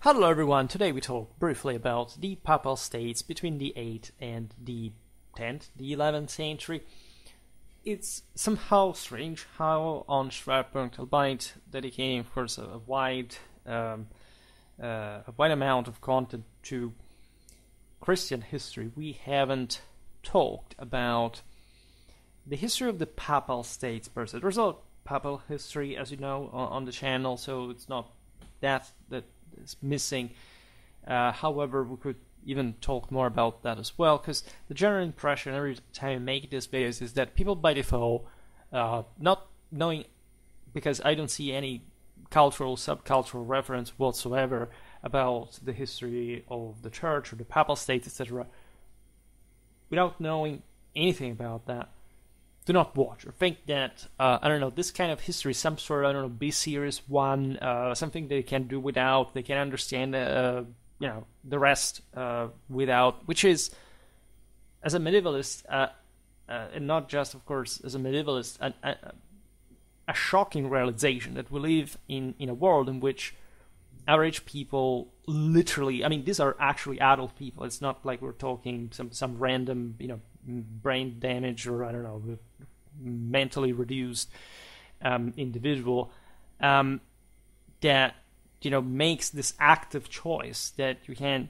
Hello everyone, today we talk briefly about the Papal States between the 8th and the 10th, the 11th century. It's somehow strange how on Schwerpunkt, albeit dedicating of course a wide amount of content to Christian history, we haven't talked about the history of the Papal States per se. There's a Papal history, as you know, on the channel, so it's not that is missing. However, we could even talk more about that as well, because the general impression every time I make these videos is that people by default, not knowing, because I don't see any cultural, subcultural reference whatsoever about the history of the Church or the Papal States, etc., without knowing anything about that, do not watch or think that, I don't know, this kind of history, some sort of, I don't know, B-series one, something they can do without, they can understand, the rest without, which is, as a medievalist, and not just, of course, as a medievalist, a shocking realization that we live in a world in which average people literally, I mean, these are actually adult people. It's not like we're talking some random, brain damage or, I don't know, mentally reduced individual that, makes this active choice that you can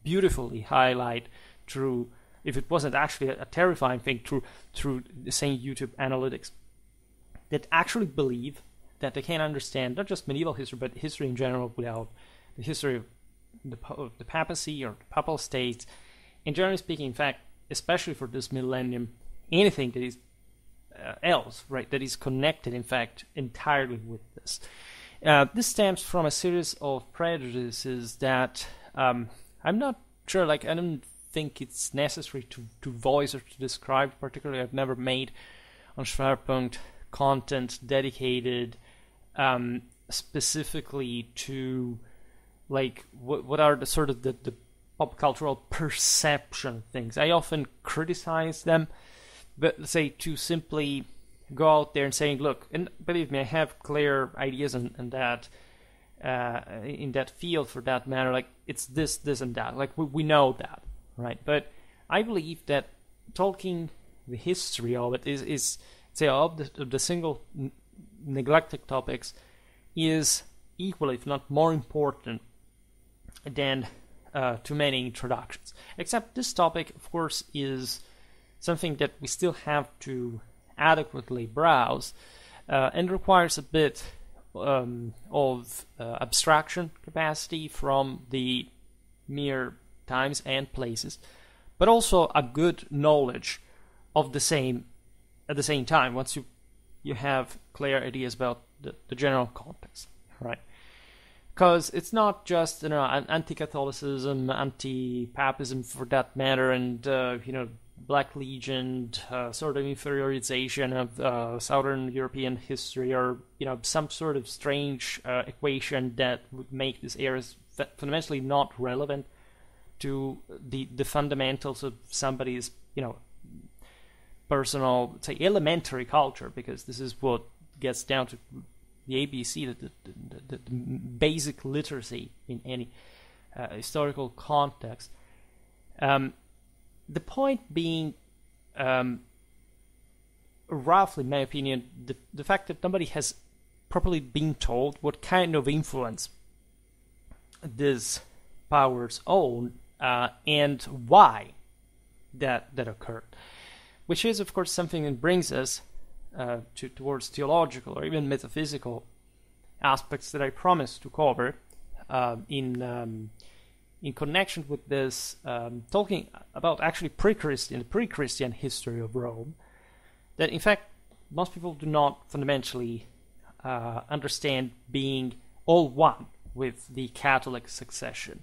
beautifully highlight through, if it wasn't actually a terrifying thing, through the same YouTube analytics, that actually believe that they can understand not just medieval history, but history in general without the history of the papacy or the Papal States. And generally speaking, in fact, especially for this millennium, anything that is else, right, that is connected, in fact, entirely with this. This stems from a series of prejudices that I'm not sure, I don't think it's necessary to voice or to describe. Particularly, I've never made on Schwerpunkt content dedicated specifically to what are the sort of the pop cultural perception things. I often criticize them, but let's say to simply go out there and saying, look, and believe me, I have clear ideas in that in that field for that matter. It's this, and that. We know that, right? But I believe that talking the history of it is say of the single neglected topics is equally, if not more important than too many introductions. Except this topic, of course, is something that we still have to adequately browse and requires a bit of abstraction capacity from the mere times and places, but also a good knowledge of the same at the same time once you have clear ideas about the general context, right? Because it's not just an anti-Catholicism, anti-Papism for that matter, and Black Legion, sort of inferiorization of Southern European history, or some sort of strange equation that would make these eras fundamentally not relevant to the fundamentals of somebody's personal, say, elementary culture, because this is what gets down to the ABC, the basic literacy in any historical context. The point being, roughly, in my opinion, the fact that nobody has properly been told what kind of influence these powers own and why that occurred, which is, of course, something that brings us towards theological or even metaphysical aspects that I promised to cover in connection with this, talking about actually pre-Christian history of Rome, that in fact most people do not fundamentally understand being all one with the Catholic succession.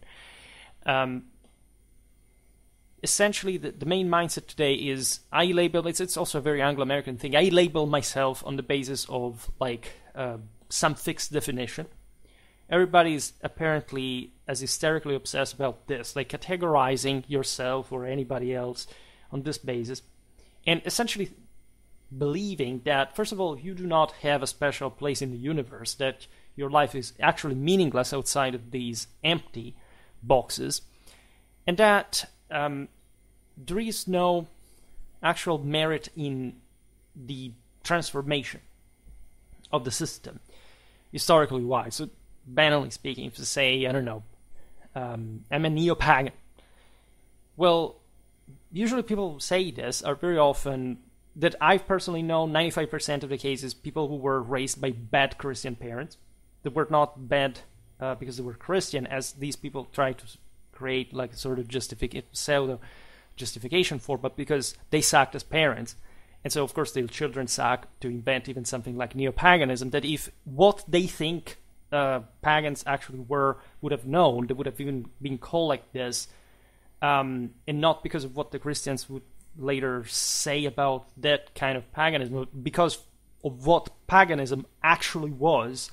Essentially, the main mindset today is I label, it's also a very Anglo-American thing, I label myself on the basis of some fixed definition. Everybody's apparently as hysterically obsessed about this, categorizing yourself or anybody else on this basis, and essentially believing that, first of all, you do not have a special place in the universe, that your life is actually meaningless outside of these empty boxes, and that there is no actual merit in the transformation of the system, historically wise. So, banally speaking, if you say, I don't know, I'm a neo-pagan, well, usually people who say this are very often, that I've personally known, 95% of the cases, people who were raised by bad Christian parents. They were not bad because they were Christian, as these people try to create like a sort of pseudo justification for, but because they sucked as parents. And so, of course, their children suck to invent even something like neo-paganism, that if what they think pagans actually would have known, they would have even been called like this, and not because of what the Christians would later say about that kind of paganism, but because of what paganism actually was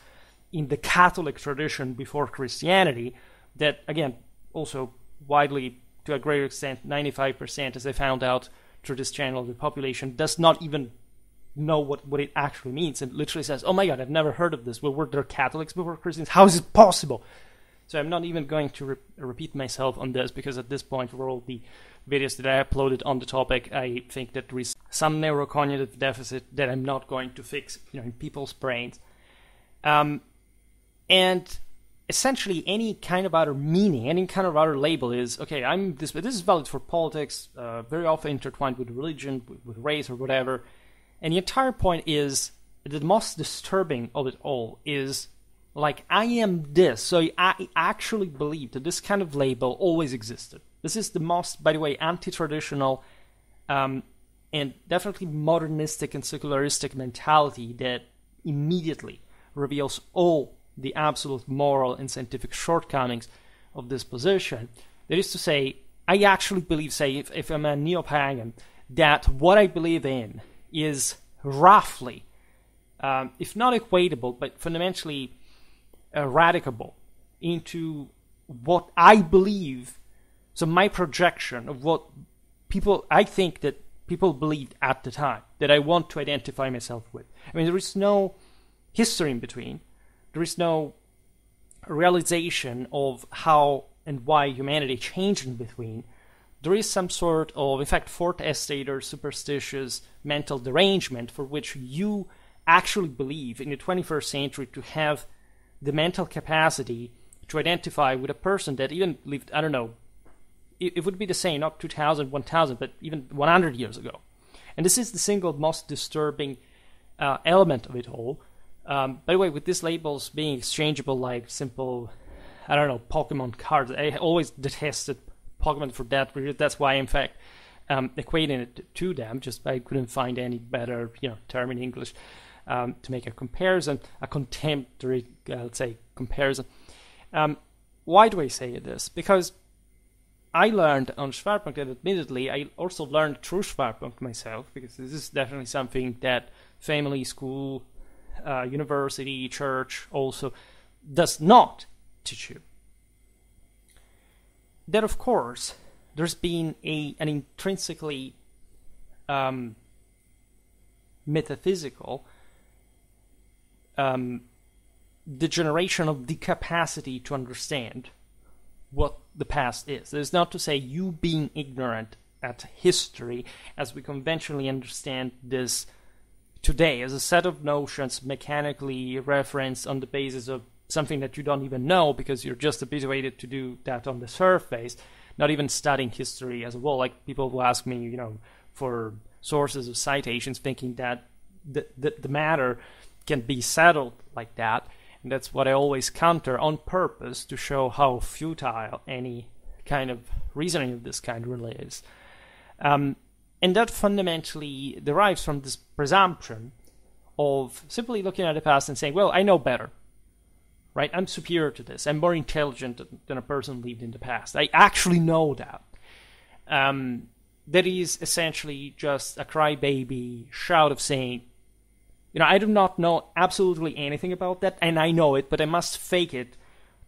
in the Catholic tradition before Christianity, that, again, also widely, to a greater extent, 95%, as I found out through this channel, the population does not even know what it actually means, and literally says, oh my god, I've never heard of this. Well, were there Catholics before Christians? How is it possible? So I'm not even going to repeat myself on this, because at this point, for all the videos that I uploaded on the topic, I think that there is some neurocognitive deficit that I'm not going to fix, in people's brains. And essentially, any kind of other meaning, any kind of other label is, okay, I'm this, but this is valid for politics, very often intertwined with religion, with race, or whatever. And the entire point is, the most disturbing of it all is, like, I am this, so I actually believe that this kind of label always existed. This is the most, by the way, anti-traditional and definitely modernistic and secularistic mentality that immediately reveals all the absolute moral and scientific shortcomings of this position. That is to say, I actually believe, say, if I'm a neo-pagan, that what I believe in is roughly, if not equatable, but fundamentally radicable into what I believe, so my projection of what I think that people believed at the time, that I want to identify myself with. I mean, there is no history in between. There is no realization of how and why humanity changed in between. There is some sort of, in fact, fourth estate or superstitious mental derangement for which you actually believe in the 21st century to have the mental capacity to identify with a person that even lived, I don't know, it would be the same, not 2000, 1000, but even 100 years ago. And this is the single most disturbing element of it all. By the way, with these labels being exchangeable like simple, I don't know, Pokemon cards, I always detested Pokemon for that reason. That's why, in fact, equating it to them, just I couldn't find any better, term in English to make a comparison, a contemporary, let's say, comparison. Why do I say this? Because I learned on Schwerpunkt, and admittedly, I also learned through Schwerpunkt myself, because this is definitely something that family, school, university, church also does not teach you. That, of course, there's been an intrinsically metaphysical degeneration of the capacity to understand what the past is. That is not to say you being ignorant at history, as we conventionally understand this today, as a set of notions mechanically referenced on the basis of something that you don't even know because you're just habituated to do that on the surface, not even studying history as a whole. Like people who ask me, for sources of citations, thinking that the matter can be settled like that. And that's what I always counter on purpose to show how futile any kind of reasoning of this kind really is. And that fundamentally derives from this presumption of simply looking at the past and saying, well, I know better, right? I'm superior to this. I'm more intelligent than a person lived in the past. I actually know that. That is essentially just a crybaby shout of saying, I do not know absolutely anything about that, and I know it, but I must fake it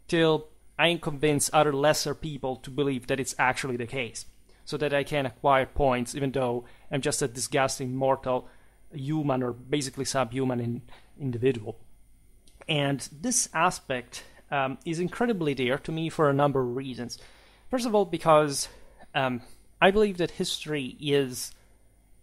till I convince other lesser people to believe that it's actually the case, so that I can acquire points, even though I'm just a disgusting mortal human, or basically subhuman individual. And this aspect is incredibly dear to me for a number of reasons. First of all, because I believe that history is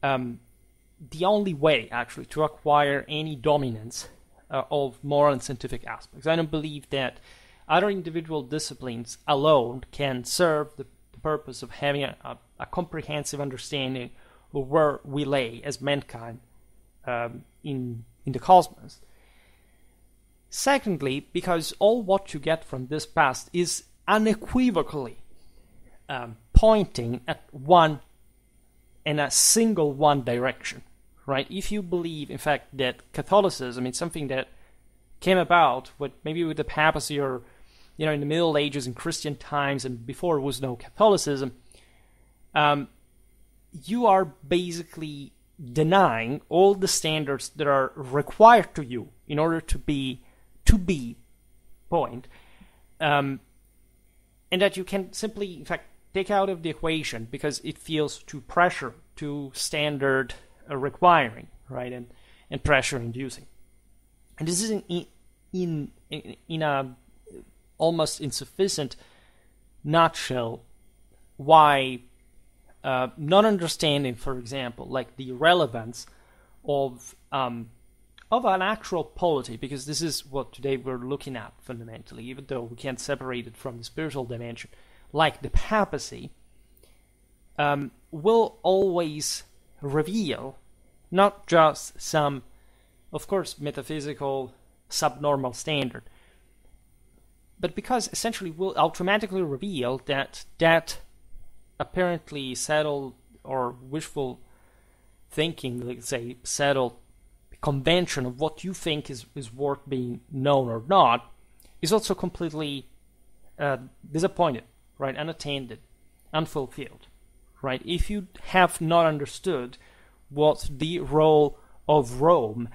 the only way, actually, to acquire any dominance of moral and scientific aspects. I don't believe that other individual disciplines alone can serve the purpose of having a comprehensive understanding of where we lay as mankind in the cosmos. Secondly, because all what you get from this past is unequivocally pointing at one and a single one direction, right? If you believe, in fact, that Catholicism is something that came about maybe with the papacy or, in the Middle Ages and Christian times and before there was no Catholicism, you are basically denying all the standards that are required to you in order to be point, and that you can simply, in fact, take out of the equation because it feels too pressure, too standard requiring, right, and pressure inducing. And this is in a almost insufficient nutshell why not understanding, for example, like the relevance of an actual polity, because this is what today we're looking at fundamentally, even though we can't separate it from the spiritual dimension, like the papacy, will always reveal not just some, of course, metaphysical subnormal standard, but because essentially will automatically reveal that apparently settled or wishful thinking, let's say, settled convention of what you think is worth being known or not, is also completely disappointed, right, unattended, unfulfilled, right? If you have not understood what the role of Rome,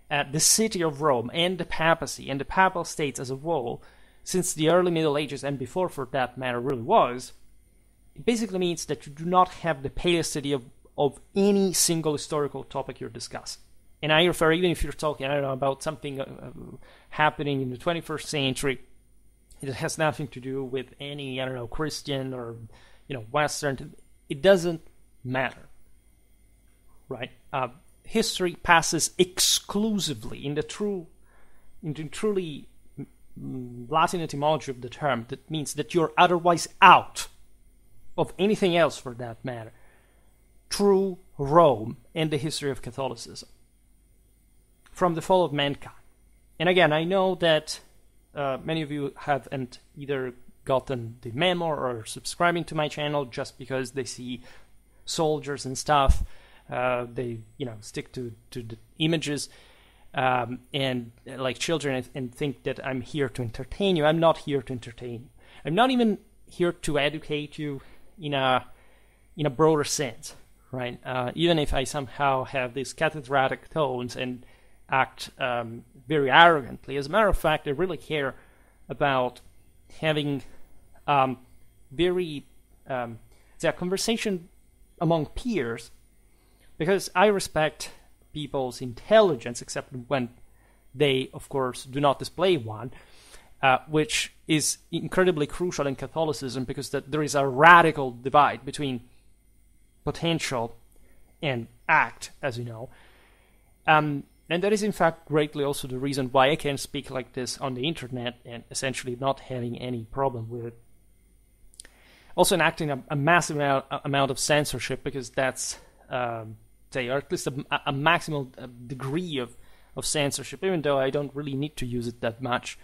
the city of Rome, and the papacy, and the Papal States as a whole, since the early Middle Ages and before for that matter really was, it basically means that you do not have the palicity of any single historical topic you're discussing. And I refer, even if you're talking, I don't know, about something happening in the 21st century, it has nothing to do with any, I don't know, Christian or, Western, it doesn't matter, right? History passes exclusively in the truly Latin etymology of the term, that means that you're otherwise out of anything else for that matter, through Rome and the history of Catholicism, from the fall of mankind. And again, I know that many of you haven't either gotten the memo or are subscribing to my channel just because they see soldiers and stuff. They, stick to the images and like children and think that I'm here to entertain you. I'm not here to entertain you. I'm not even here to educate you in a broader sense, right? Even if I somehow have these cathedratic tones and act very arrogantly. As a matter of fact, I really care about having a conversation among peers, because I respect people's intelligence, except when they, of course, do not display one, which is incredibly crucial in Catholicism, because there is a radical divide between potential and act, as you know. And that is, in fact, greatly also the reason why I can speak like this on the internet and essentially not having any problem with it. Also enacting a massive amount of censorship, because that's, or at least a maximal degree of censorship, even though I don't really need to use it that much,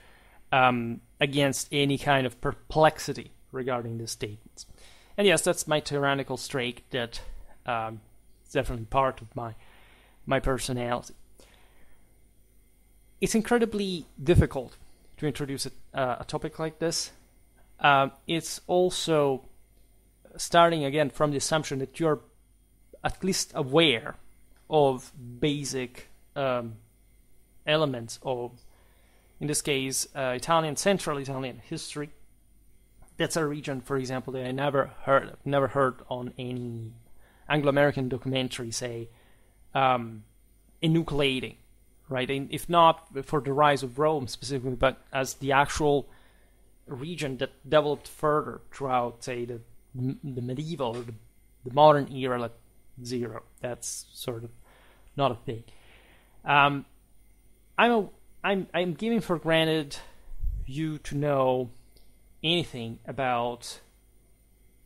against any kind of perplexity regarding the statements. And yes, that's my tyrannical streak that is definitely part of my personality. It's incredibly difficult to introduce a topic like this. It's also starting again from the assumption that you're at least aware of basic elements of, in this case, Central Italian history. That's a region, for example, that I never heard on any Anglo-American documentary, say, enucleating, right? And if not for the rise of Rome specifically, but as the actual region that developed further throughout, say, the medieval or the modern era, like zero. That's sort of not a thing. I'm giving for granted you to know anything about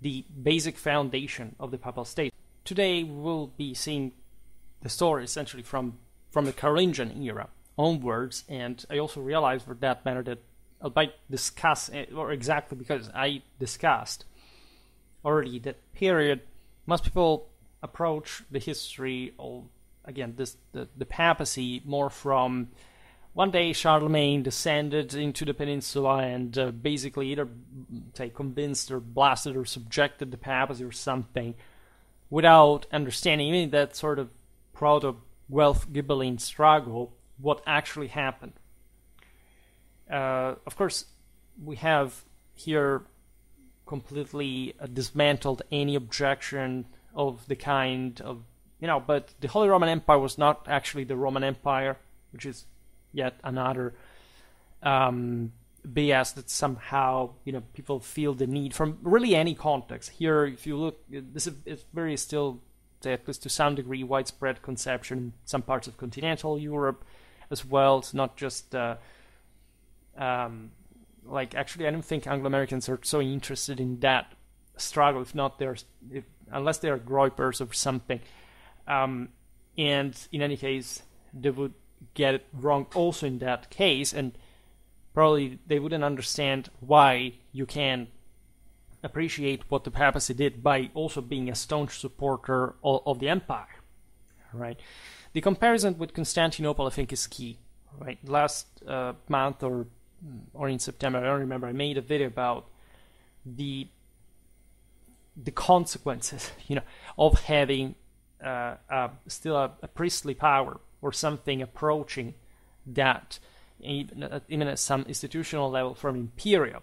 the basic foundation of the Papal State. Today we'll be seeing the story essentially from the Carolingian era onwards, and I also realize for that matter that I might discuss, or exactly because I discussed already that period, most people approach the history of, again, the papacy more from one day Charlemagne descended into the peninsula and basically either, say, convinced or blasted or subjected the papacy or something, without understanding even that sort of proto-Guelph-Ghibelline struggle, what actually happened. Of course, we have here completely dismantled any objection of the kind of, but the Holy Roman Empire was not actually the Roman Empire, which is yet another BS that somehow, people feel the need from really any context. Here, if you look, this is very still, at least to some degree, widespread conception in some parts of continental Europe as well. It's not just actually, I don't think Anglo-Americans are so interested in that struggle, unless they are groypers or something. And in any case, they would get it wrong also in that case, and probably they wouldn't understand why you can appreciate what the papacy did by also being a staunch supporter of the empire, right? The comparison with Constantinople, I think, is key, right? Last month or in September, I don't remember, I made a video about the consequences, of having still a priestly power or something approaching that, even at some institutional level from imperial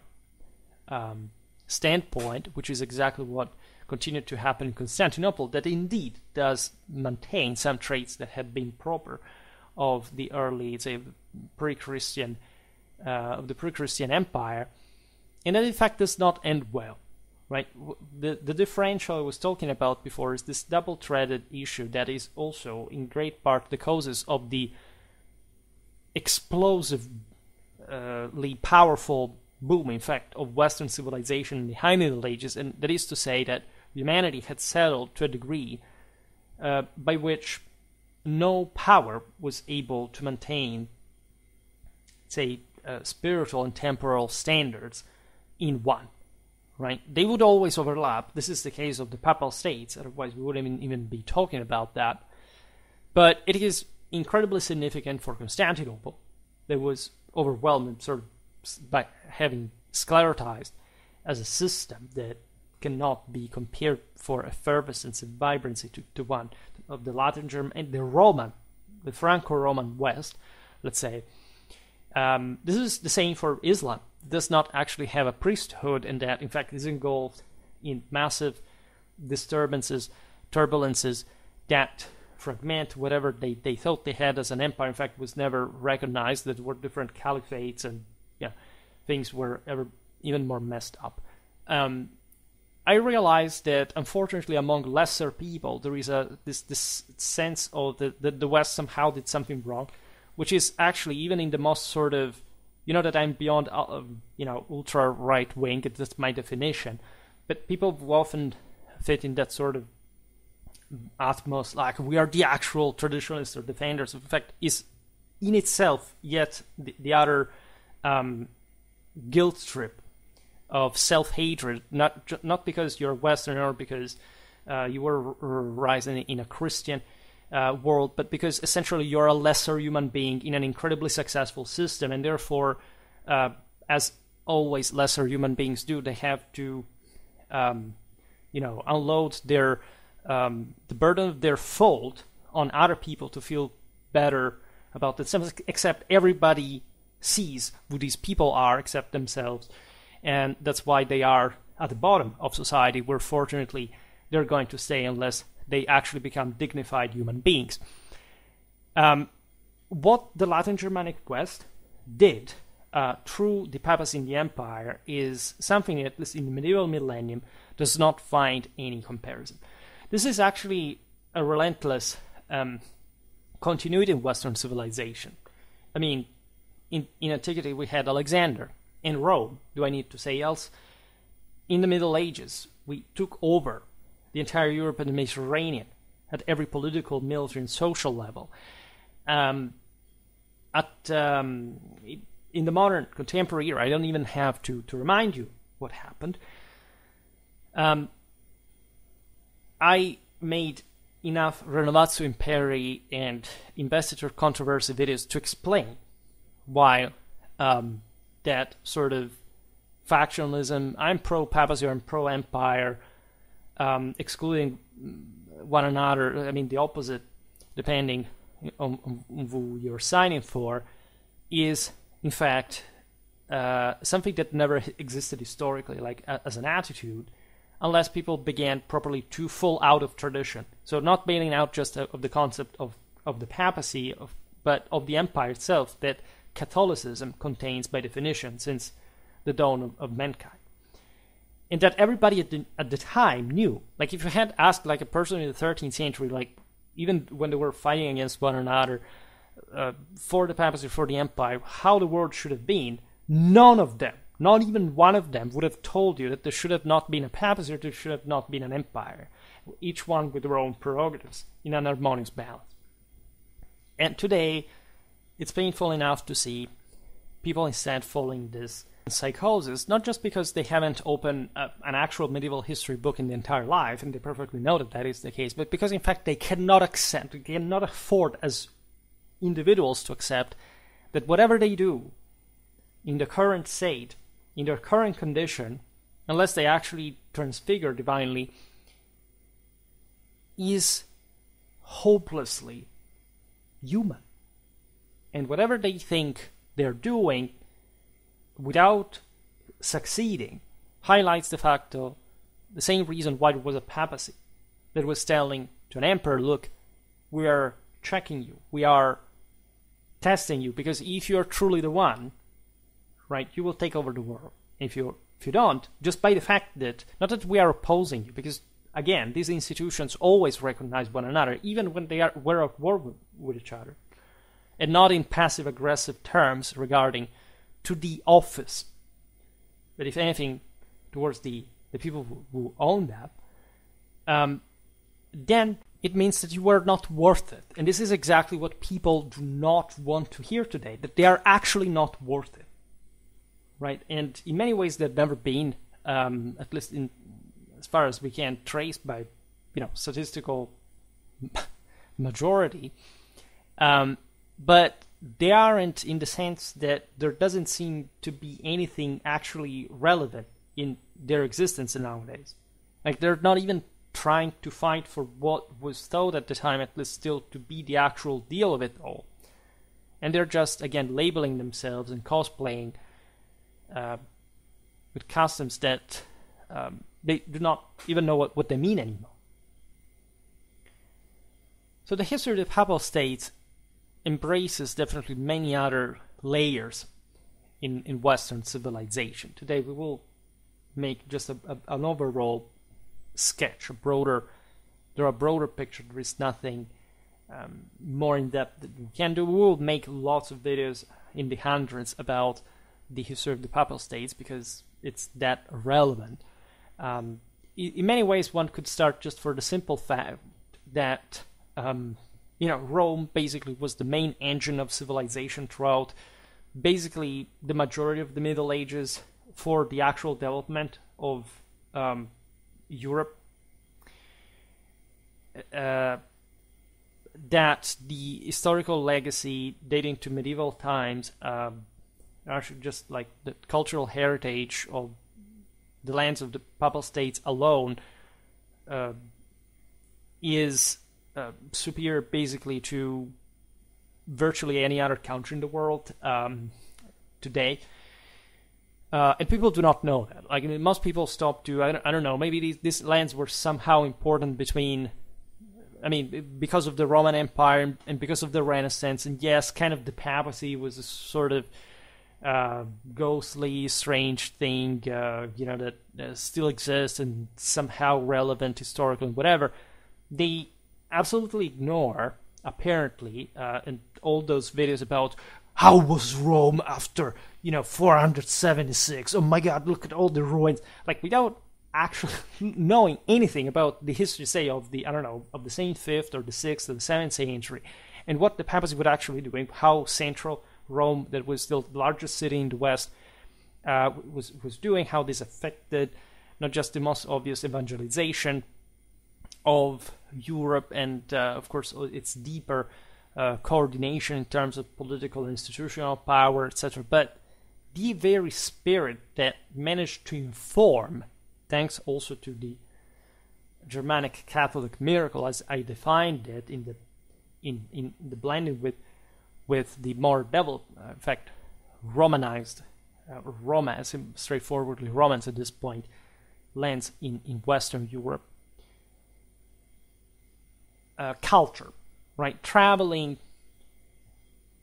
standpoint, which is exactly what continued to happen in Constantinople, that indeed does maintain some traits that had been proper of the early, say, pre-Christian empire, and that in fact does not end well, right? The differential I was talking about before is this double-threaded issue that is also in great part the causes of the explosively powerful boom, in fact, of Western civilization in the High Middle Ages, and that is to say that humanity had settled to a degree by which no power was able to maintain, say, spiritual and temporal standards in one, right? They would always overlap. This is the case of the Papal States, otherwise we wouldn't even be talking about that. But it is incredibly significant for Constantinople. That was overwhelmed sort of by having sclerotized as a system that cannot be compared for effervescence and vibrancy to one of the Latin German and the Franco-Roman West, let's say. This is the same for Islam. It does not actually have a priesthood, and that, in fact, is engulfed in massive disturbances, turbulences that fragment whatever they thought they had as an empire. In fact, was never recognized. That were different caliphates, and things were ever even more messed up. I realized that, unfortunately, among lesser people, there is this sense of that the West somehow did something wrong, which is actually, even in the most sort of, that I'm beyond, ultra right wing. That's my definition. But people who often fit in that sort of utmost, like we are the actual traditionalists or defenders of, in fact, is in itself yet the other guilt trip of self-hatred, not because you're a Westerner or because you were raised in a Christian world, but because essentially you're a lesser human being in an incredibly successful system, and therefore, as always lesser human beings do, they have to, unload their the burden of their fault on other people to feel better about themselves, except everybody sees who these people are except themselves, and that's why they are at the bottom of society, where fortunately they're going to stay unless they actually become dignified human beings. what the Latin Germanic West did through the papacy in the empire is something that, at least in the medieval millennium, does not find any comparison. This is actually a relentless continuity in Western civilization. I mean, in antiquity we had Alexander. In Rome, do I need to say else? In the Middle Ages, we took over the entire Europe and the Mediterranean at every political, military, and social level. In the modern contemporary era, I don't even have to remind you what happened. I made enough Renovatio Imperii and Investiture Controversy videos to explain why that sort of factionalism, I'm pro-papacy or I'm pro-empire, excluding one another, I mean the opposite, depending on who you're signing for, is in fact something that never existed historically, like as an attitude, unless people began properly to fall out of tradition. So not bailing out just of the concept of the papacy, but of the empire itself that Catholicism contains by definition since the dawn of mankind. And that everybody at the time knew. Like if you had asked like a person in the 13th century, like even when they were fighting against one another for the papacy, for the empire, how the world should have been, none of them, not even one of them, would have told you that there should have not been a papacy or there should have not been an empire. Each one with their own prerogatives in an harmonious balance. And today, it's painful enough to see people instead following this psychosis, not just because they haven't opened an actual medieval history book in their entire life, and they perfectly know that that is the case, but because in fact they cannot accept, they cannot afford as individuals to accept that whatever they do in the current state, in their current condition, unless they actually transfigure divinely, is hopelessly human. And whatever they think they're doing without succeeding highlights the fact of the same reason why there was a papacy that was telling to an emperor, look, we are checking you, we are testing you, because if you're truly the one, right, you will take over the world. If you don't, just by the fact that, not that we are opposing you, because again, these institutions always recognize one another, even when we're at war with each other, and not in passive-aggressive terms regarding to the office, but if anything, towards the people who own that, then it means that you are not worth it. And this is exactly what people do not want to hear today, that they are actually not worth it, right? And in many ways they've never been, at least in as far as we can trace by, statistical majority, but they aren't in the sense that there doesn't seem to be anything actually relevant in their existence nowadays. Like they're not even trying to fight for what was thought at the time, at least still, to be the actual deal of it all. And they're just, again, labeling themselves and cosplaying with customs that they do not even know what they mean anymore. So the history of the Papal States embraces definitely many other layers in Western civilization. Today we will make just an overall sketch, there are broader picture, there is nothing more in depth that we can do. We will make lots of videos in the hundreds about the history of the Papal States because it's that relevant. In many ways one could start just for the simple fact that Rome basically was the main engine of civilization throughout basically the majority of the Middle Ages for the actual development of Europe. That the historical legacy dating to medieval times, actually just like the cultural heritage of the lands of the Papal States alone, is superior basically to virtually any other country in the world today. And people do not know that. Like, most people stop to, I don't know, maybe these lands were somehow important between I mean, because of the Roman Empire and because of the Renaissance, and yes, kind of the papacy was a sort of ghostly, strange thing, that still exists and somehow relevant historically, whatever. They absolutely ignore, apparently, in all those videos about how was Rome after, 476. Oh my God, look at all the ruins. Like, without actually knowing anything about the history, say, of the, of the same 5th or the 6th or the 7th century, and what the papacy would actually do, and how central Rome, that was still the largest city in the West, was doing, how this affected not just the most obvious evangelization of Europe and, of course, its deeper coordination in terms of political and institutional power, etc., but the very spirit that managed to inform, thanks also to the Germanic Catholic miracle, as I defined it in the blending with the more developed, in fact, Romanized, Roma, as straightforwardly Romans at this point, lands in Western Europe. Culture, right? Traveling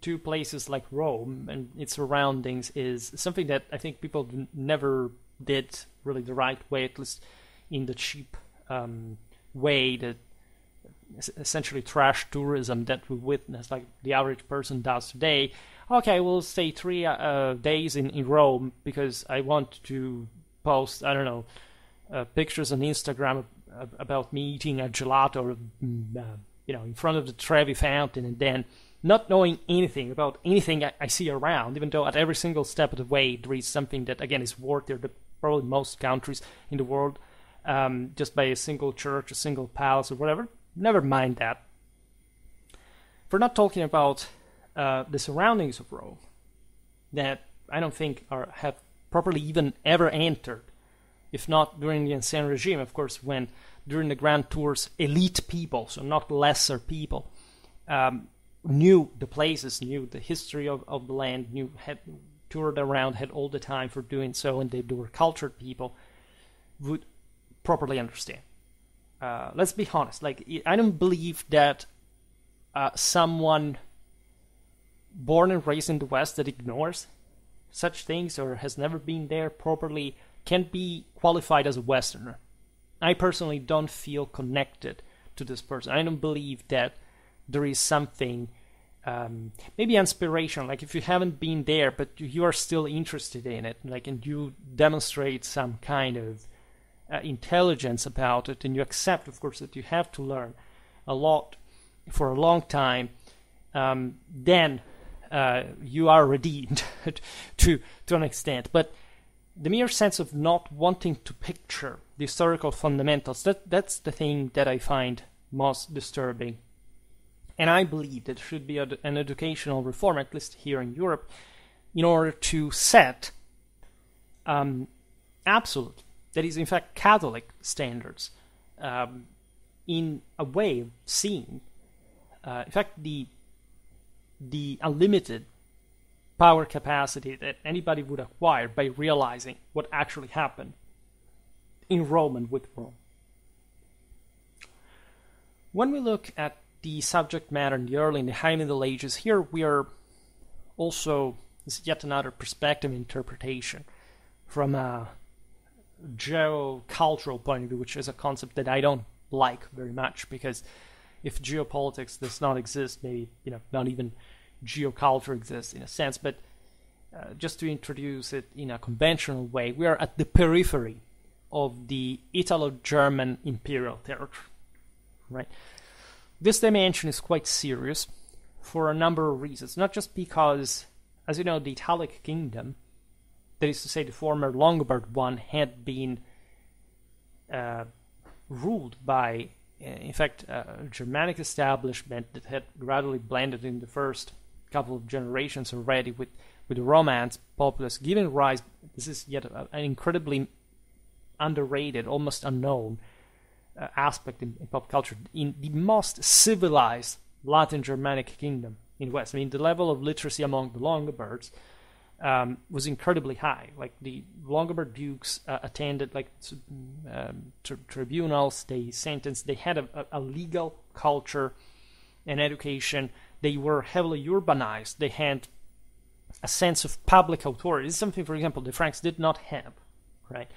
to places like Rome and its surroundings is something that I think people never did really the right way, at least in the cheap way that essentially trash tourism that we witness, like the average person does today. Okay, we'll stay 3 days in Rome because I want to post, pictures on Instagram about me eating a gelato, in front of the Trevi fountain, and then not knowing anything about anything I see around, even though at every single step of the way there is something that, again, is worthier than probably most countries in the world, just by a single church, a single palace, or whatever. Never mind that. If we're not talking about the surroundings of Rome, that I don't think have properly even ever entered, if not during the Ancien Regime, of course, when during the Grand Tours, elite people, so not lesser people, knew the places, knew the history of the land, had toured around, had all the time for doing so, and they were cultured people, would properly understand. Let's be honest, I don't believe that someone born and raised in the West that ignores such things or has never been there properly can be qualified as a Westerner. I personally don't feel connected to this person. I don't believe that there is something maybe inspirational, like if you haven't been there but you are still interested in it, and you demonstrate some kind of intelligence about it, and you accept, of course, that you have to learn a lot for a long time, then you are redeemed to an extent. But the mere sense of not wanting to picture the historical fundamentals, that's the thing that I find most disturbing. And I believe that there should be an educational reform, at least here in Europe, in order to set absolute, that is in fact Catholic standards, in a way of seeing, in fact, the unlimited power capacity that anybody would acquire by realizing what actually happened in Rome and with Rome. When we look at the subject matter in the early and the high Middle Ages, here we are also, this is yet another perspective interpretation from a geocultural point of view, which is a concept that I don't like very much, because if geopolitics does not exist, maybe, not even geoculture exists in a sense, but just to introduce it in a conventional way, we are at the periphery of the Italo-German imperial territory, right? This dimension is quite serious for a number of reasons, not just because, as you know, the Italic kingdom, that is to say the former Longobards one, had been ruled by, in fact, a Germanic establishment that had gradually blended in the first couple of generations already with the Romance populace, giving rise, this is yet an incredibly underrated, almost unknown aspect in pop culture, in the most civilized Latin Germanic kingdom in the West. I mean, the level of literacy among the Longobards was incredibly high. Like the Longobards dukes attended like tribunals, they sentenced, they had a legal culture and education. They were heavily urbanized. They had a sense of public authority. This is something, for example, the Franks did not have, right?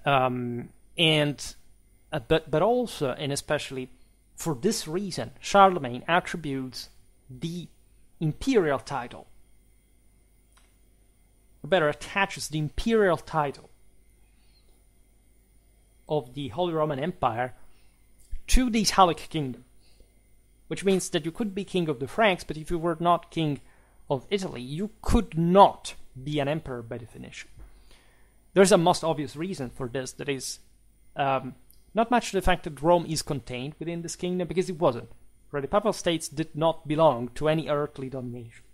But also, and especially for this reason, Charlemagne attributes the imperial title, or better, attaches the imperial title of the Holy Roman Empire to the Italic kingdom, which means that you could be king of the Franks, but if you were not king of Italy, you could not be an emperor by definition. There's a most obvious reason for this, that is not much the fact that Rome is contained within this kingdom, because it wasn't. Right? The Papal States did not belong to any earthly domination.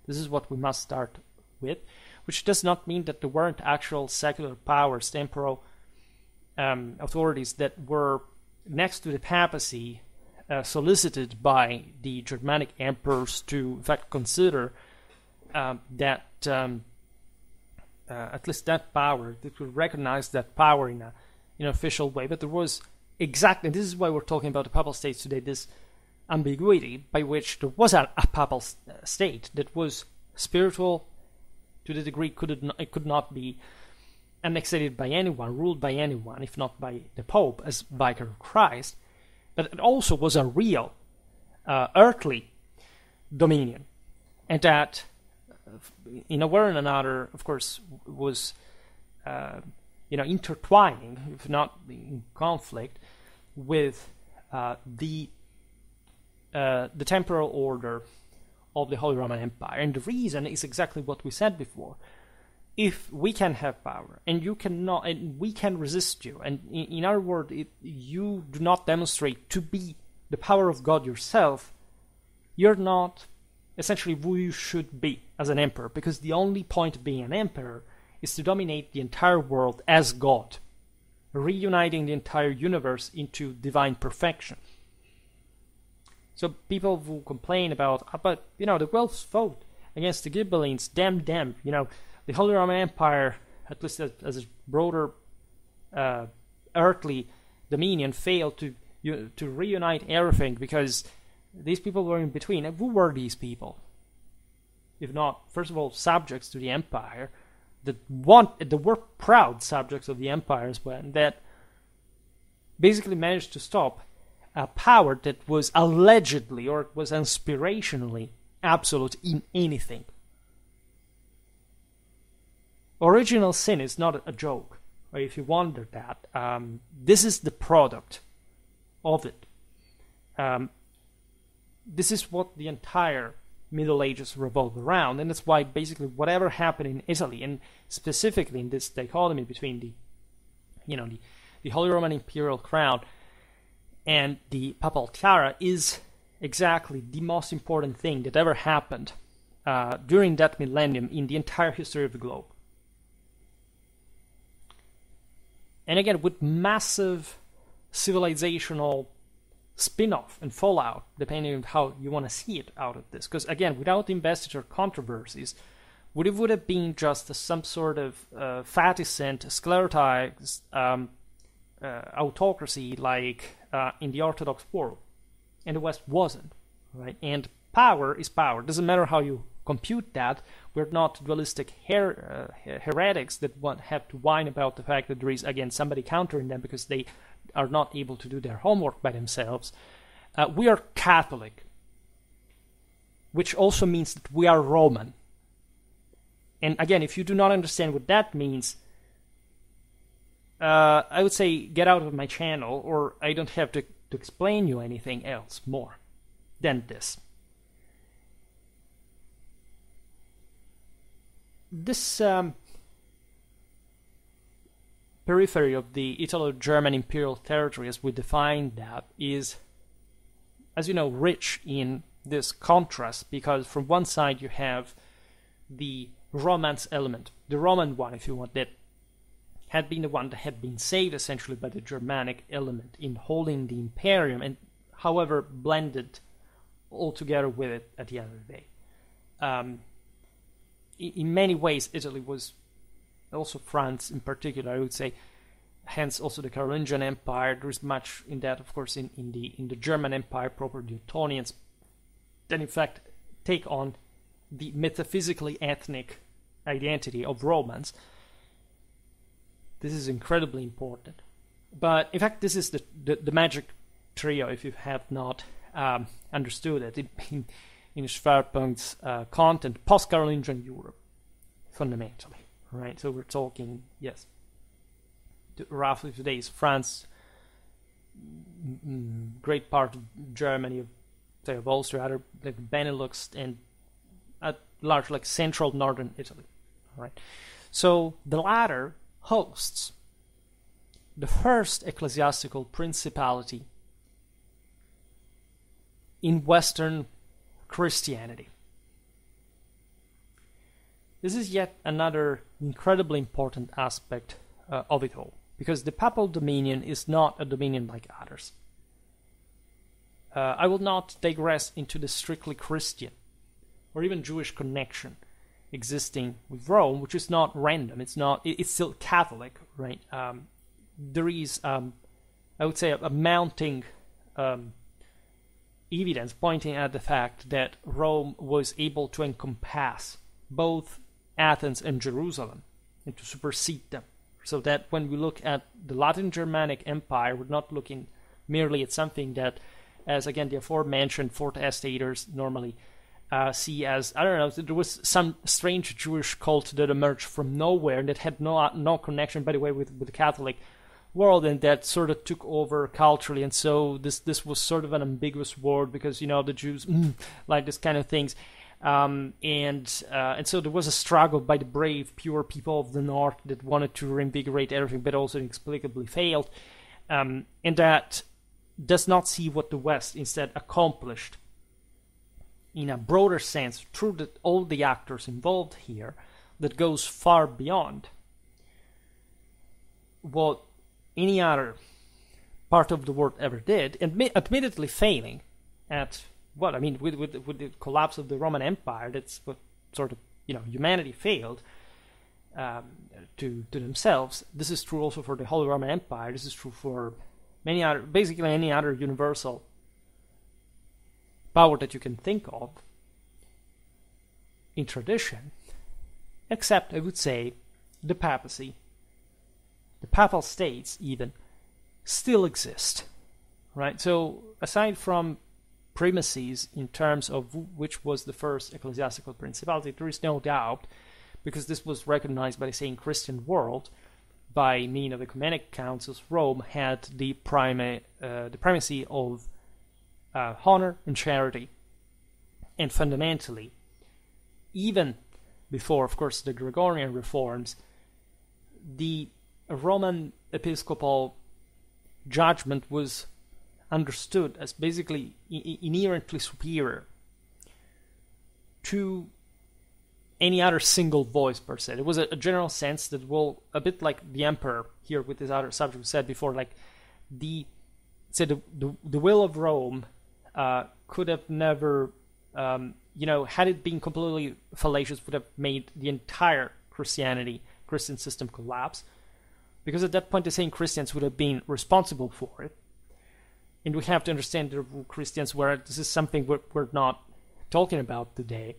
This is what we must start with, which does not mean that there weren't actual secular powers, temporal authorities that were next to the papacy, solicited by the Germanic emperors to, in fact, consider that at least that power, that could recognize that power in an official way. But there was exactly, and this is why we're talking about the Papal States today, this ambiguity by which there was a Papal State that was spiritual to the degree it could not be annexated by anyone, ruled by anyone, if not by the Pope as Vicar of Christ, but it also was a real earthly dominion, and that in a way or another, of course, was intertwining, if not in conflict, with the temporal order of the Holy Roman Empire. And the reason is exactly what we said before. If we can have power, and you cannot, and we can resist you, and in other words, if you do not demonstrate to be the power of God yourself, you're not essentially who you should be as an emperor, because the only point of being an emperor is to dominate the entire world as God, reuniting the entire universe into divine perfection. So people who complain about the Welsh vote against the Ghibellines, damn them, the Holy Roman Empire, at least as a broader earthly dominion, failed to reunite everything because these people were in between. And who were these people? If not, first of all, subjects to the empire, that were proud subjects of the empire as well, and that basically managed to stop a power that was allegedly, or was inspirationally, absolute in anything. Original sin is not a joke, or if you wonder that, this is the product of it. This is what the entire Middle Ages revolve around, and that's why basically whatever happened in Italy, and specifically in this dichotomy between the Holy Roman Imperial Crown and the Papal Tiara, is exactly the most important thing that ever happened during that millennium in the entire history of the globe. And again, with massive civilizational spin-off and fallout, depending on how you want to see it out of this. Because again, without investiture controversies, it would have been just some sort of faticent, sclerotized autocracy like in the Orthodox world. And the West wasn't, right? And power is power. Doesn't matter how you compute that. We're not dualistic heretics that have to whine about the fact that there is, again, somebody countering them because they are not able to do their homework by themselves. We are Catholic, which also means that we are Roman. And again, if you do not understand what that means, I would say get out of my channel, or I don't have to explain you anything else more than this. This periphery of the Italo-German imperial territory, as we define that, is, as you know, rich in this contrast, because from one side you have the Romance element, the Roman one, if you want, that had been the one that had been saved essentially by the Germanic element in holding the imperium, and however blended all together with it at the end of the day. in many ways, Italy was, also France in particular, I would say, hence also the Carolingian Empire. There is much in that, of course, in the German Empire proper, the Ottonians, that in fact take on the metaphysically ethnic identity of Romans. This is incredibly important. But in fact, this is the magic trio, if you have not understood it, in Schwerpunkt's content, post-Carolingian Europe, fundamentally, right? So we're talking, yes, roughly today is France, great part of Germany, of Austria, other like Benelux, and at large like central northern Italy, right? So the latter hosts the first ecclesiastical principality in Western Christianity. This is yet another incredibly important aspect of it all, because the papal dominion is not a dominion like others. I will not digress into the strictly Christian or even Jewish connection existing with Rome, which is not random. It's still Catholic, right? There is, I would say, a mounting evidence pointing at the fact that Rome was able to encompass both Athens and Jerusalem and to supersede them. So that when we look at the Latin Germanic Empire, we're not looking merely at something that, as again the aforementioned Fourth Estaters normally see as, I don't know, there was some strange Jewish cult that emerged from nowhere that had no connection, by the way, with the Catholic world, and that sort of took over culturally. And so this was sort of an ambiguous word, because the Jews like this kind of things, and so there was a struggle by the brave, pure people of the North that wanted to reinvigorate everything, but also inexplicably failed, and that does not see what the West instead accomplished in a broader sense through all the actors involved here, that goes far beyond what any other part of the world ever did, admittedly failing at what I mean with the collapse of the Roman Empire. That's what sort of humanity failed to themselves. This is true also for the Holy Roman Empire. This is true for basically any other universal power that you can think of in tradition, except I would say the papacy. The Papal States even still exist, right? So aside from primacies in terms of which was the first ecclesiastical principality, there is no doubt, because this was recognized by the same Christian world by means of ecumenic councils, Rome had the primacy of honor and charity, and fundamentally, even before, of course, the Gregorian reforms, the Roman episcopal judgment was understood as basically inherently superior to any other single voice per se. There was a general sense that, well, a bit like the emperor here with this other subject we said before, like the will of Rome could have never, had it been completely fallacious, would have made the entire Christian system collapse, because at that point the same Christians would have been responsible for it. And we have to understand that Christians were, this is something we're not talking about today.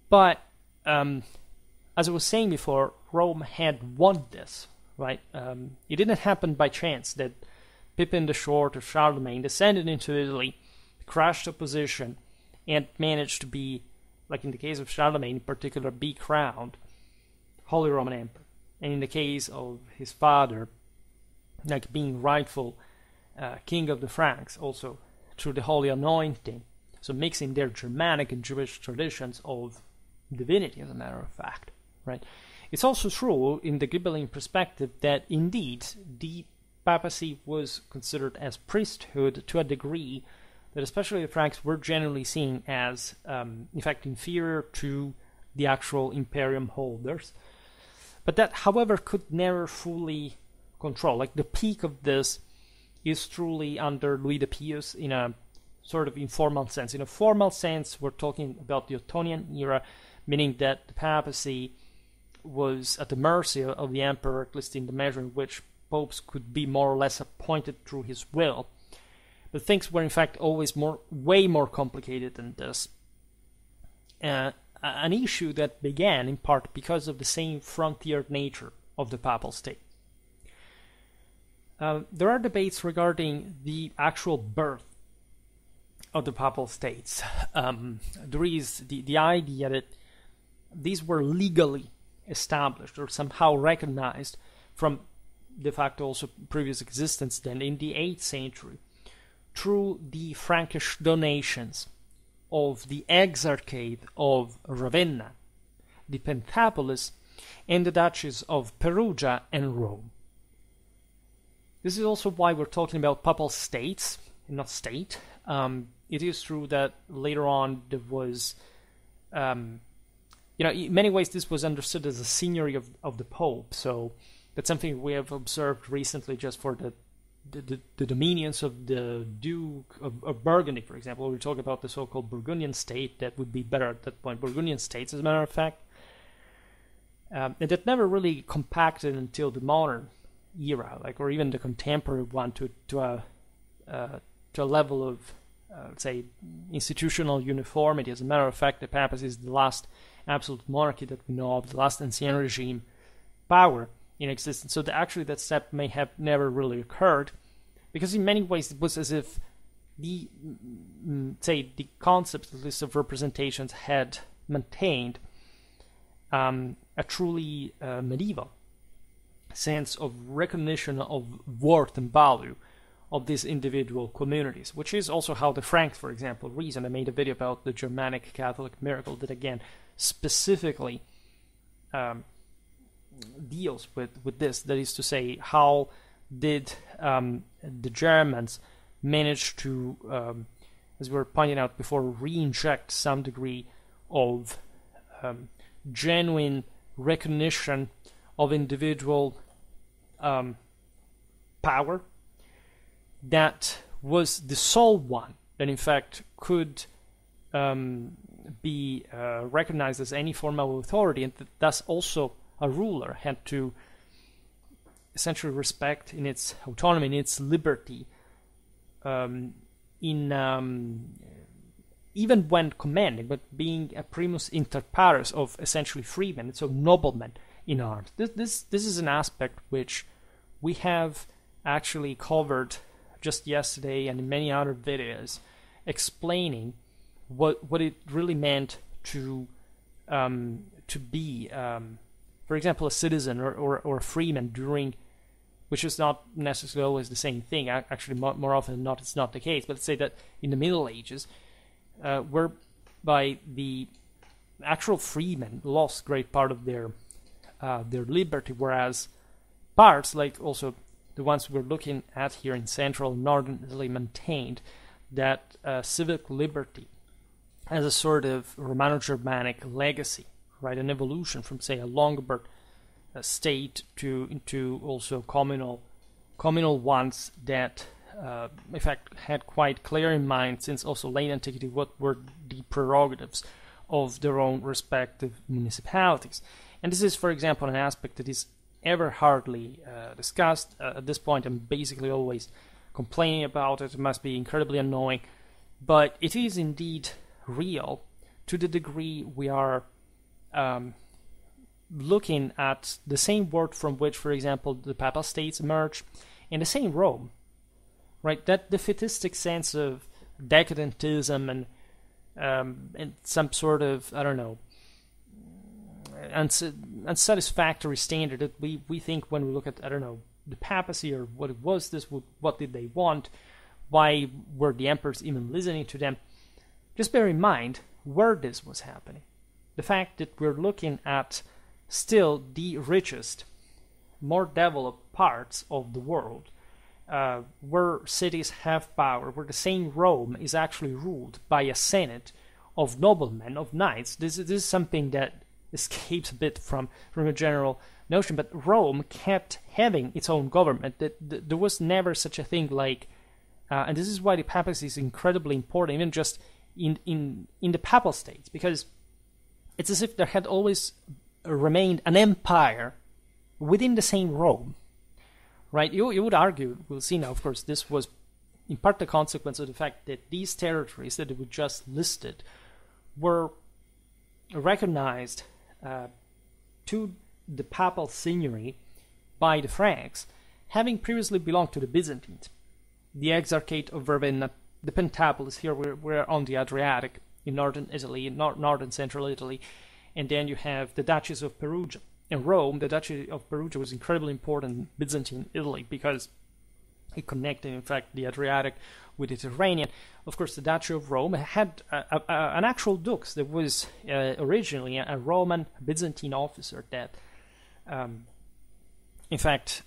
But, as I was saying before, Rome had won this, right? It didn't happen by chance that Pippin the Short or Charlemagne descended into Italy, crushed opposition, and managed to be, like in the case of Charlemagne in particular, be crowned Holy Roman Emperor. And in the case of his father, like being rightful king of the Franks, also through the Holy Anointing, so mixing their Germanic and Jewish traditions of divinity, as a matter of fact, right? It's also true in the Ghibelline perspective that indeed the papacy was considered as priesthood to a degree that especially the Franks were generally seen as, in fact, inferior to the actual imperium holders. But that, however, could never fully control. Like the peak of this is truly under Louis the Pious in a sort of informal sense. In a formal sense, we're talking about the Ottonian era, meaning that the papacy was at the mercy of the emperor, at least in the measure in which popes could be more or less appointed through his will. But things were in fact always way more complicated than this. An issue that began in part because of the same frontier nature of the Papal State. There are debates regarding the actual birth of the Papal States. There is the idea that these were legally established or somehow recognized from de facto also previous existence then in the 8th century through the Frankish donations of the Exarchate of Ravenna, the Pentapolis, and the Duchies of Perugia and Rome. This is also why we're talking about Papal States, and not state. It is true that later on there was, in many ways this was understood as a signory of the Pope, so that's something we have observed recently just for the dominions of the Duke of Burgundy, for example. We talk about the so-called Burgundian state. That would be better at that point. Burgundian states, as a matter of fact. And that never really compacted until the modern era, or even the contemporary one, to a level of, let's say, institutional uniformity. As a matter of fact, the papacy is the last absolute monarchy that we know of, the last ancien regime power in existence. So actually that step may have never really occurred, because in many ways it was as if the concepts, at least of representations, had maintained a truly medieval sense of recognition of worth and value of these individual communities, which is also how the Franks, for example, reasoned. I made a video about the Germanic Catholic miracle that, again, specifically deals with this. That is to say, how did the Germans manage to, as we were pointing out before, re-inject some degree of genuine recognition of individual power that was the sole one that in fact could be recognized as any form of authority, and thus also a ruler had to essentially respect in its autonomy, in its liberty, even when commanding, but being a primus inter pares of essentially freemen, so noblemen in arms. This is an aspect which we have actually covered just yesterday and in many other videos, explaining what it really meant to be, for example, a citizen or a freeman during, which is not necessarily always the same thing. Actually, more often than not, it's not the case. But let's say that in the Middle Ages, whereby the actual freemen lost great part of their liberty, whereas parts, like also the ones we're looking at here in Central and Northern Italy, maintained that civic liberty as a sort of Romano-Germanic legacy, right? An evolution from, say, a Lombard state into also communal ones that, in fact, had quite clear in mind, since also late antiquity, what were the prerogatives of their own respective municipalities. And this is, for example, an aspect that is ever hardly discussed. At this point, I'm basically always complaining about it. It must be incredibly annoying, but it is indeed real to the degree we are looking at the same word from which, for example, the Papal States emerged, and the same Rome, right? That defeatistic sense of decadentism and some sort of, I don't know, unsatisfactory standard that we think when we look at, I don't know, the papacy, or what it was, what did they want, why were the emperors even listening to them. Just bear in mind where this was happening. The fact that we're looking at still the richest, more developed parts of the world, where cities have power, where the same Rome is actually ruled by a senate of noblemen, of knights. This is something that escapes a bit from a general notion, but Rome kept having its own government. There was never such a thing like, and this is why the papacy is incredibly important, even just in the Papal States, because it's as if there had always remained an empire within the same Rome, right? You would argue, we'll see now, of course, this was in part the consequence of the fact that these territories that were just listed were recognized to the papal signory by the Franks, having previously belonged to the Byzantines. The Exarchate of Ravenna, the Pentapolis, here we're on the Adriatic, in northern Italy, in northern central Italy, and then you have the Duchies of Perugia. In Rome, the Duchy of Perugia was incredibly important in Byzantine Italy because it connected, in fact, the Adriatic with the Mediterranean. Of course, the Duchy of Rome had an actual dux that was originally a Roman Byzantine officer that, in fact,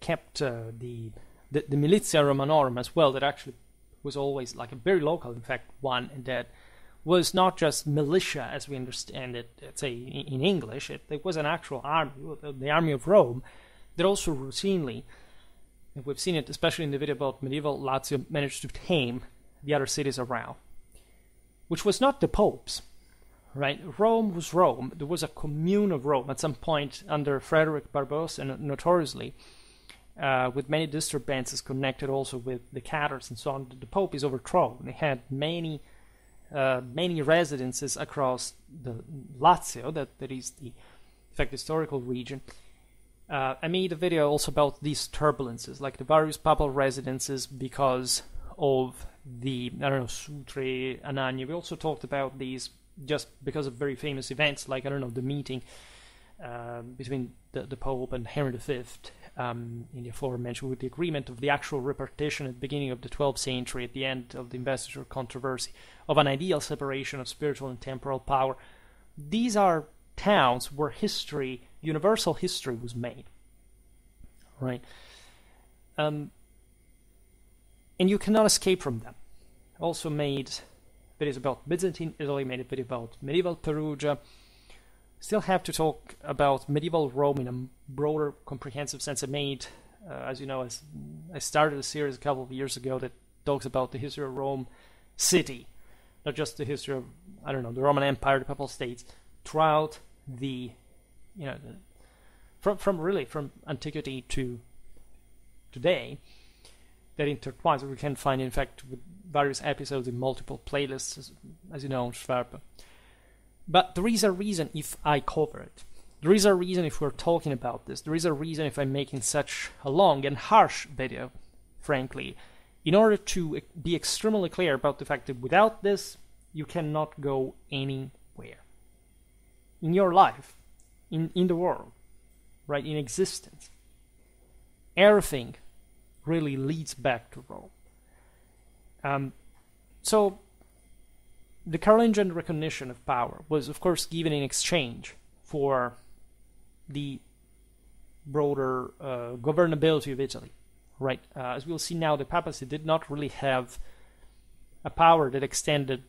kept the Militia Romanorum as well, that actually was always like a very local, in fact, one, and that was not just militia as we understand it, say, in English. It was an actual army, the army of Rome, that also routinely, and we've seen it especially in the video about medieval Lazio, managed to tame the other cities around, which was not the popes, right? Rome was Rome. There was a commune of Rome at some point under Frederick Barbarossa, notoriously, with many disturbances connected also with the Catars and so on. The Pope is overthrown. They had many residences across the Lazio, that is the, in fact, historical region. I made a video also about these turbulences, like the various papal residences because of the, Sutri, Anagni. We also talked about these just because of very famous events, like, the meeting between the Pope and Henry V in the aforementioned, with the agreement of the actual repartition at the beginning of the 12th century, at the end of the investiture controversy, of an ideal separation of spiritual and temporal power. These are towns where history, universal history, was made, right? And you cannot escape from them. Also made videos about Byzantine Italy, made a video about medieval Perugia. Still have to talk about medieval Rome in a broader, comprehensive sense. I made, as you know, I started a series a couple of years ago that talks about the history of Rome city, not just the history of, the Roman Empire, the Papal States, throughout the, from antiquity to today, that intertwines. We can find, in fact, with various episodes in multiple playlists, as you know, on Schwerpunkt. But there is a reason if I cover it. There is a reason if we're talking about this. There is a reason if I'm making such a long and harsh video, frankly, in order to be extremely clear about the fact that without this, you cannot go anywhere. In your life, in the world, right, in existence. Everything really leads back to Rome. So, the Carolingian recognition of power was, of course, given in exchange for the broader governability of Italy, right? As we'll see now, the papacy did not really have a power that extended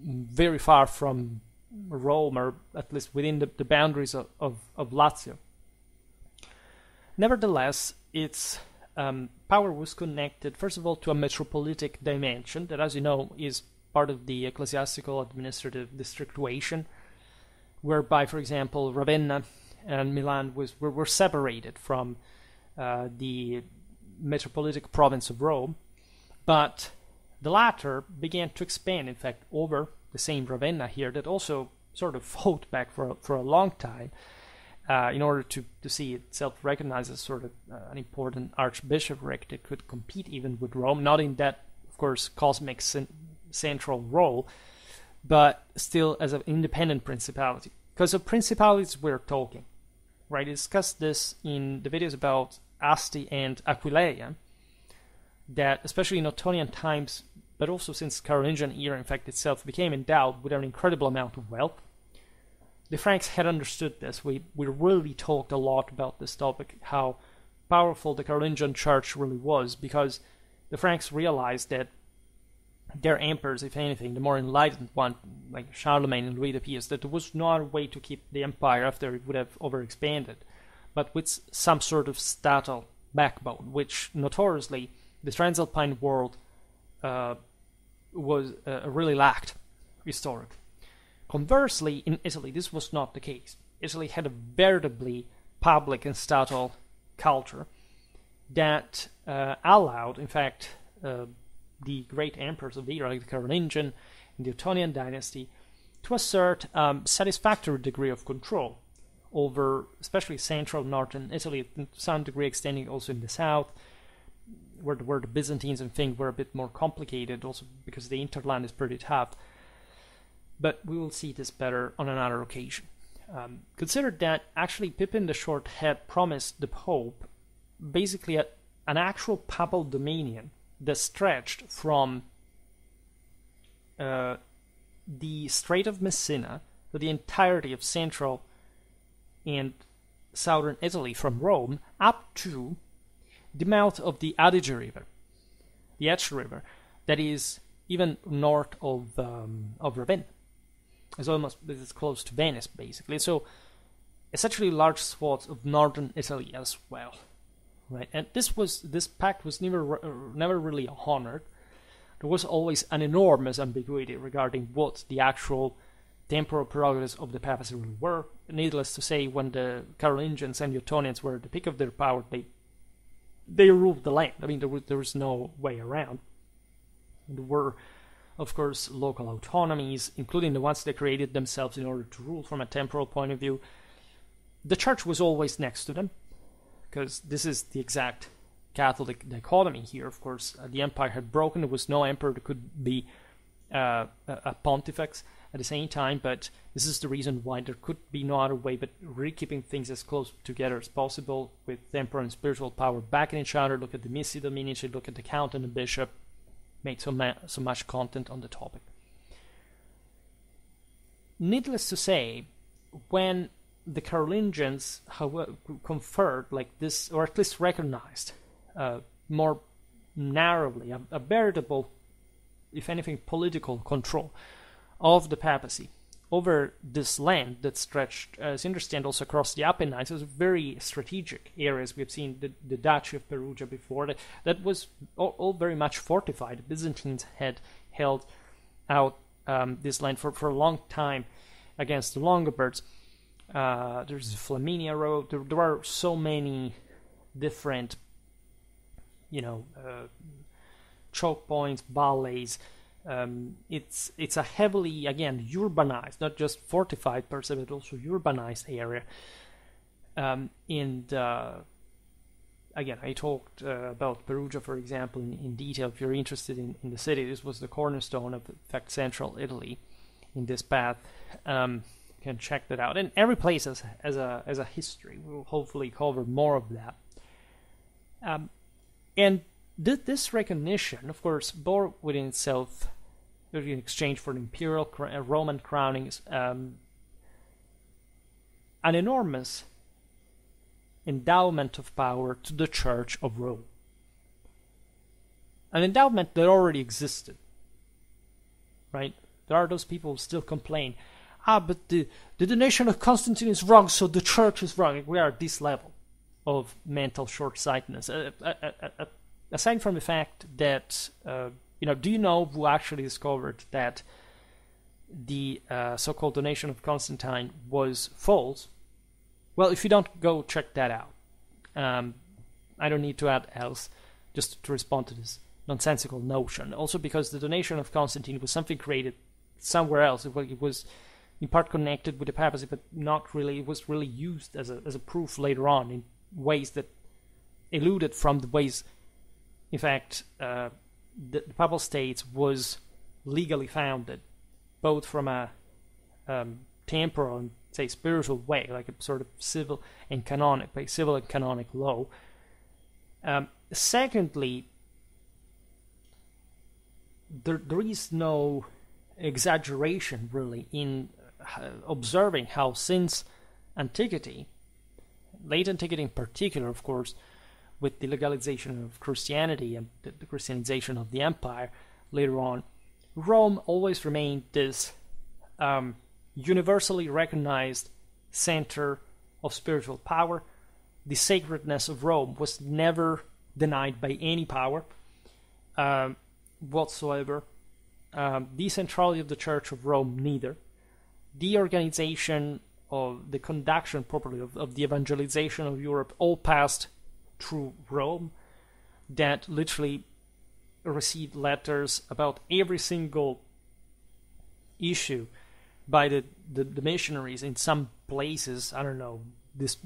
very far from Rome, or at least within the boundaries of Lazio. Nevertheless, its power was connected, first of all, to a metropolitic dimension that, as you know, is part of the ecclesiastical administrative districtuation, whereby, for example, Ravenna and Milan were separated from the metropolitic province of Rome, but the latter began to expand, in fact, over the same Ravenna here, that also sort of fought back for a long time in order to see itself recognized as sort of an important archbishopric that could compete even with Rome, not in that, of course, cosmic central role, but still as an independent principality. Because of principalities we're talking, right? I discussed this in the videos about Asti and Aquileia, that especially in Ottonian times, but also since Carolingian era, in fact, itself became endowed with an incredible amount of wealth. The Franks had understood this. We really talked a lot about this topic, how powerful the Carolingian church really was, because the Franks realized that their emperors, if anything, the more enlightened one, like Charlemagne and Louis the Pious, that there was no other way to keep the empire after it would have overexpanded, but with some sort of statal backbone, which notoriously the Transalpine world was really lacked historically. Conversely, in Italy, this was not the case. Italy had a veritably public and statal culture that allowed, in fact, the great emperors of the era, like the Carolingian and the Ottonian dynasty, to assert satisfactory degree of control over especially central northern Italy, to some degree extending also in the south, where the Byzantines and things were a bit more complicated, also because the interland is pretty tough. But we will see this better on another occasion. Consider that actually Pippin the Short had promised the Pope basically an actual papal dominion that stretched from the Strait of Messina to the entirety of central and southern Italy, from Rome up to the mouth of the Adige River, the Etsch River, that is even north of Ravenna. It's close to Venice, basically. So essentially large swaths of northern Italy as well, right? And this pact was never really honored. There was always an enormous ambiguity regarding what the actual temporal prerogatives of the papacy really were. Needless to say, when the Carolingians and the Ottonians were at the peak of their power, they ruled the land. I mean, there was no way around. There were, of course, local autonomies, including the ones they created themselves in order to rule from a temporal point of view. The church was always next to them, because this is the exact Catholic dichotomy here. Of course, the empire had broken. There was no emperor that could be a pontifex at the same time, but this is the reason why there could be no other way but really keeping things as close together as possible, with temporal and spiritual power backing each other. Look at the Missi Dominici, look at the count and the bishop, make so much content on the topic. Needless to say, when the Carolingians, however, conferred like this, or at least recognized more narrowly a veritable, if anything, political control of the papacy over this land that stretched, as you understand, also across the Apennines. It was very strategic areas. We've seen the Duchy of Perugia before. That was all very much fortified. The Byzantines had held out this land for a long time against the Longobards. There's the Flaminia Road. There are so many different, choke points, valleys. It's a heavily, again, urbanized, not just fortified per se, but also urbanized area. Again, I talked about Perugia, for example, in detail. If you're interested in the city, this was the cornerstone of, in fact, central Italy in this path. You can check that out. And every place has a history. We'll hopefully cover more of that. And this recognition, of course, bore within itself, in exchange for the imperial Roman crownings, an enormous endowment of power to the Church of Rome. An endowment that already existed, right? There are those people who still complain, but the donation of Constantine is wrong, so the Church is wrong. We are at this level of mental short-sightedness. Aside from the fact that, do you know who actually discovered that the so-called donation of Constantine was false? Well, if you don't, go check that out. I don't need to add else, just to respond to this nonsensical notion. Also because the donation of Constantine was something created somewhere else. It was in part connected with the papacy, but not really. It was really used as a proof later on in ways that eluded from the ways, in fact, the Papal States was legally founded, both from a temporal and, say, spiritual way, like a sort of civil and canonic law. Secondly, there is no exaggeration, really, in observing how since antiquity, late antiquity in particular, of course, with the legalization of Christianity and the Christianization of the empire later on, Rome always remained this universally recognized center of spiritual power. The sacredness of Rome was never denied by any power whatsoever. The centrality of the Church of Rome, neither. the organization of the conduction properly of the evangelization of Europe all passed through Rome, that literally received letters about every single issue by the missionaries in some places, I don't know, this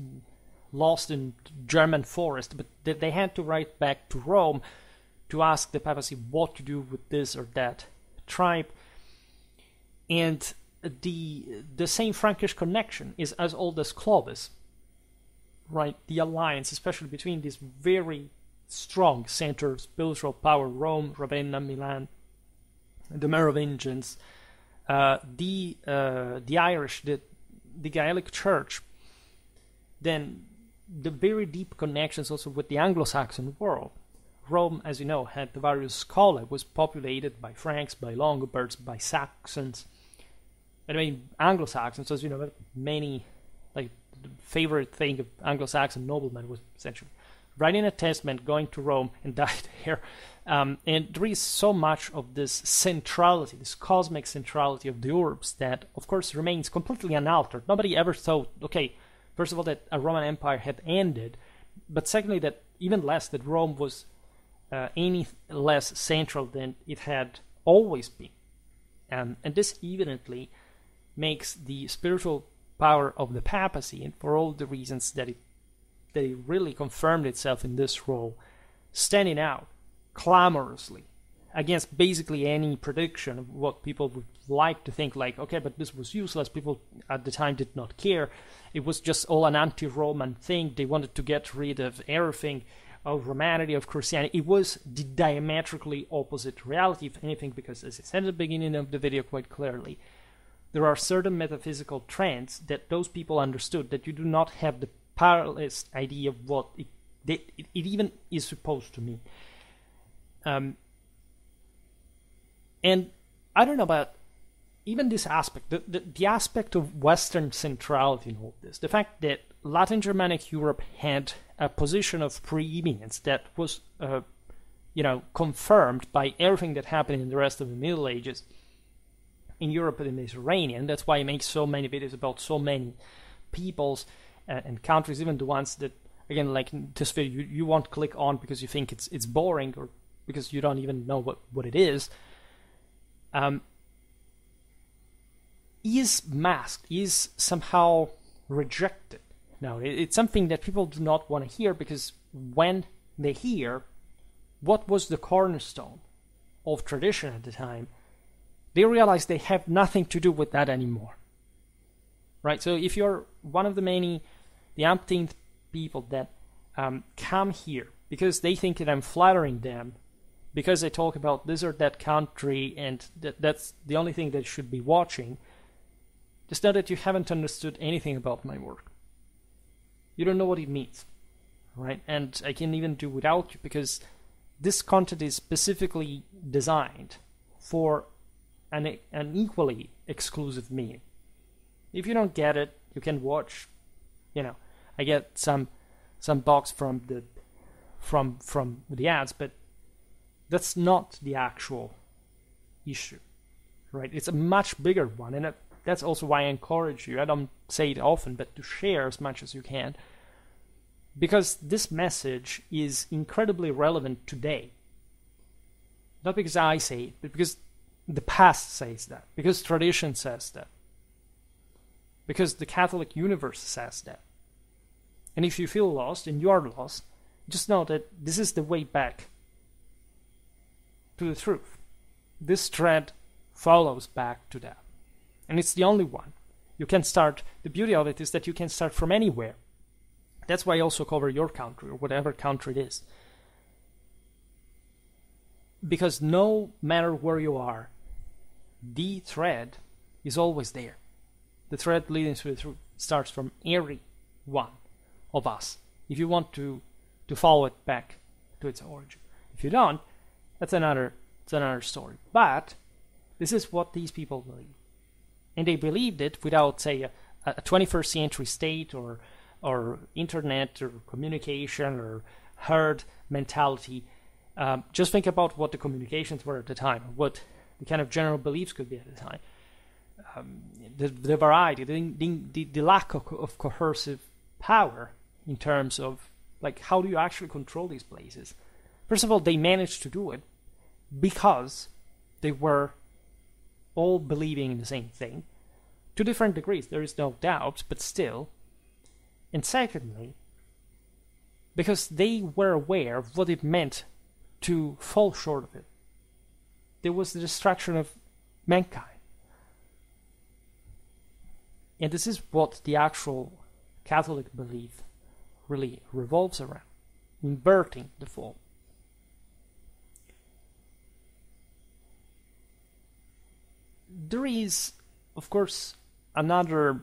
lost in German forest, but they had to write back to Rome to ask the papacy what to do with this or that tribe. And the same Frankish connection is as old as Clovis, right? The alliance, especially between these very strong centers of spiritual power, Rome, Ravenna, Milan, the Merovingians, the Irish, the Gaelic Church, then the very deep connections also with the Anglo-Saxon world. Rome, as you know, had the various schola, was populated by Franks, by Longobards, by Saxons. And I mean, Anglo-Saxons, as you know, many, like, the favorite thing of Anglo-Saxon noblemen was essentially writing a testament, going to Rome, and died there. And there is so much of this centrality, this cosmic centrality of the urbs that, of course, remains completely unaltered. Nobody ever thought, okay, first of all, that a Roman Empire had ended, but secondly, that even less, that Rome was any less central than it had always been. And this evidently makes the spiritual power of the papacy, and for all the reasons that it really confirmed itself in this role, standing out clamorously against basically any prediction of what people would like to think, like, okay, but this was useless, people at the time did not care, it was just all an anti-Roman thing, they wanted to get rid of everything, of Romanity, of Christianity. It was the diametrically opposite reality, if anything, because as I said at the beginning of the video quite clearly, there are certain metaphysical trends that those people understood that you do not have the parallelist idea of what it even is supposed to mean. And I don't know about even this aspect, the aspect of Western centrality in all this, the fact that Latin Germanic Europe had a position of preeminence that was, confirmed by everything that happened in the rest of the Middle Ages in Europe and the Mediterranean. That's why I make so many videos about so many peoples and countries, even the ones that, again, like in this video, you won't click on because you think it's boring or because you don't even know what it is. Is masked, is somehow rejected. Now, it's something that people do not want to hear, because when they hear what was the cornerstone of tradition at the time, they realize they have nothing to do with that anymore. Right? So if you're one of the umpteenth people that come here because they think that I'm flattering them, because they talk about this or that country and that's the only thing they should be watching, just know that you haven't understood anything about my work. You don't know what it means, right? And I can even do without you, because this content is specifically designed for an equally exclusive meaning. If you don't get it, you can watch. I get some box from the ads, but that's not the actual issue, right? It's a much bigger one, and that's also why I encourage you. I don't say it often, but to share as much as you can, because this message is incredibly relevant today. Not because I say it, but because the past says that, because tradition says that, because the Catholic universe says that. And if you feel lost, and you are lost, just know that this is the way back to the truth. This thread follows back to that. And it's the only one. You can start, the beauty of it is that you can start from anywhere. That's why I also cover your country, or whatever country it is. Because no matter where you are, the thread is always there. The thread leading to the truth starts from every one of us, if you want to follow it back to its origin. If you don't, that's another story. But this is what these people believe. And they believed it without, say, a 21st century state or internet or communication or herd mentality. Just think about what the communications were at the time, what the kind of general beliefs could be at the time. the variety, the lack of coercive power in terms of like how do you actually control these places. First of all, they managed to do it because they were all believing in the same thing, to different degrees, there is no doubt, but still. And secondly, because they were aware of what it meant to fall short of it. There was the destruction of mankind. And this is what the actual Catholic belief really revolves around, inverting the fall. There is, of course, another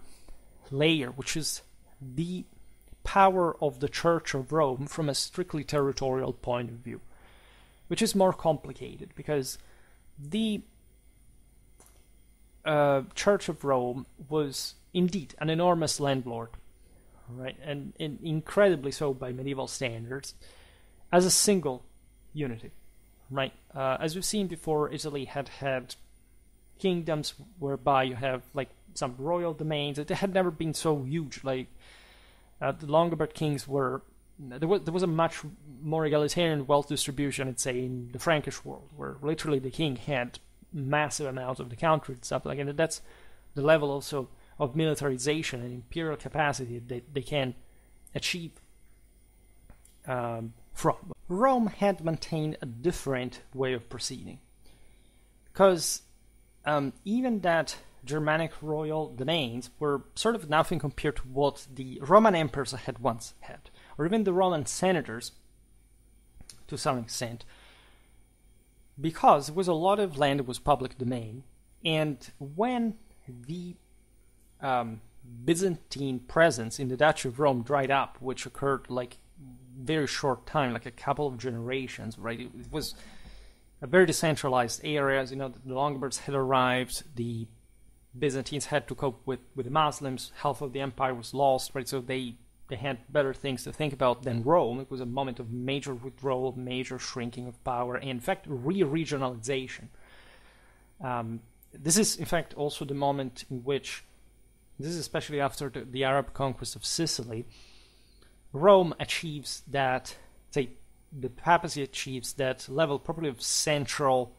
layer, which is the power of the Church of Rome from a strictly territorial point of view, which is more complicated because the Church of Rome was indeed an enormous landlord, right, and incredibly so by medieval standards, as a single unity, right. As we've seen before, Italy had kingdoms whereby you have like some royal domains. It had never been so huge. Like the Longobards kings were, there was a much more egalitarian wealth distribution, I'd say, in the Frankish world, where literally the king had massive amounts of the country and stuff like that. And that's the level also of militarization and imperial capacity that they can achieve from. Rome had maintained a different way of proceeding, because even that Germanic royal domains were sort of nothing compared to what the Roman emperors had once had, or even the Roman senators to some extent, because there was a lot of land that was public domain, and when the Byzantine presence in the Duchy of Rome dried up, which occurred like very short time, like a couple of generations, right? It was a very decentralized areas. You know, the Longobards had arrived, the Byzantines had to cope with the Muslims, half of the empire was lost, right? So they had better things to think about than Rome. It was a moment of major withdrawal, major shrinking of power, and in fact, re-regionalization. This is, in fact, also the moment in which, this is especially after the Arab conquest of Sicily, Rome achieves that, say, the papacy achieves that level probably of central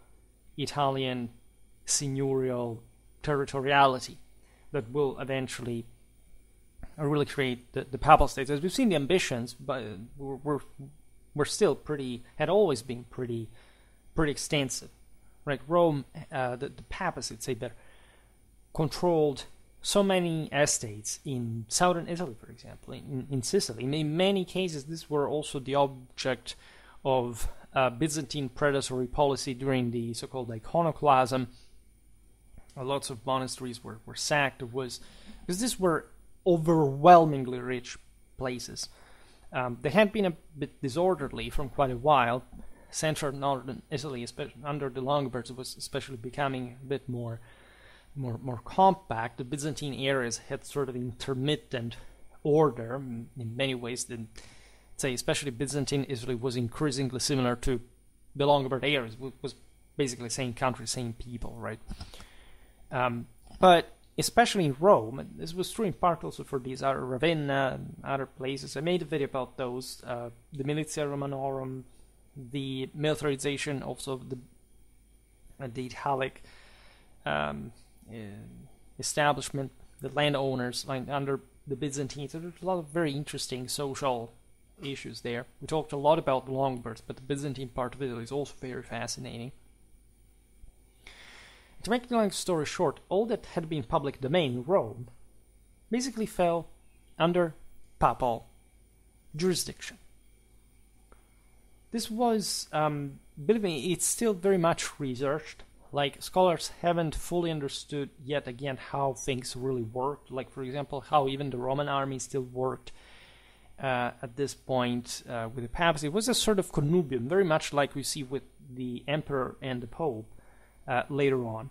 Italian seigneurial territoriality that will eventually really create the Papal States. As we've seen, the ambitions but were still pretty, had always been pretty extensive, right? Rome, the papacy, let's say better, controlled so many estates in southern Italy, for example, in Sicily. In many cases, these were also the object of Byzantine predatory policy during the so-called iconoclasm. Lots of monasteries were sacked. Because these were overwhelmingly rich places. They had been a bit disorderly from quite a while. Central northern Italy, especially under the Longobards, was especially becoming a bit more compact. The Byzantine areas had sort of intermittent order in many ways. Then, say, especially Byzantine Italy was increasingly similar to the Longobard areas. It was basically same country, same people, right? But especially in Rome, and this was true in part also for these other Ravenna and other places. I made a video about those, the Militia Romanorum, the militarization also of the Italic establishment, the landowners like under the Byzantines. So there's a lot of very interesting social issues there. We talked a lot about the Longobards, but the Byzantine part of Italy is also very fascinating. To make the long story short, all that had been public domain in Rome basically fell under papal jurisdiction. This was, believe me, it's still very much researched. Like, scholars haven't fully understood yet again how things really worked. Like, for example, how even the Roman army still worked at this point with the papacy. It was a sort of connubium, very much like we see with the emperor and the pope later on.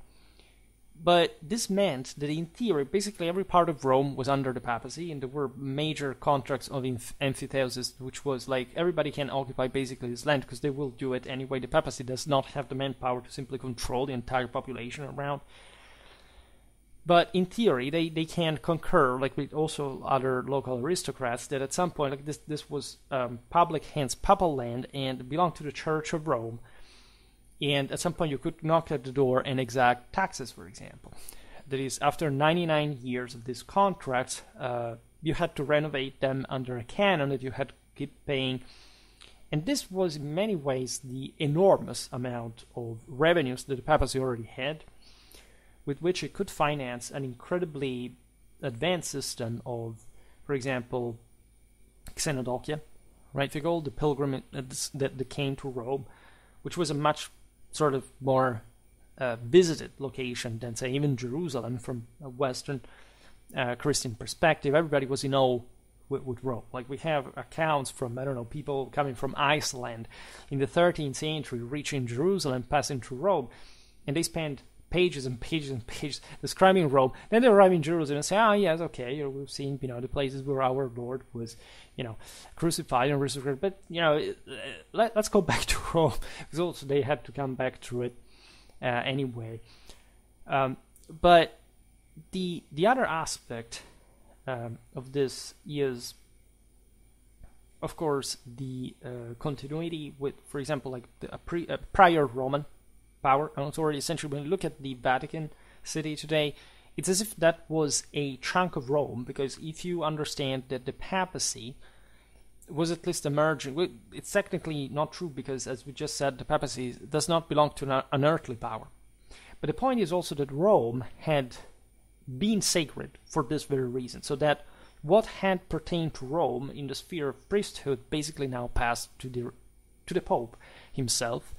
But this meant that in theory, basically every part of Rome was under the papacy, and there were major contracts of emphythesis, which was like everybody can occupy basically this land because they will do it anyway. The papacy does not have the manpower to simply control the entire population around. But in theory, they can concur, like with also other local aristocrats, that at some point, like this was public, hence papal land, and belonged to the Church of Rome. And at some point, you could knock at the door and exact taxes, for example. That is, after 99 years of these contracts, you had to renovate them under a canon that you had to keep paying. And this was in many ways the enormous amount of revenues that the papacy already had, with which it could finance an incredibly advanced system of, for example, xenodochia, right? If you go the pilgrimage that came to Rome, which was a much sort of more visited location than, say, even Jerusalem from a Western Christian perspective. Everybody was in awe with Rome. Like, we have accounts from, I don't know, people coming from Iceland in the 13th century, reaching Jerusalem, passing through Rome, and they spent pages and pages and pages describing Rome. Then they arrive in Jerusalem and say, "Ah, yes, okay, we've seen, the places where our Lord was, crucified and resurrected. But let's go back to Rome," because also they had to come back through it anyway. But the other aspect of this is, of course, the continuity with, for example, like a prior Roman power and authority. Essentially, when you look at the Vatican City today, it's as if that was a chunk of Rome, because if you understand that the papacy was at least emerging, it's technically not true, because as we just said, the papacy does not belong to an earthly power. But the point is also that Rome had been sacred for this very reason, so that what had pertained to Rome in the sphere of priesthood basically now passed to the Pope himself.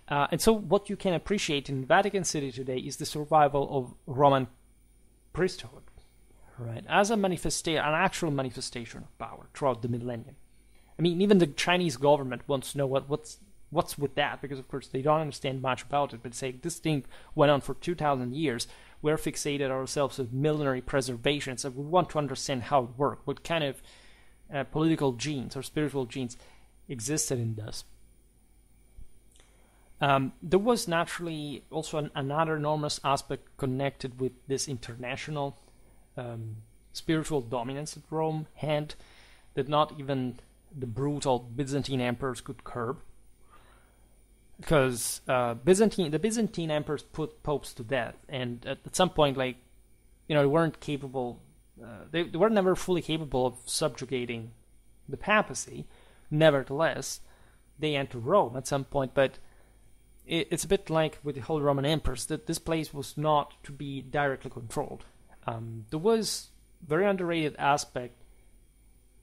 And so what you can appreciate in Vatican City today is the survival of Roman priesthood, right, as an actual manifestation of power throughout the millennium. I mean, even the Chinese government wants to know what's with that, because of course they don't understand much about it, but say this thing went on for 2,000 years. We're fixated ourselves with millenary preservation, so we want to understand how it worked, what kind of political genes or spiritual genes existed in this. There was naturally also another enormous aspect connected with this international spiritual dominance that Rome had, that not even the brutal Byzantine emperors could curb. Because the Byzantine emperors put popes to death, and at some point, like, they weren't capable, they were never fully capable of subjugating the papacy. Nevertheless, they entered Rome at some point, but it's a bit like with the Holy Roman Emperors, that this place was not to be directly controlled. There was very underrated aspect,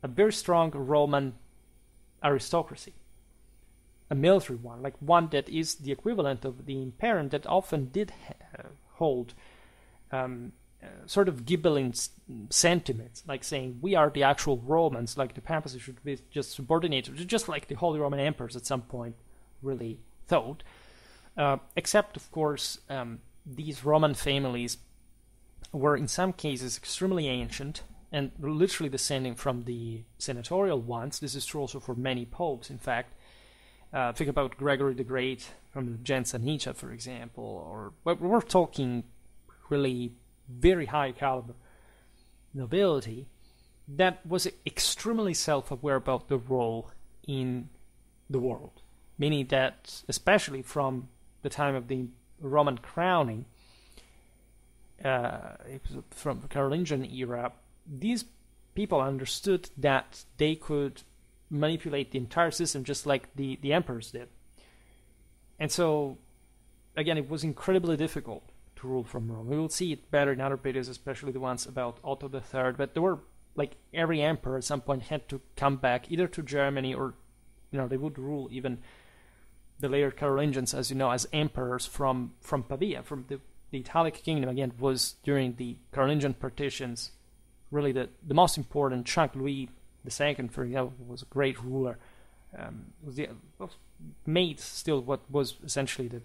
a very strong Roman aristocracy, a military one, like one that is the equivalent of the imperium, that often did hold sort of Ghibelline sentiments, like saying we are the actual Romans, like the papacy should be just subordinated, just like the Holy Roman Emperors at some point really thought. Except, of course, these Roman families were in some cases extremely ancient and literally descending from the senatorial ones. This is true also for many popes, in fact. Think about Gregory the Great from the gens Anicia, for example, or we're talking really very high caliber nobility that was extremely self-aware about their role in the world, meaning that, especially from the time of the Roman crowning, from the Carolingian era, these people understood that they could manipulate the entire system just like the emperors did. And so, again, it was incredibly difficult to rule from Rome. We will see it better in other videos, especially the ones about Otto III, but there were, like, every emperor at some point had to come back either to Germany or, they would rule even the later Carolingians, as you know, as emperors from Pavia, from the Italic kingdom. Again, was during the Carolingian partitions really the most important chunk. Louis II, for example, was a great ruler. Made still what was essentially the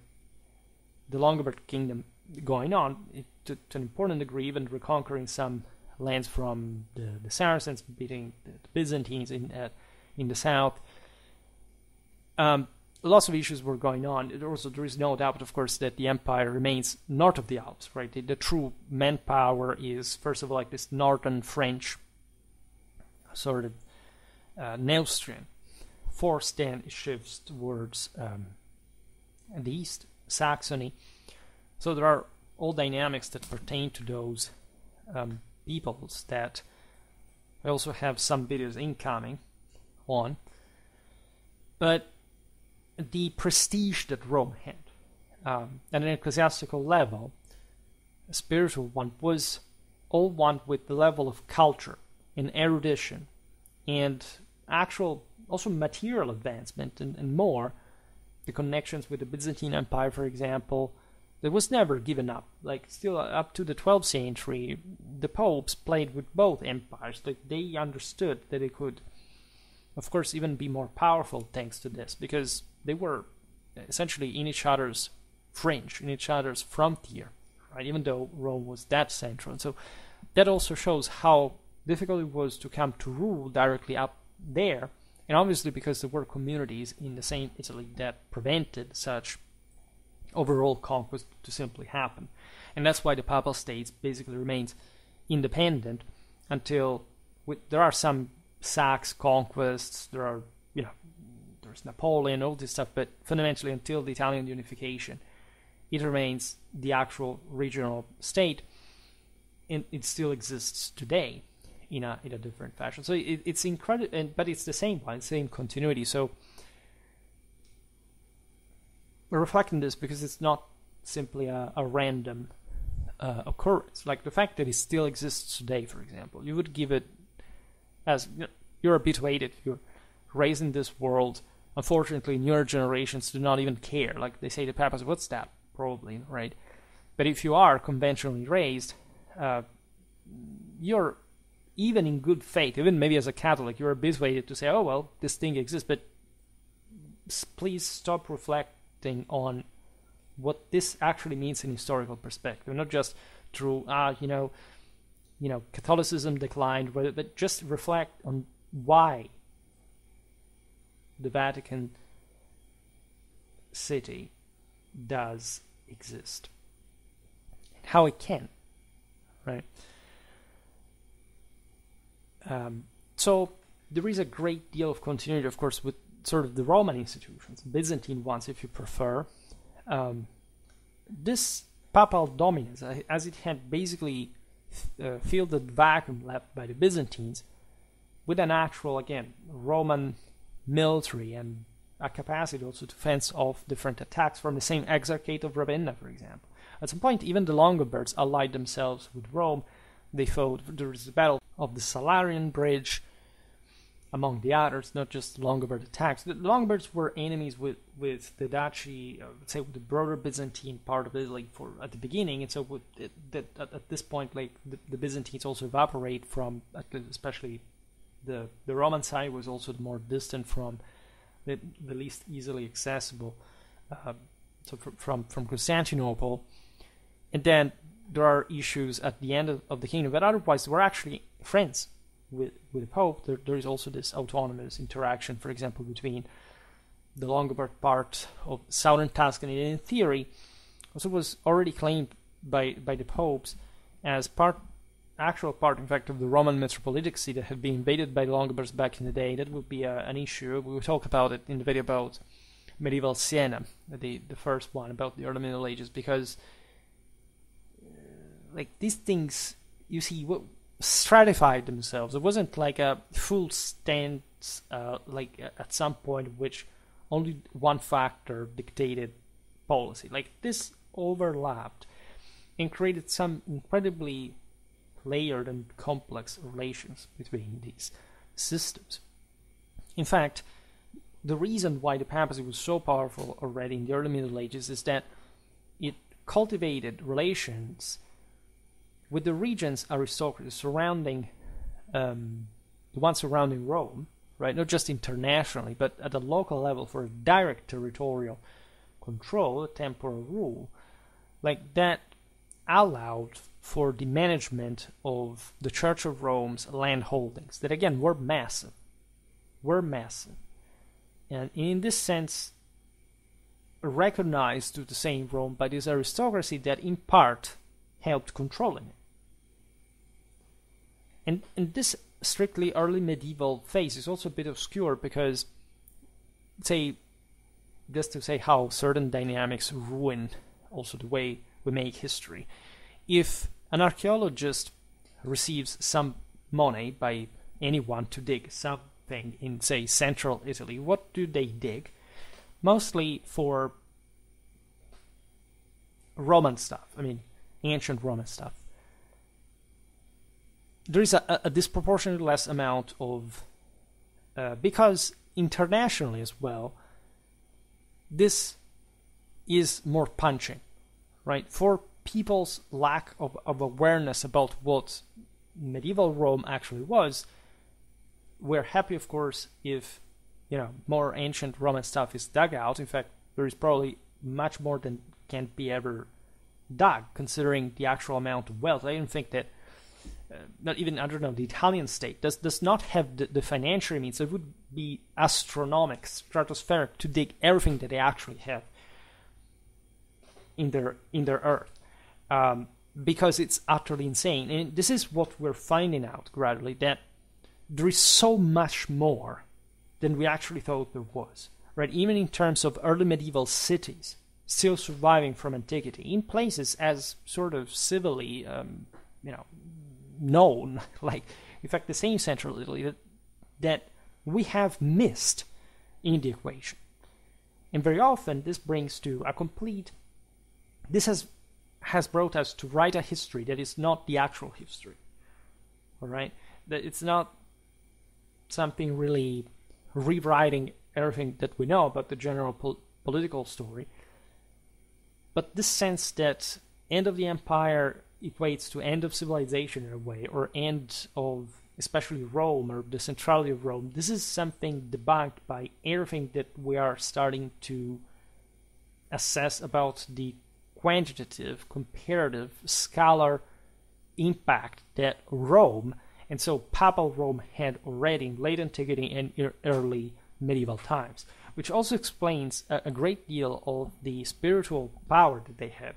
Longobard kingdom going on to an important degree, even reconquering some lands from the Saracens, beating the Byzantines in the south. lots of issues were going on. There is no doubt, of course, that the empire remains north of the Alps, right? The true manpower is, first of all, like this northern French sort of Neustrian force, then it shifts towards the east, Saxony. So there are all dynamics that pertain to those peoples that I also have some videos incoming on. But the prestige that Rome had at an ecclesiastical level, a spiritual one, was all one with the level of culture and erudition and actual also material advancement and more. The connections with the Byzantine Empire, for example, that was never given up. Like, still up to the 12th century, the popes played with both empires. Like, they understood that they could, of course, even be more powerful thanks to this, because they were essentially in each other's fringe, in each other's frontier, right? Even though Rome was that central. And so that also shows how difficult it was to come to rule directly up there. And obviously because there were communities in the same Italy that prevented such overall conquest to simply happen. And that's why the Papal States basically remains independent until there are some Saxe conquests, there are, there's Napoleon, all this stuff, but fundamentally until the Italian unification, it remains the actual regional state, and it still exists today in a different fashion. So it's incredible, but it's the same one, same continuity. So we're reflecting this because it's not simply a random occurrence. Like the fact that it still exists today, for example, you would give it as you're habituated, you're raised in this world. Unfortunately, newer generations do not even care. Like they say to papas, what's that? Probably, right? But if you are conventionally raised, you're, even in good faith, even maybe as a Catholic, you're habituated to say, oh, well, this thing exists, but please stop reflecting on what this actually means in historical perspective, not just through, Catholicism declined, but just reflect on why the Vatican City does exist, how it can, right? So there is a great deal of continuity, of course, with sort of the Roman institutions, Byzantine ones, if you prefer. This papal dominance, as it had basically filled the vacuum left by the Byzantines, with an actual, again, Roman military and a capacity also to fence off different attacks from the same exarchate of Ravenna, for example. At some point, even the Longobards allied themselves with Rome. They fought, there was the Battle of the Salarian Bridge, among the others, not just Longobards attacks. The Longobards were enemies with the Duchy, let's say with the broader Byzantine part of Italy at the beginning, and so at this point, like the Byzantines also evaporate from, especially the Roman side was also the more distant from, the least easily accessible, so from Constantinople, and then there are issues at the end of the kingdom, but otherwise we're actually friends with the Pope. There is also this autonomous interaction, for example, between the Longobard part of southern Tuscany, and in theory also was already claimed by the popes as actual part, in fact, of the Roman metropolitic see that had been invaded by the Longobards back in the day. That would be an issue. We will talk about it in the video about medieval Siena, the first one about the early Middle Ages, because like these things, you see, stratified themselves. It wasn't like a full stance, like at some point which only one factor dictated policy. Like this overlapped and created some incredibly layered and complex relations between these systems. In fact, the reason why the papacy was so powerful already in the early Middle Ages is that it cultivated relations with the region's aristocracy surrounding the ones surrounding Rome, right? Not just internationally, but at a local level for direct territorial control, temporal rule, like that allowed for the management of the Church of Rome's land holdings that again were massive. And in this sense, recognized to the same Rome by this aristocracy that in part helped controlling it. And this strictly early medieval phase is also a bit obscure because, just to say how certain dynamics ruin also the way we make history. If an archaeologist receives some money by anyone to dig something in, say, central Italy, what do they dig? Mostly for Roman stuff. I mean, ancient Roman stuff. There is a disproportionately less amount of... because internationally as well, this is more punching, right? For people's lack of awareness about what medieval Rome actually was, we're happy, of course, if more ancient Roman stuff is dug out. In fact, there is probably much more than can be ever dug, considering the actual amount of wealth. I don't think that, not even, I don't know, the Italian state does not have the financial means. It would be astronomical, stratospheric to dig everything that they actually have in their earth, because it's utterly insane. And this is what we're finding out gradually, that there is so much more than we actually thought there was, right? Even in terms of early medieval cities still surviving from antiquity in places as sort of civilly, known, like, in fact, the same central Italy that we have missed in the equation. And very often this brings to a complete... This has brought us to write a history that is not the actual history, all right? That it's not something really rewriting everything that we know about the general political story, but this sense that end of the empire equates to end of civilization in a way, or end of especially Rome, or the centrality of Rome. This is something debunked by everything that we are starting to assess about the quantitative, comparative, scalar impact that Rome, and so Papal Rome, had already in late antiquity and early medieval times, which also explains a great deal of the spiritual power that they had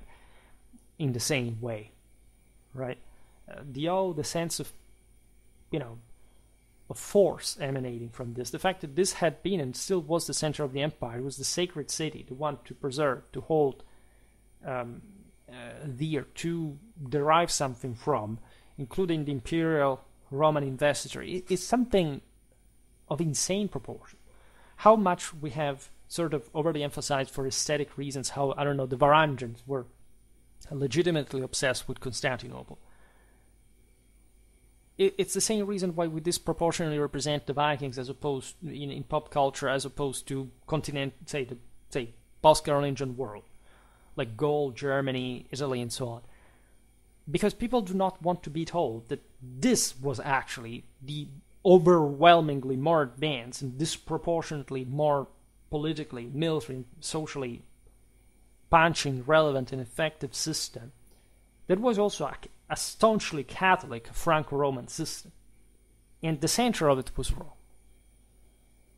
in the same way, right? The sense of, of force emanating from this, the fact that this had been and still was the center of the empire, was the sacred city, the one to preserve, to hold dear, to derive something from, including the imperial Roman investiture. It's something of insane proportion. How much we have sort of overly emphasized for aesthetic reasons, how, I don't know, the Varangians were legitimately obsessed with Constantinople. It's the same reason why we disproportionately represent the Vikings as opposed in pop culture, as opposed to continent, say post-Carolingian world, like Gaul, Germany, Italy, and so on. Because people do not want to be told that this was actually the overwhelmingly more advanced and disproportionately more politically, military, socially punching, relevant, and effective system that was also a staunchly Catholic Franco-Roman system. And the center of it was Rome.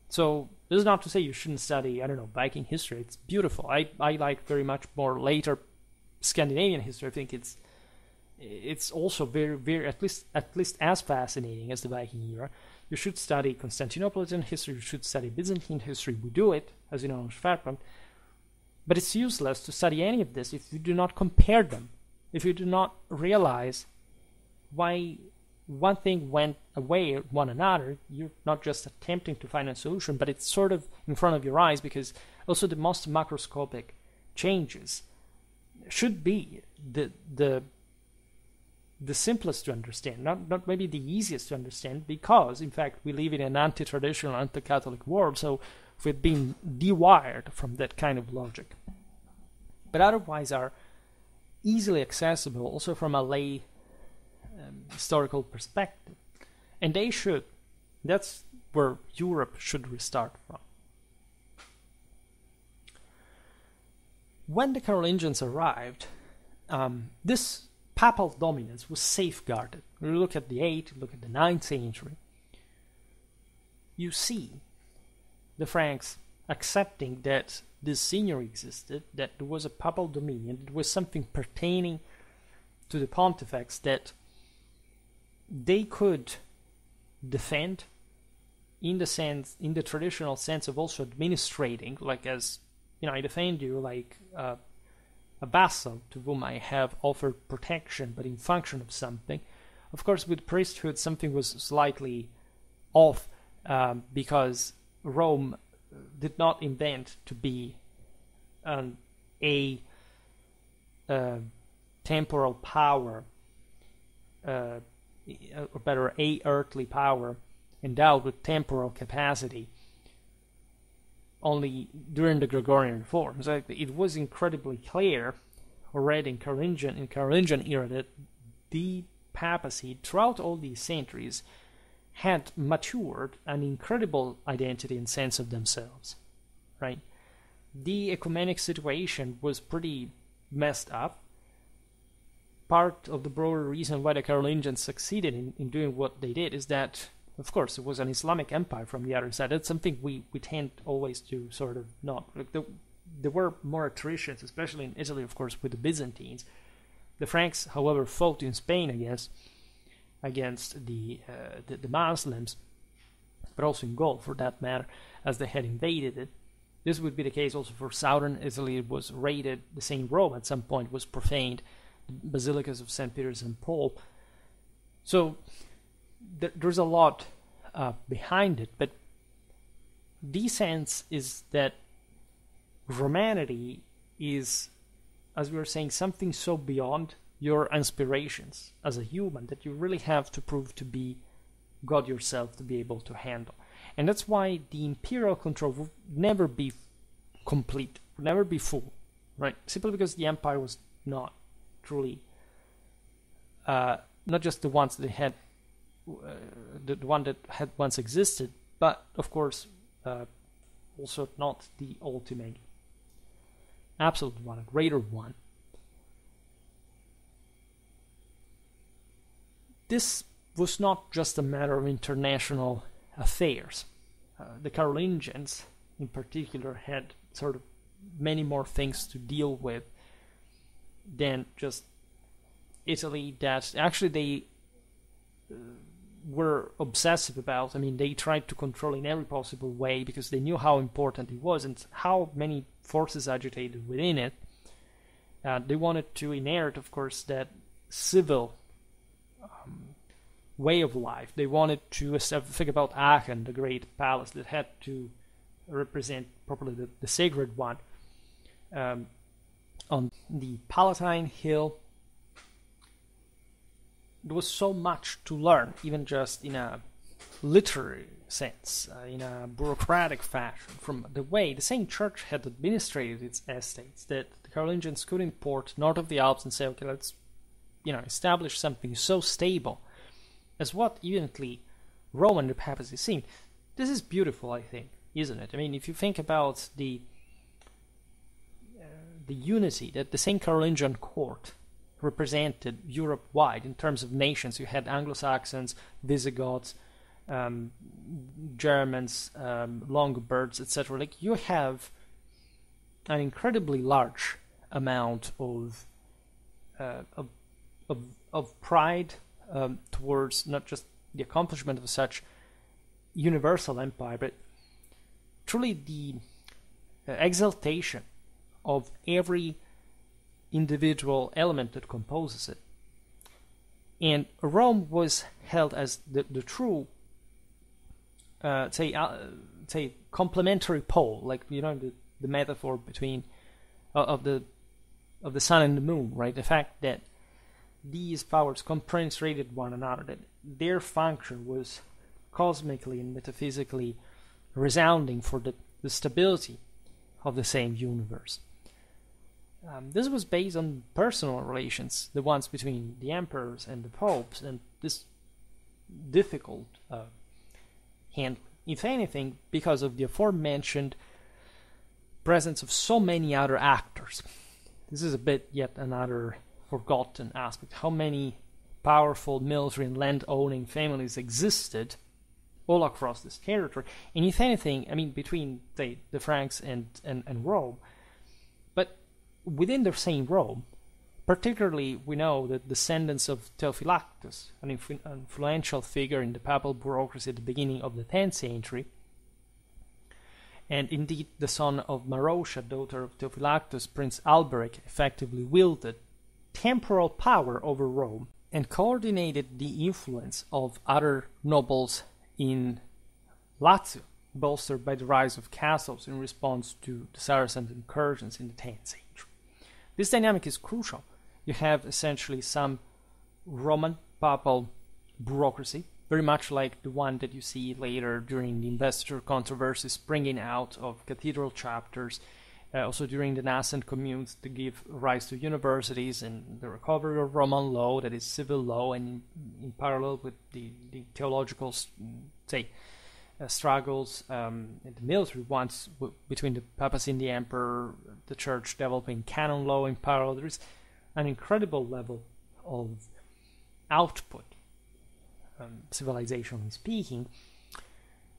So this is not to say you shouldn't study, I don't know, Viking history. It's beautiful. I like very much more later Scandinavian history. I think it's also very, very, at least as fascinating as the Viking era. You should study Constantinopolitan history. You should study Byzantine history. We do it, as you know, in Schwerpunkt. But it's useless to study any of this if you do not compare them, if you do not realize why one thing went away at one another. You're not just attempting to find a solution, but it's sort of in front of your eyes, because also the most macroscopic changes should be the simplest to understand, not maybe the easiest to understand, because in fact we live in an anti-traditional, anti-Catholic world, so we've been dewired from that kind of logic. But otherwise are easily accessible also from a lay historical perspective. And they should. That's where Europe should restart from. When the Carolingians arrived, this papal dominance was safeguarded. When you look at the 8th, look at the 9th century, you see the Franks accepting that this seigneury existed, that there was a papal dominion, it was something pertaining to the pontifex that they could defend in the traditional sense of also administrating, like as, I defend you like a vassal to whom I have offered protection, but in function of something. Of course, with priesthood, something was slightly off because Rome did not invent to be a temporal power, or better, a earthly power endowed with temporal capacity only during the Gregorian reforms. It was incredibly clear already in Carolingian era that the papacy, throughout all these centuries, had matured an incredible identity and sense of themselves, right? The ecumenic situation was pretty messed up. Part of the broader reason why the Carolingians succeeded in doing what they did is that, of course, it was an Islamic empire from the other side. That's something we tend always to sort of not. Like there were more attritions, especially in Italy, of course, with the Byzantines. The Franks, however, fought in Spain against the Muslims, but also in Gaul, for that matter, as they had invaded it. This would be the case also for southern Italy. It was raided. The same Rome at some point was profaned. The basilicas of St. Peter's and Paul. So there's a lot behind it, but the sense is that Romanity is, as we were saying, something so beyond your aspirations as a human that you really have to prove to be God yourself to be able to handle. And that's why the imperial control would never be complete, would never be full, right? Simply because the empire was not truly, not just the ones that had, the one that had once existed, but of course also not the ultimate, absolute one, a greater one. This was not just a matter of international affairs. The Carolingians, in particular, had sort of many more things to deal with than just Italy, that actually they were obsessive about. I mean, they tried to control in every possible way because they knew how important it was and how many forces agitated within it. They wanted to inherit, of course, that civil way of life. They wanted to think about Aachen, the great palace that had to represent properly the sacred one. On the Palatine Hill, there was so much to learn, even just in a literary sense, in a bureaucratic fashion, from the way the same church had administrated its estates, that the Carolingians could import north of the Alps and say, okay, let's establish something so stable as what evidently Rome and the papacy seemed. This is beautiful, I think, isn't it? I mean, if you think about the unity that the same Carolingian court represented Europe-wide in terms of nations. You had Anglo-Saxons, Visigoths, Germans, Longobards, etc. Like, you have an incredibly large amount of pride towards not just the accomplishment of such universal empire, but truly the exaltation of every individual element that composes it. And Rome was held as the true, say complementary pole, like the metaphor between of the sun and the moon, right? The fact that these powers compenetrated one another, that their function was cosmically and metaphysically resounding for the stability of the same universe. This was based on personal relations, the ones between the emperors and the popes, and this difficult handling. If anything, because of the aforementioned presence of so many other actors. This is a bit yet another forgotten aspect. How many powerful military and land-owning families existed all across this territory. And if anything, I mean, between the Franks and Rome, but within the same Rome, particularly we know that descendants of Theophylactus, an influential figure in the papal bureaucracy at the beginning of the 10th century, and indeed the son of Marozia, daughter of Theophylactus, Prince Alberic, effectively wielded temporal power over Rome and coordinated the influence of other nobles in Lazio, bolstered by the rise of castles in response to the Saracen incursions in the 10th century. This dynamic is crucial. You have essentially some Roman papal bureaucracy, very much like the one that you see later during the investiture controversy springing out of cathedral chapters, also during the nascent communes to give rise to universities, and the recovery of Roman law, that is civil law, and in parallel with the theological, struggles and the military ones between the papacy and the emperor, the church developing canon law in parallel. There is an incredible level of output, civilizationally speaking,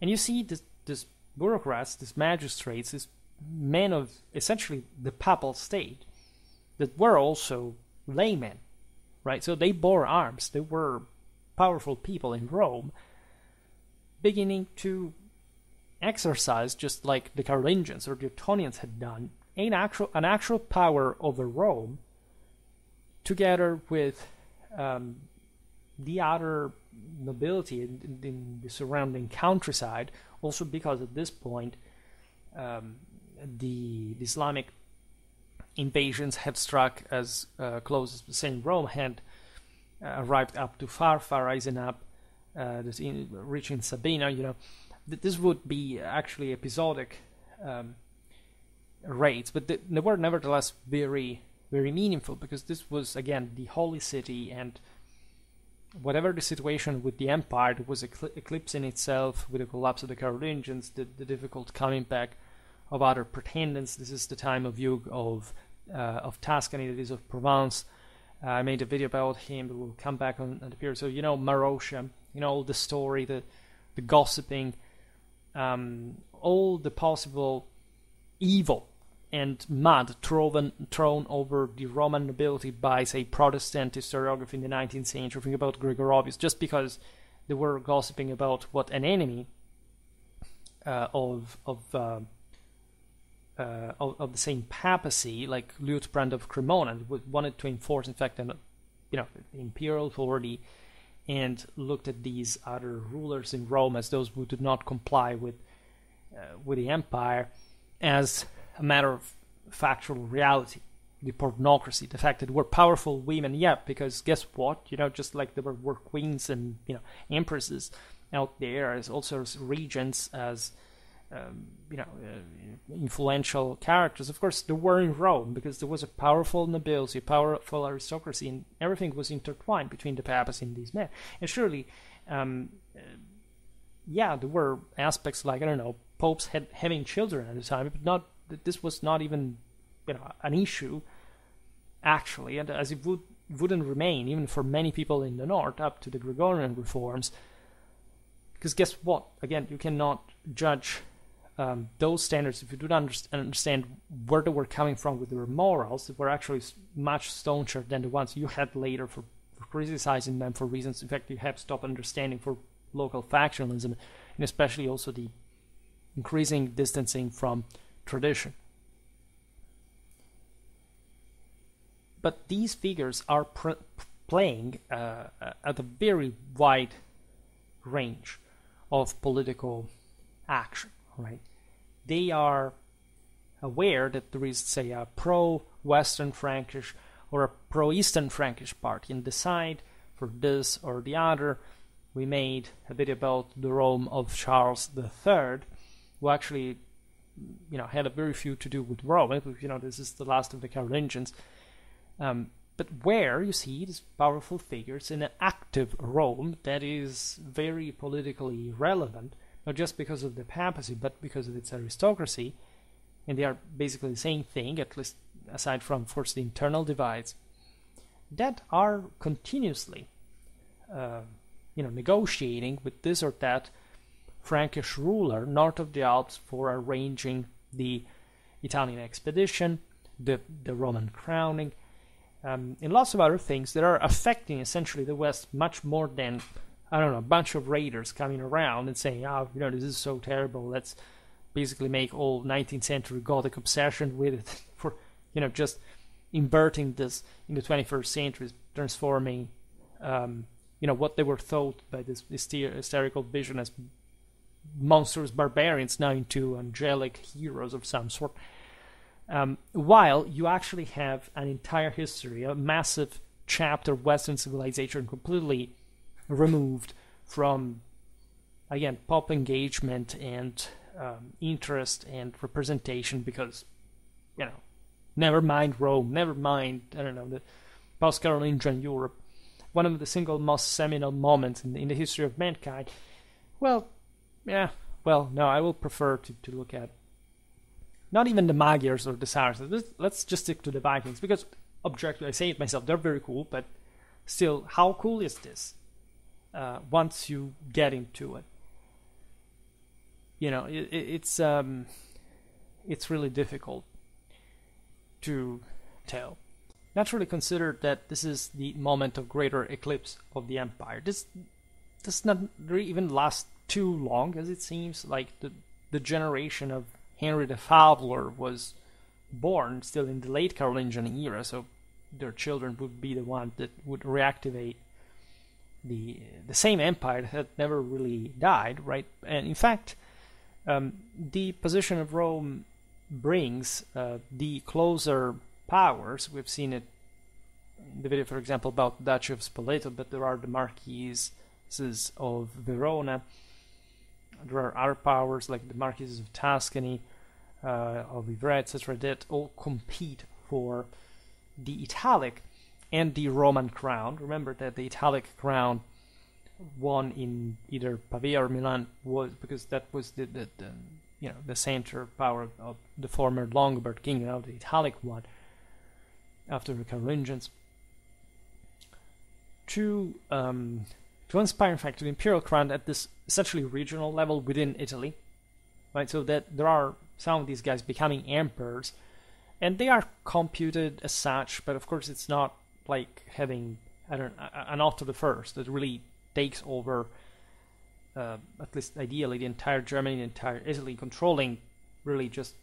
and you see this bureaucrats, these magistrates, these men of essentially the Papal State that were also laymen, right? So they bore arms. They were powerful people in Rome, beginning to exercise, just like the Carolingians or the Ottonians had done, an actual power over Rome, together with the other nobility in the surrounding countryside, also because at this point the Islamic invasions had struck as close as the same Rome had arrived up to far rising up, reaching Sabina. You know, this would be actually episodic raids, but they were nevertheless very meaningful, because this was again the holy city, and whatever the situation with the empire, it was eclipsing itself with the collapse of the Carolingians, the difficult coming back of other pretendants. This is the time of Hugh of Tuscany, that is of Provence. I made a video about him, but we'll come back on the period. So, you know, Marozia, you know, all the story, the gossiping, all the possible evil and mud thrown over the Roman nobility by, say, Protestant historiography in the 19th century. Think about Gregorovius, just because they were gossiping about what an enemy of the same papacy, like Liutprand of Cremona, wanted to enforce, in fact, the imperial authority, and looked at these other rulers in Rome as those who did not comply with the empire as a matter of factual reality. The pornocracy, the fact that we're powerful women, because guess what? You know, just like there were queens and empresses out there, as also as regents, as influential characters. Of course, there were in Rome, because there was a powerful nobility, a powerful aristocracy, and everything was intertwined between the papacy and these men. And surely, there were aspects like, I don't know, popes having children at the time, but this was not even an issue, actually, and as it wouldn't remain even for many people in the north up to the Gregorian reforms. Because guess what? Again, you cannot judge those standards if you do not understand where they were coming from with their morals, that were actually much stauncher than the ones you had later for criticizing them for reasons, in fact, you have stopped understanding, for local factionalism, and especially also the increasing distancing from tradition. But these figures are playing at a very wide range of political action, right? They are aware that there is, say, a pro-Western Frankish or a pro-Eastern Frankish party, and decide for this or the other. We made a video about the Rome of Charles III, who actually, had a very few to do with Rome. This is the last of the Carolingians. But where you see these powerful figures in an active Rome that is very politically relevant, not just because of the papacy, but because of its aristocracy, and they are basically the same thing, at least aside from, of course, the internal divides, that are continuously, negotiating with this or that Frankish ruler north of the Alps for arranging the Italian expedition, the Roman crowning, and lots of other things that are affecting essentially the West much more than, I don't know, a bunch of raiders coming around and saying, oh, this is so terrible, let's basically make all 19th century Gothic obsession with it for, just inverting this in the 21st century, transforming, what they were thought by this hysterical vision as monstrous barbarians now into angelic heroes of some sort. While you actually have an entire history, a massive chapter of Western civilization completely removed from, again, pop engagement and interest and representation, because, never mind Rome, never mind, the post-Carolingian Europe, one of the single most seminal moments in the history of mankind. No, I will prefer to look at not even the Magyars or the Saracens. Let's just stick to the Vikings, because objectively, I say it myself, they're very cool, but still, how cool is this once you get into it? It's really difficult to tell. Naturally, consider that this is the moment of greater eclipse of the empire. This does not even last too long, as it seems. Like the generation of Henry the Fowler was born still in the late Carolingian era, so their children would be the one that would reactivate the same empire that had never really died, right? And in fact, the position of Rome brings the closer powers. We've seen it in the video, for example, about the Duchy of Spoleto, but there are the Marquises of Verona. There are other powers like the Marquises of Tuscany, of Ivrea, etc., that all compete for the Italic and the Roman crown. Remember that the Italic crown won in either Pavia or Milan was because that was the center power of the former Lombard kingdom. Now the Italic one after the Carolingians. To inspire, in fact, to the imperial crown at this essentially regional level within Italy, right? So that there are some of these guys becoming emperors, and they are computed as such. But of course, it's not like having an Otto the First that really takes over, at least ideally, the entire Germany, the entire Italy, controlling really just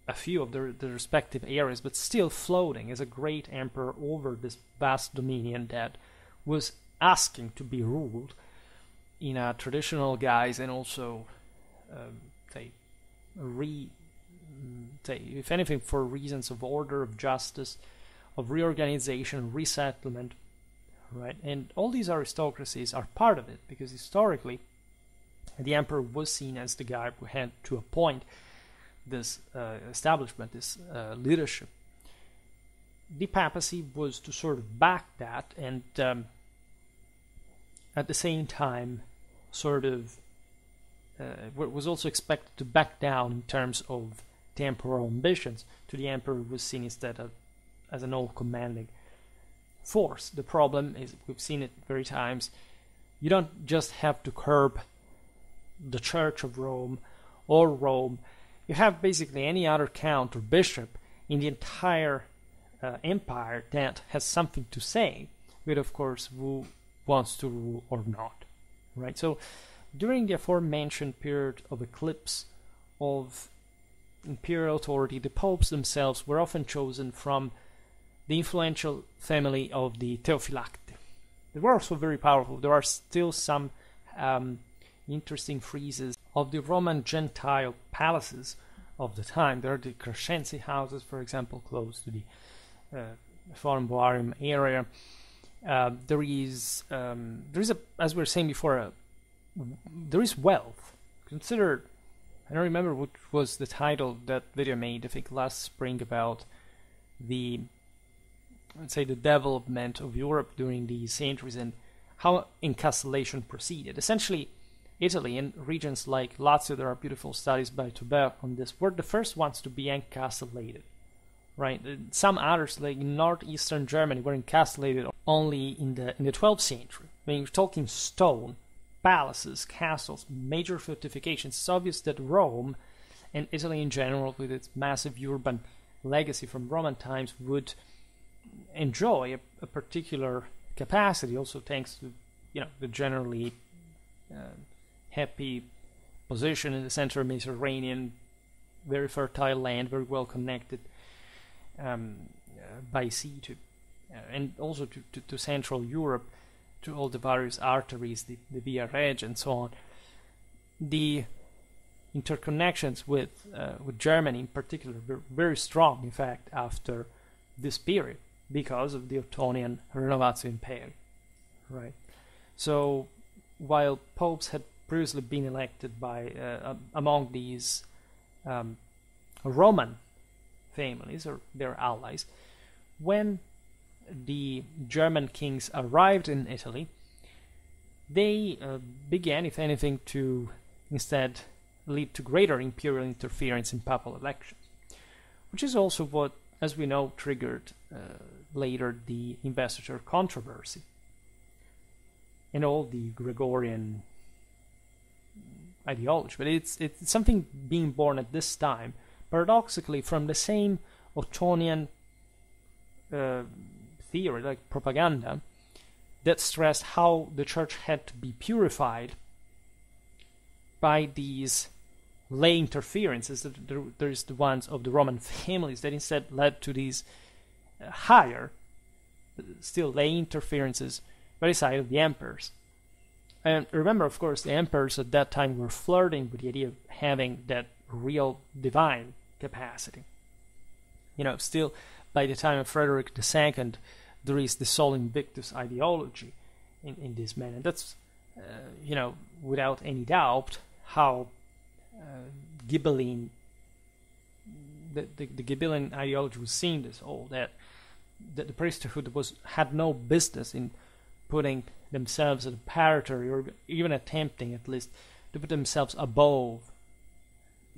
a few of the respective areas, but still floating as a great emperor over this vast dominion that was asking to be ruled in a traditional guise, and also, if anything, for reasons of order, of justice, of reorganization, resettlement, right? And all these aristocracies are part of it, because historically, the emperor was seen as the guy who had to appoint this establishment, this leadership. The papacy was to sort of back that, and at the same time sort of was also expected to back down in terms of temporal ambitions. To the emperor was seen instead as an all-commanding force. The problem is, we've seen it very times, you don't just have to curb the Church of Rome or Rome. You have basically any other count or bishop in the entire empire that has something to say, with, of course, who wants to rule or not, right? So during the aforementioned period of eclipse of imperial authority, the popes themselves were often chosen from the influential family of the Theophylacti. They were also very powerful. There are still some interesting friezes of the Roman Gentile palaces of the time. There are the Crescenzi houses, for example, close to the Forum Boarium area. There is as we were saying before, there is wealth. Consider, I don't remember what was the title that video made, I think last spring, about the, let's say, the development of Europe during these centuries and how encapsulation proceeded. Essentially, Italy and regions like Lazio, there are beautiful studies by Tobert on this, were the first ones to be encapsulated, right? Some others, like northeastern Germany, were encapsulated only in the 12th century. I mean, you're talking stone, palaces, castles, major fortifications. It's obvious that Rome, and Italy in general, with its massive urban legacy from Roman times, would enjoy a particular capacity, also thanks to the generally happy position in the center of Mediterranean, very fertile land, very well connected by sea to, and also to Central Europe, to all the various arteries, the Via Regia and so on. The interconnections with Germany in particular were very strong, in fact, after this period, because of the Ottonian Renovatio Imperii, right? So while popes had previously been elected by among these Roman families or their allies, when the German kings arrived in Italy, they began, if anything, to instead lead to greater imperial interference in papal elections, which is also what, as we know, triggered later the investiture controversy and all the Gregorian ideology. But it's something being born at this time, paradoxically, from the same Ottonian theory, like propaganda, that stressed how the church had to be purified by these lay interferences. There's the ones of the Roman families that instead led to these higher, still lay interferences by the side of the emperors. And remember, of course, the emperors at that time were flirting with the idea of having that real divine capacity. Still, by the time of Frederick II, there is the Sol Invictus ideology in this man. And that's, without any doubt, how Ghibelline, the Ghibelline ideology was seen as all that the priesthood had no business in putting themselves at a parity, or even attempting at least to put themselves above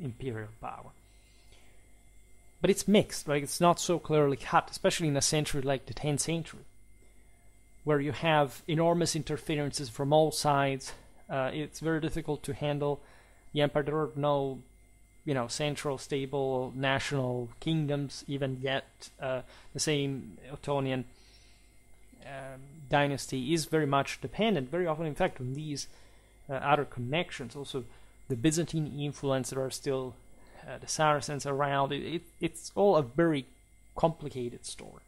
imperial power. But it's mixed, right? It's not so clearly cut, especially in a century like the 10th century, where you have enormous interferences from all sides. It's very difficult to handle the empire. There are no, central, stable, national kingdoms even yet. The same Ottonian dynasty is very much dependent, very often, in fact, on these other connections. Also, the Byzantine influence, there are still the Saracens around. It's all a very complicated story.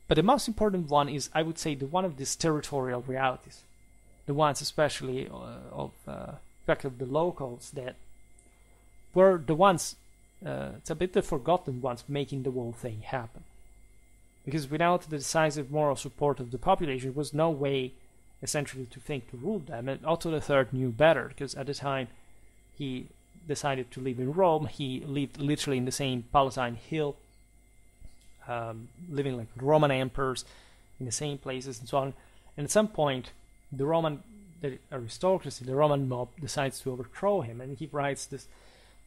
But the most important one is, I would say, the one of these territorial realities. The ones especially of the locals that were the ones, it's a bit the forgotten ones, making the whole thing happen. Because without the decisive moral support of the population, there was no way, essentially, to think to rule them. And Otto III knew better, because at the time he decided to live in Rome. He lived literally in the same Palatine Hill, living like Roman emperors in the same places and so on. And at some point, the aristocracy, the Roman mob, decides to overthrow him, and he writes this.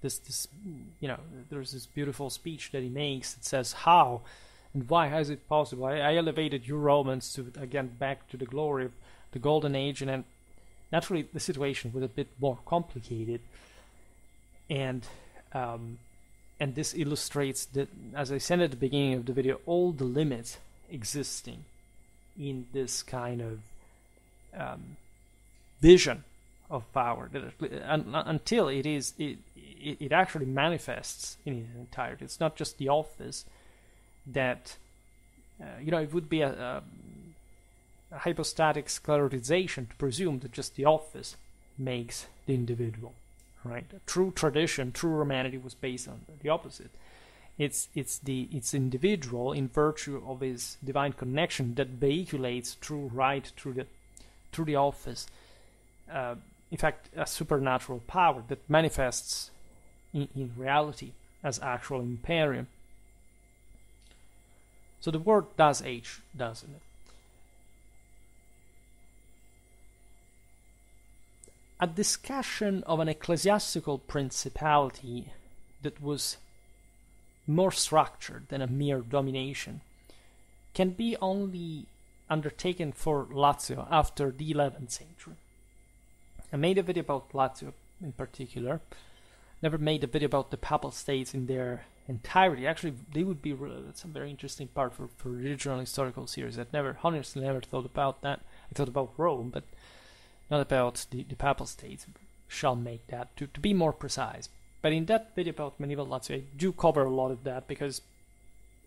There's this beautiful speech that he makes that says, "How and why is it possible? I elevated you Romans to again back to the glory of the Golden Age," and then naturally the situation was a bit more complicated, and this illustrates that, as I said at the beginning of the video, all the limits existing in this kind of vision of power, until it actually manifests in its entirety. It's not just the office that it would be a hypostatic sclerotization to presume that just the office makes the individual, right? True tradition, true Romanity was based on the opposite. It's individual in virtue of his divine connection that vehiculates true right through the office. In fact, a supernatural power that manifests in reality as actual imperium. So the word does age, doesn't it? A discussion of an ecclesiastical principality that was more structured than a mere domination can be only undertaken for Lazio after the 11th century. I made a video about Lazio in particular. Never made a video about the Papal States in their entirety. Actually, they would be that's a very interesting part for regional historical series. I'd honestly never thought about that. I thought about Rome, but not about the Papal States. Shall make that to be more precise. But in that video about medieval Lazio, I do cover a lot of that, because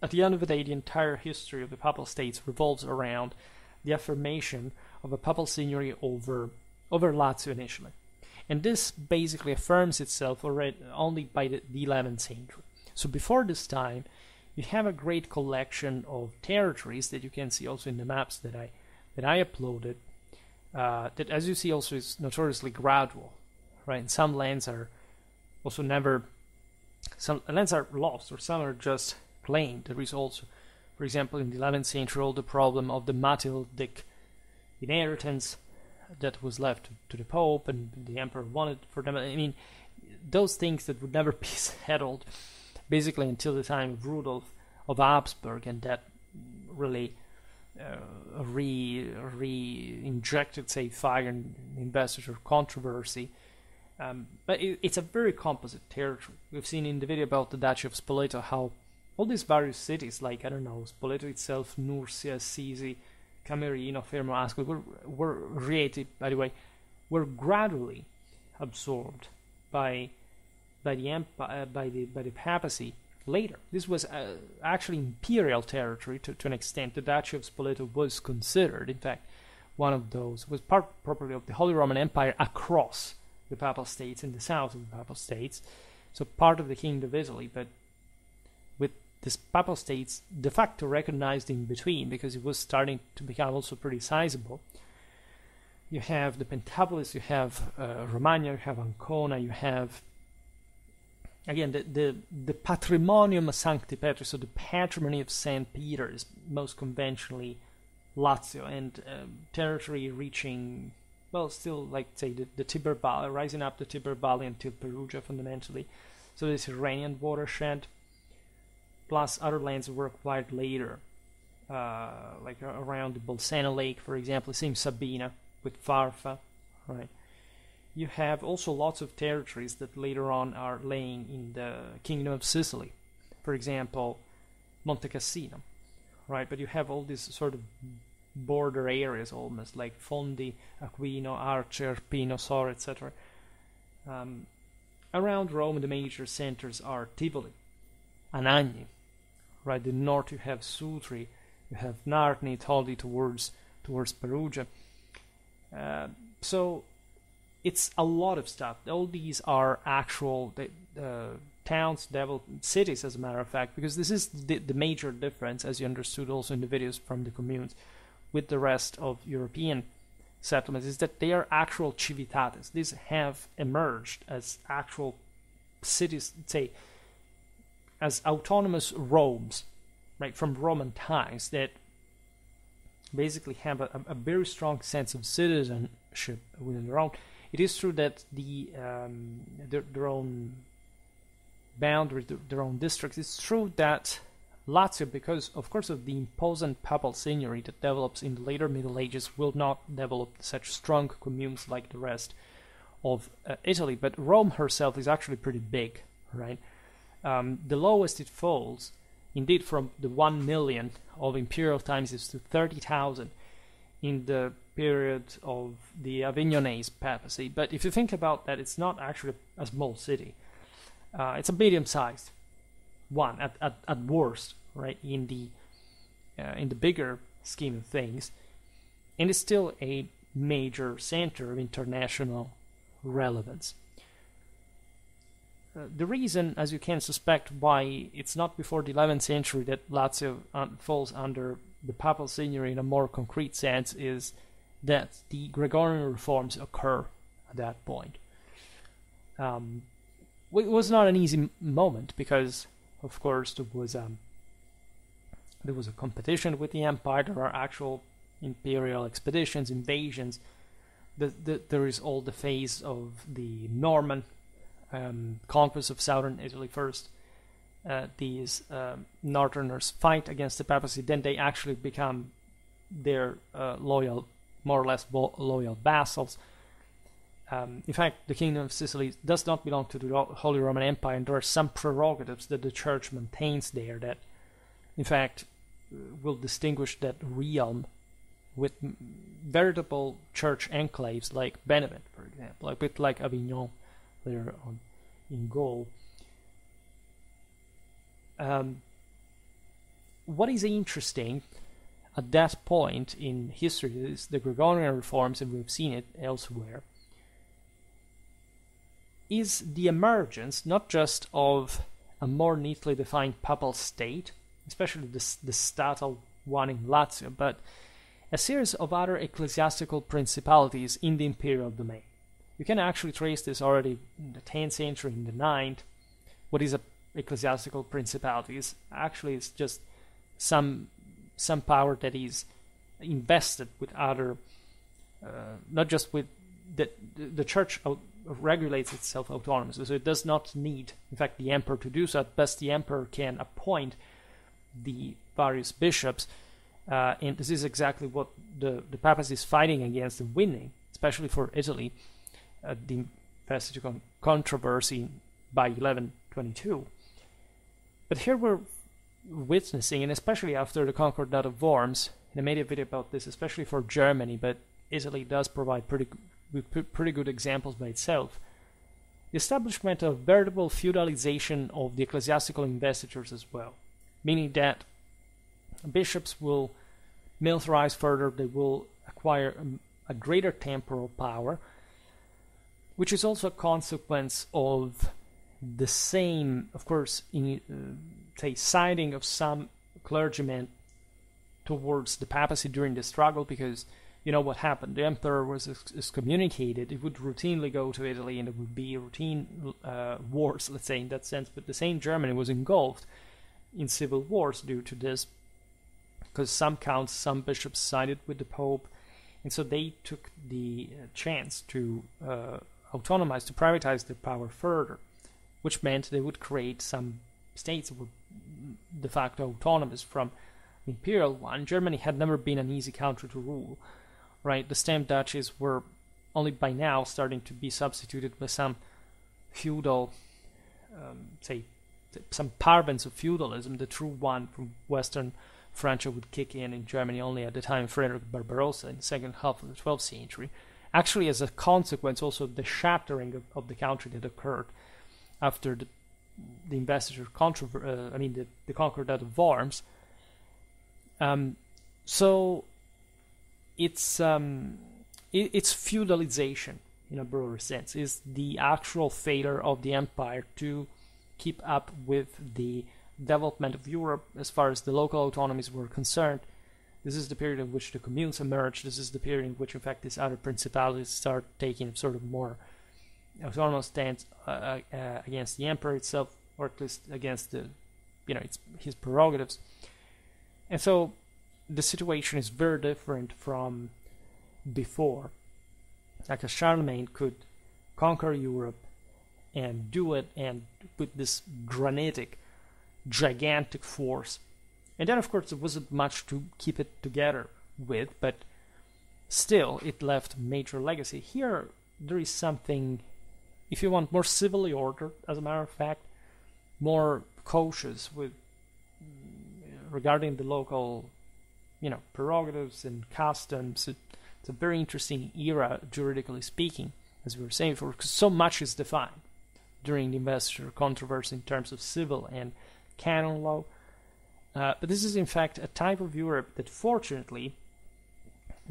at the end of the day, the entire history of the Papal States revolves around the affirmation of a papal signory over Lazio initially. And this basically affirms itself already only by the 11th century. So before this time, you have a great collection of territories that you can see also in the maps that I uploaded. That, as you see, also is notoriously gradual, right? And some lands are also some lands are lost, or some are just claimed. There is also, for example, in the 11th century, all the problem of the Matildic inheritance that was left to the Pope, and the Emperor wanted for them. I mean, those things that would never be settled, basically until the time of Rudolf of Habsburg, and that really re-injected, say, fire in investiture controversy. But it's a very composite territory. We've seen in the video about the Duchy of Spoleto how all these various cities, like, I don't know, Spoleto itself, Nursia, Assisi, Camerino, Fermo, Ascoli, were created, by the way, were gradually absorbed by the papacy later. This was actually imperial territory to an extent. The Duchy of Spoleto was considered, in fact, one of those, was part properly of the Holy Roman Empire across the Papal States, in the south of the Papal States, so part of the Kingdom of Italy, but with this Papal States de facto recognized in between, because it was starting to become also pretty sizable. You have the Pentapolis, you have Romagna, you have Ancona, you have, again, the Patrimonium Sancti Petri, so the patrimony of St. Peter is most conventionally Lazio, and territory reaching, well, still, like, say, the Tiber Valley, rising up the Tiber Valley until Perugia, fundamentally. So this Iranian watershed, plus other lands that were acquired later, like around the Bolsena Lake, for example, same Sabina with Farfa, right? You have also lots of territories that later on are laying in the Kingdom of Sicily, for example, Monte Cassino, right? But you have all these sort of border areas, almost like Fondi, Aquino, Arce, Pino, Sora, etc. Around Rome, the major centers are Tivoli, Anagni, right? The north you have Sutri, you have Narni, Toldi towards Perugia. So it's a lot of stuff. All these are actual towns, cities, as a matter of fact, because this is the major difference, as you understood also in the videos from the communes, with the rest of European settlements, is that they are actual civitates. These have emerged as actual cities, say, as autonomous Romes, right, from Roman times, that basically have a very strong sense of citizenship within their own. It is true that their own boundaries, their own districts. It's true that Lazio, because of course of the imposing papal signory that develops in the later Middle Ages, will not develop such strong communes like the rest of Italy. But Rome herself is actually pretty big, right? The lowest it falls, indeed, from the 1 million of imperial times is to 30,000 in the period of the Avignonese papacy. But if you think about that, it's not actually a small city. It's a medium-sized one at worst, right, in the bigger scheme of things, and it's still a major center of international relevance. The reason, as you can suspect, why it's not before the 11th century that Lazio falls under the papal signory in a more concrete sense is that the Gregorian reforms occur at that point. It was not an easy moment because, of course, there was a competition with the empire. There are actual imperial expeditions, invasions. There is all the phase of the Norman conquest of southern Italy first. These northerners fight against the papacy, then they actually become their loyal, more or less loyal vassals. In fact, the Kingdom of Sicily does not belong to the Holy Roman Empire, and there are some prerogatives that the Church maintains there that, in fact, will distinguish that realm with veritable church enclaves like Benevent, for example, a bit like Avignon there in Gaul. What is interesting at that point in history is the Gregorian reforms, and we've seen it elsewhere, is the emergence not just of a more neatly defined papal state, especially the statal one in Lazio, but a series of other ecclesiastical principalities in the imperial domain. You can actually trace this already in the 10th century, in the 9th. What is a ecclesiastical principality? It's just some power that is invested with other, not just with the church regulates itself autonomously, so it does not need, in fact, the emperor to do so. At best, the emperor can appoint the various bishops, and this is exactly what the papacy is fighting against and winning, especially for Italy, the investiture controversy by 1122. But here we're witnessing, and especially after the Concordat of Worms, and I made a video about this, especially for Germany, but Italy does provide pretty good examples by itself, the establishment of veritable feudalization of the ecclesiastical investitures as well, meaning that bishops will militarize further, they will acquire a greater temporal power, which is also a consequence of the same, of course, siding of some clergymen towards the papacy during the struggle, because you know what happened. The emperor was excommunicated. It would routinely go to Italy, and it would be routine wars, let's say, in that sense. But the same Germany was engulfed in civil wars due to this, because some counts, some bishops sided with the Pope, and so they took the chance to autonomize, to privatize their power further, which meant they would create some states that were de facto autonomous from the imperial one. Germany had never been an easy country to rule. Right, the stamp duchies were only by now starting to be substituted by some feudal, some parvens of feudalism. The true one from Western Francia would kick in Germany only at the time of Frederick Barbarossa in the second half of the 12th century. Actually, as a consequence, also the shattering of the country that occurred after the investiture the Concordat of Worms. So it's feudalization in a broader sense, is the actual failure of the empire to keep up with the development of Europe as far as the local autonomies were concerned. This is the period in which the communes emerged. This is the period in which, in fact, these other principalities start taking sort of more autonomous stance against the emperor itself, or at least against his prerogatives. And so the situation is very different from before. Like a Charlemagne could conquer Europe and do it, and with this granitic, gigantic force. And then, of course, there wasn't much to keep it together with, but still, it left major legacy. Here, there is something, if you want, more civilly ordered, as a matter of fact, more cautious with regarding the local prerogatives and customs. It's a very interesting era, juridically speaking, as we were saying before, because so much is defined during the investiture controversy in terms of civil and canon law. But this is, in fact, a type of Europe that, fortunately,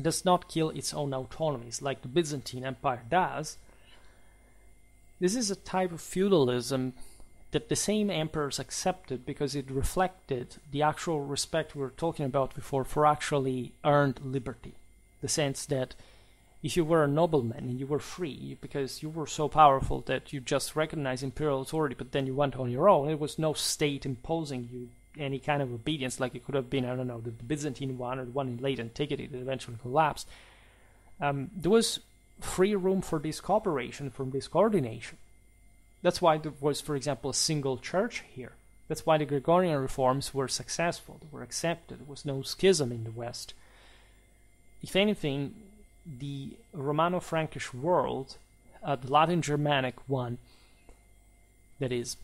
does not kill its own autonomies like the Byzantine Empire does. This is a type of feudalism that the same emperors accepted because it reflected the actual respect we were talking about before for actually earned liberty. The sense that if you were a nobleman and you were free because you were so powerful that you just recognized imperial authority, but then you went on your own, there was no state imposing you any kind of obedience like it could have been, I don't know, the Byzantine one or the one in late antiquity that eventually collapsed. There was free room for this cooperation, for this coordination. That's why there was, for example, a single church here. That's why the Gregorian reforms were successful. They were accepted. There was no schism in the West. if anything, the Romano-Frankish world, the Latin Germanic one, that is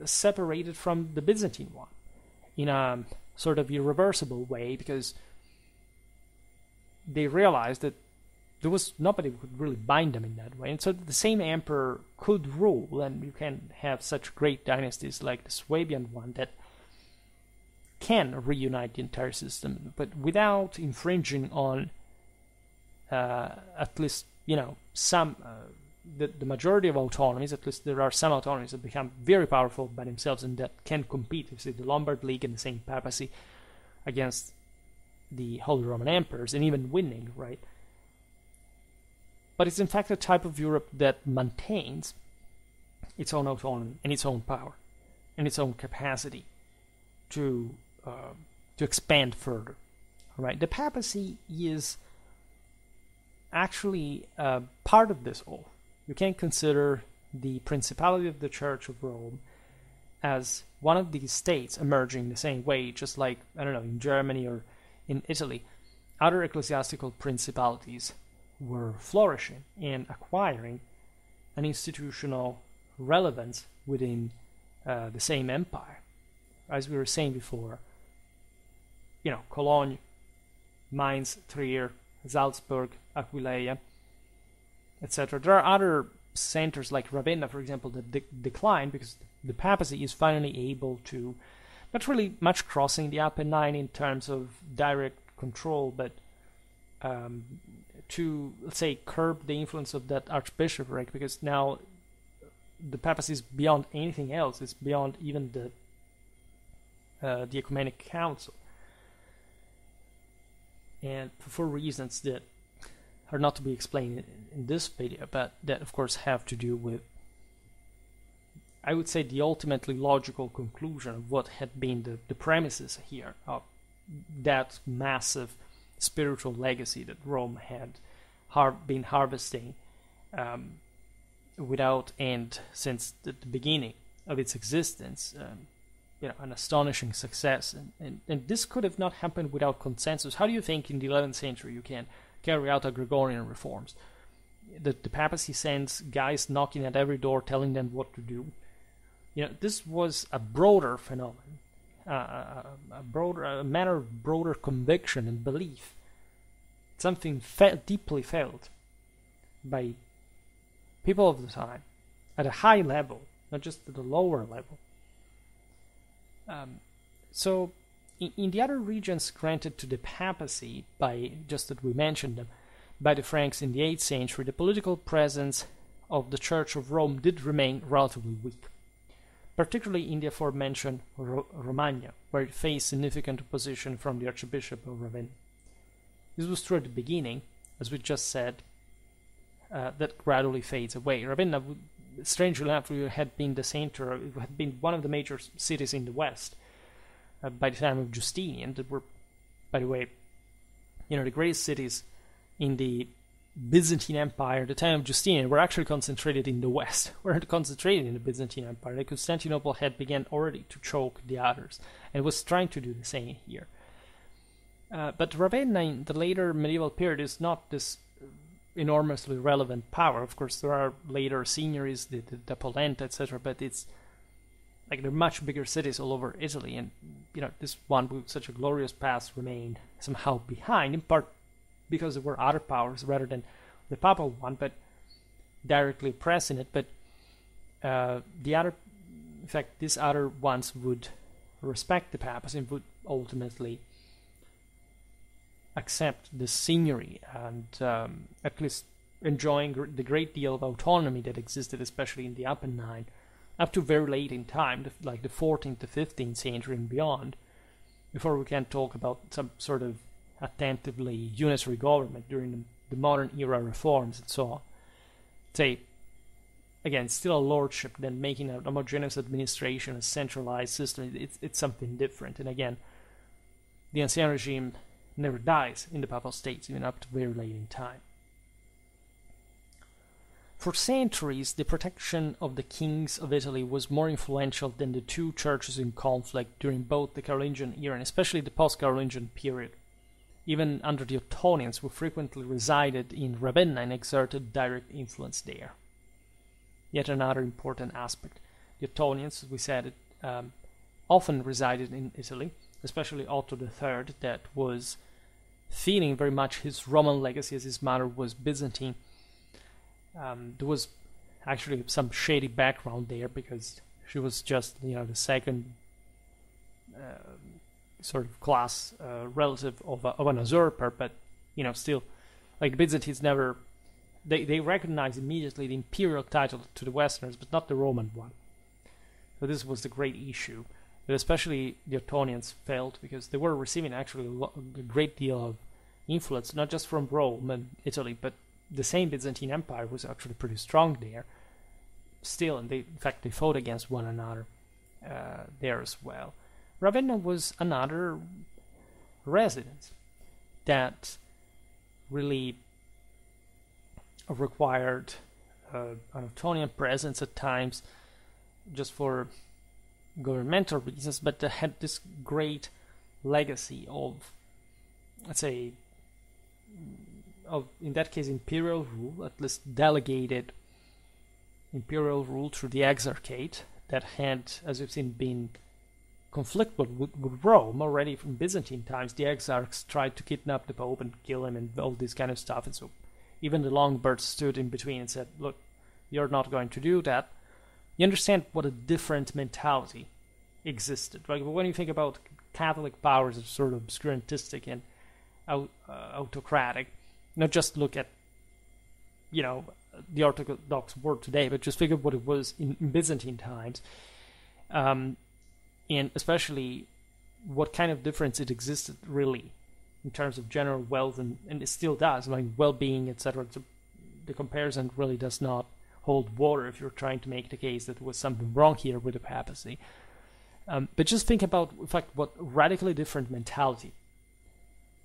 separated from the Byzantine one in a sort of irreversible way, because they realized that there was nobody who could really bind them in that way, and so the same emperor could rule, and you can have such great dynasties like the Swabian one that can reunite the entire system, but without infringing on at least, some the majority of autonomies. At least there are some autonomies that become very powerful by themselves and that can compete, you see, the Lombard League and the Saint Papacy against the Holy Roman Emperors, and even winning, right? But it's in fact a type of Europe that maintains its own autonomy and its own power and its own capacity to expand further. All right, the papacy is actually part of this all. You can consider the Principality of the Church of Rome as one of these states emerging the same way, just like, I don't know, in Germany or in Italy, other ecclesiastical principalities were flourishing and acquiring an institutional relevance within the same empire. As we were saying before, Cologne, Mainz, Trier, Salzburg, Aquileia, etc. There are other centers like Ravenna, for example, that decline because the papacy is finally able to, not really much crossing the Apennine in terms of direct control, but to, let's say, curb the influence of that archbishopric, because now the papacy is beyond anything else. It's beyond even the ecumenic council. And for reasons that are not to be explained in this video, but that of course have to do with, I would say, the ultimately logical conclusion of what had been the premises here of that massive spiritual legacy that Rome had been harvesting without end since the beginning of its existence. An astonishing success, and this could have not happened without consensus. How do you think in the 11th century you can carry out a Gregorian reforms? The papacy sends guys knocking at every door telling them what to do. This was a broader phenomenon, a matter of broader conviction and belief, something deeply felt by people of the time at a high level, not just at a lower level. So in the other regions granted to the papacy by, just that we mentioned them, by the Franks in the 8th century, the political presence of the Church of Rome did remain relatively weak, particularly in the aforementioned Romagna, where it faced significant opposition from the Archbishop of Ravenna. This was true at the beginning, as we just said, that gradually fades away. Ravenna, strangely enough, had been the center, it had been one of the major cities in the West by the time of Justinian, that were, by the way, the greatest cities in the Byzantine Empire at the time of Justinian were actually concentrated in the West, weren't concentrated in the Byzantine Empire. Like Constantinople had begun already to choke the others, and was trying to do the same here. But Ravenna in the later medieval period is not this enormously relevant power. Of course, there are later signories, the Polenta, etc., but it's like they're much bigger cities all over Italy, and this one with such a glorious past remained somehow behind, in part because there were other powers rather than the papal one, but directly oppressing it. But in fact, these other ones would respect the papacy and would ultimately accept the signory and at least enjoying the great deal of autonomy that existed, especially in the Apennine, up to very late in time, like the 14th to 15th century and beyond, before we can talk about some sort of attentively unitary government during the modern era reforms and so on. Say, again, still a lordship, then making a homogeneous administration, a centralized system, it's something different. And again, the Ancien regime never dies in the Papal States, even up to very late in time. For centuries, the protection of the kings of Italy was more influential than the two churches in conflict during both the Carolingian era and especially the post-Carolingian period. even under the Ottonians, who frequently resided in Ravenna and exerted direct influence there. Yet another important aspect. The Ottonians, as we said, often resided in Italy, especially Otto III, that was feeling very much his Roman legacy as his mother was Byzantine. There was actually some shady background there because she was just, the second sort of class relative of an usurper, but still, like, the Byzantines never they recognized immediately the imperial title to the Westerners, but not the Roman one. So this was the great issue. But especially the Ottonians felt, because they were receiving actually a great deal of influence, not just from Rome and Italy, but the same Byzantine Empire was actually pretty strong there still, and in fact they fought against one another there as well. Ravenna was another residence that really required an Ottonian presence at times, just for governmental reasons, but they had this great legacy of, let's say, in that case, imperial rule, at least delegated imperial rule through the Exarchate, that had, as we've seen, been conflict with Rome already from Byzantine times. The exarchs tried to kidnap the Pope and kill him and all this kind of stuff, and so even the Longobards stood in between and said, look, you're not going to do that. You understand what a different mentality existed. Like, when you think about Catholic powers as sort of obscurantistic and autocratic, not just look at, the Orthodox world today, but just think of what it was in Byzantine times, and especially what kind of difference it existed really in terms of general wealth, and it still does, like well-being, etc. So the comparison really does not hold water if you're trying to make the case that there was something wrong here with the papacy. But just think about, in fact, what radically different mentality.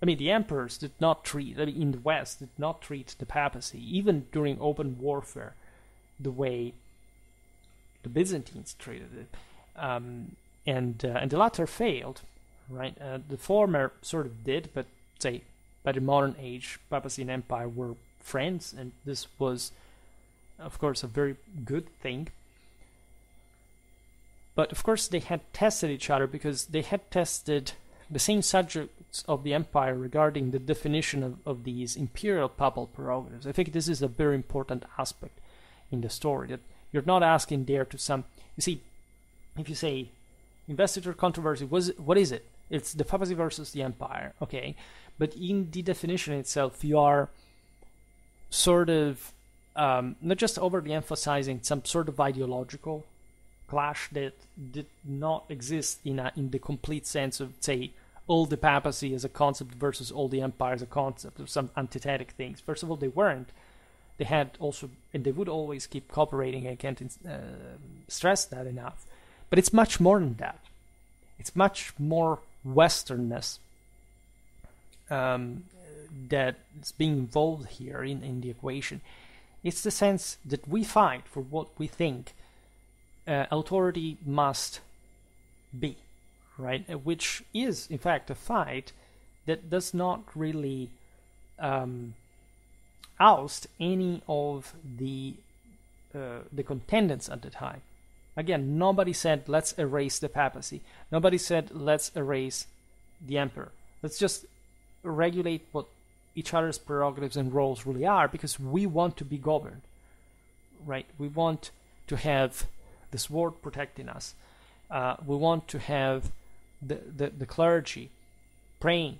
I mean, the emperors did not treat, in the West, did not treat the papacy, even during open warfare, the way the Byzantines treated it. And the latter failed, right? The former sort of did, but say, by the modern age, papacy and empire were friends, and this was, of course, a very good thing. But of course they had tested each other, because they had tested the same subjects of the empire regarding the definition of these imperial papal prerogatives. I think this is a very important aspect in the story, that you're not asking there to some... You see, if you say investiture controversy, what is it? It's the papacy versus the empire, okay? But in the definition itself, you are sort of not just overly emphasizing some sort of ideological clash that did not exist in the complete sense of, say, all the papacy as a concept versus all the empire as a concept, or some antithetic things. First of all, they weren't. They had also, and they would always keep cooperating. I can't stress that enough. But it's much more than that. It's much more Westernness that's being involved here in the equation. It's the sense that we fight for what we think authority must be, right? Which is, in fact, a fight that does not really oust any of the contendants at the time. Again, nobody said, let's erase the papacy. Nobody said, let's erase the emperor. Let's just regulate what each other's prerogatives and roles really are, because we want to be governed, right? We want to have the sword protecting us. We want to have the clergy praying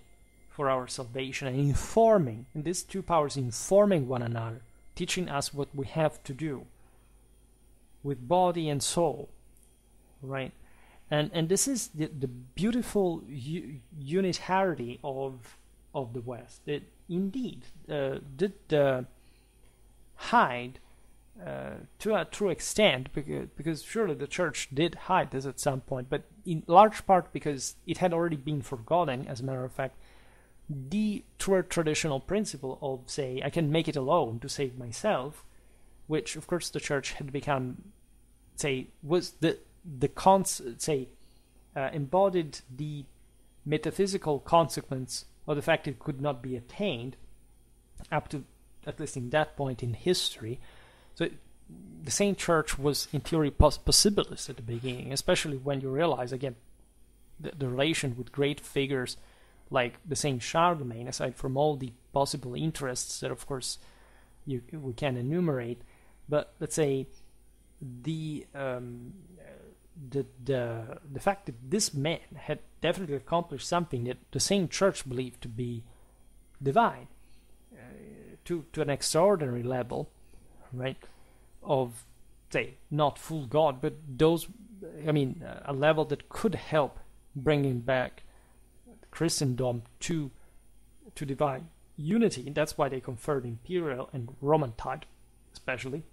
for our salvation and informing, and these two powers informing one another, teaching us what we have to do with body and soul, right? And this is the beautiful unitarity of the West. It indeed did hide to a true extent, because surely the church did hide this at some point, but in large part because it had already been forgotten. As a matter of fact, the true traditional principle of, say, I can make it alone to save myself, which of course the church had become, say, was embodied the metaphysical consequence or the fact it could not be attained up to, at least in that point in history. So the Saint Church was in theory possibilist at the beginning, especially when you realize, again, the relation with great figures like the Saint Charlemagne, aside from all the possible interests that of course we can enumerate. But let's say the fact that this man had definitely accomplished something that the Saint Church believed to be divine, to an extraordinary level, right, of, say, not full God, but those, I mean, a level that could help bringing back Christendom to divine unity. And that's why they conferred imperial and Roman title, especially.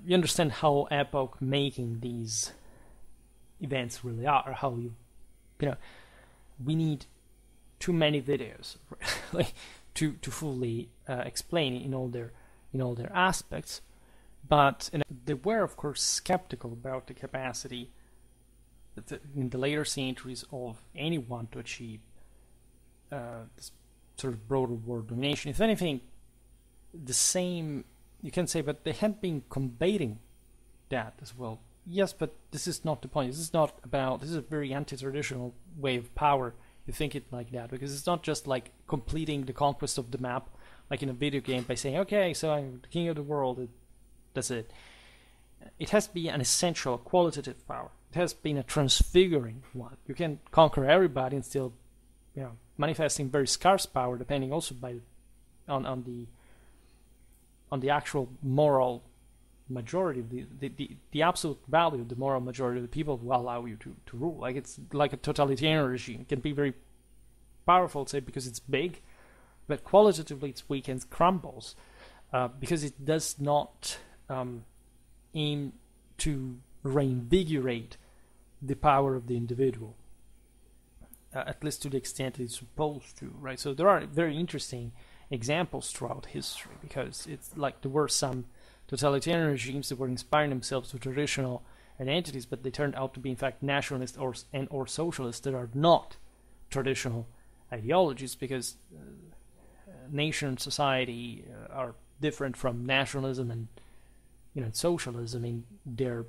You understand how epoch-making these events really are. How you know, we need too many videos to fully explain it in all their aspects. But they were, of course, skeptical about the capacity in the later centuries of anyone to achieve this sort of broader world domination. If anything, the same, you can say, but they had been combating that as well. Yes, but this is not the point. This is not about, this is a very anti-traditional way of power. You think it like that, because it's not just like completing the conquest of the map, like in a video game, by saying, okay, so I'm the king of the world, that's it. It has to be an essential qualitative power. It has been a transfiguring one. You can conquer everybody and still, you know, manifesting very scarce power, depending also on the actual moral majority, the absolute value of the moral majority of the people who allow you to rule. Like, it's like a totalitarian regime. It can be very powerful, say, because it's big, but qualitatively it's weak and crumbles because it does not aim to reinvigorate the power of the individual, at least to the extent it's supposed to, right? So there are very interesting examples throughout history, because it's like there were some totalitarian regimes that were inspiring themselves with traditional identities, but they turned out to be in fact nationalist or socialist that are not traditional ideologies, because nation and society are different from nationalism and, you know, socialism in their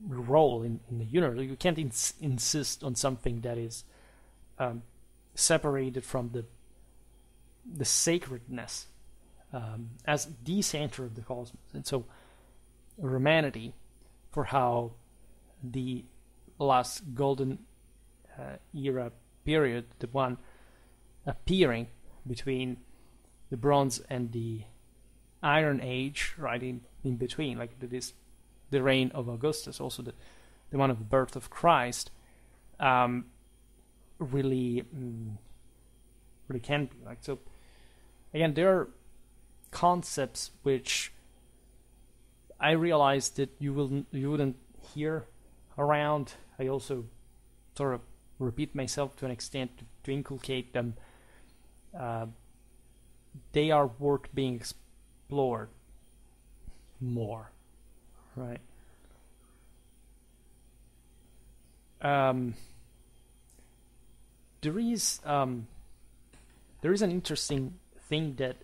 role in the universe. You can't insist on something that is separated from the sacredness as the center of the cosmos. And so Romanity, for how the last golden era period, the one appearing between the Bronze and the Iron Age, right in between, like this, the reign of Augustus, also the one of the birth of Christ, really can be like. So again, there are concepts which I realized that you wouldn't hear around. I also sort of repeat myself to an extent to inculcate them. They are worth being explored more, right? There is an interesting thing that,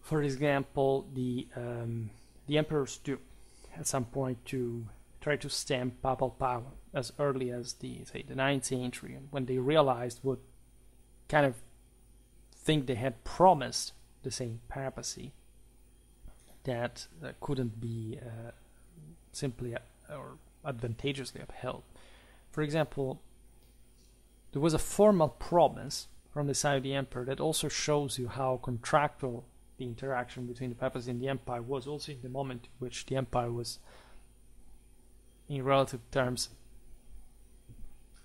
for example, the emperors do at some point to try to stamp papal power as early as the 9th century, when they realized what kind of thing they had promised the same papacy that couldn't be simply or advantageously upheld. For example, there was a formal promise from the side of the emperor that also shows you how contractual the interaction between the papacy and the empire was, also in the moment in which the empire was, in relative terms,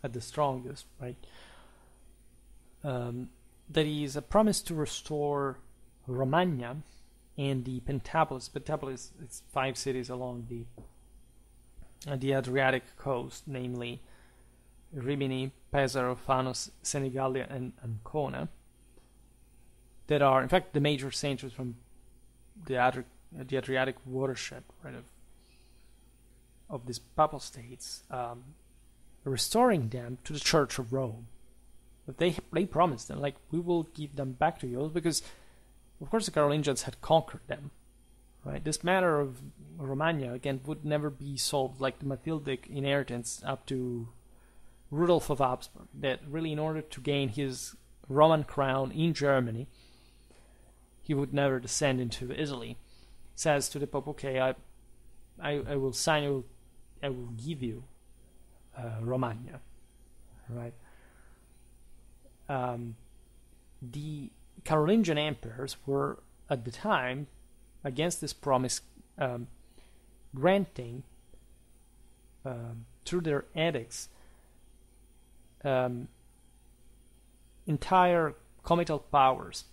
at the strongest, right? That is a promise to restore Romagna and the Pentapolis. Pentapolis, it's 5 cities along the Adriatic coast, namely Rimini, Pesaro, Fanos, Senigallia, and Ancona, that are, in fact, the major centers from the Adriatic watershed, right, of these Papal States. restoring them to the Church of Rome. But they promised them, like, we will give them back to you, because of course the Carolingians had conquered them, right? This matter of Romagna again would never be solved, like the Mathildic inheritance up to Rudolf of Habsburg, that really in order to gain his Roman crown in Germany, he would never descend into Italy. Says to the Pope, okay, I will sign you, I will give you Romagna, right? The Carolingian emperors were at the time against this promise, granting through their edicts entire comital powers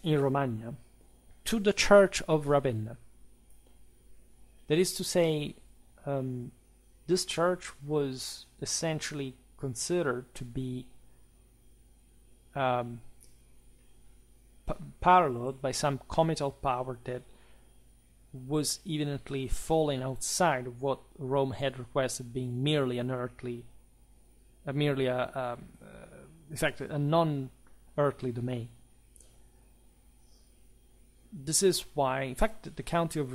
in Romagna to the Church of Ravenna. That is to say, this church was essentially considered to be paralleled by some comital power that was evidently falling outside of what Rome had requested, being merely an earthly, in fact, a non-earthly domain. This is why, in fact, the county of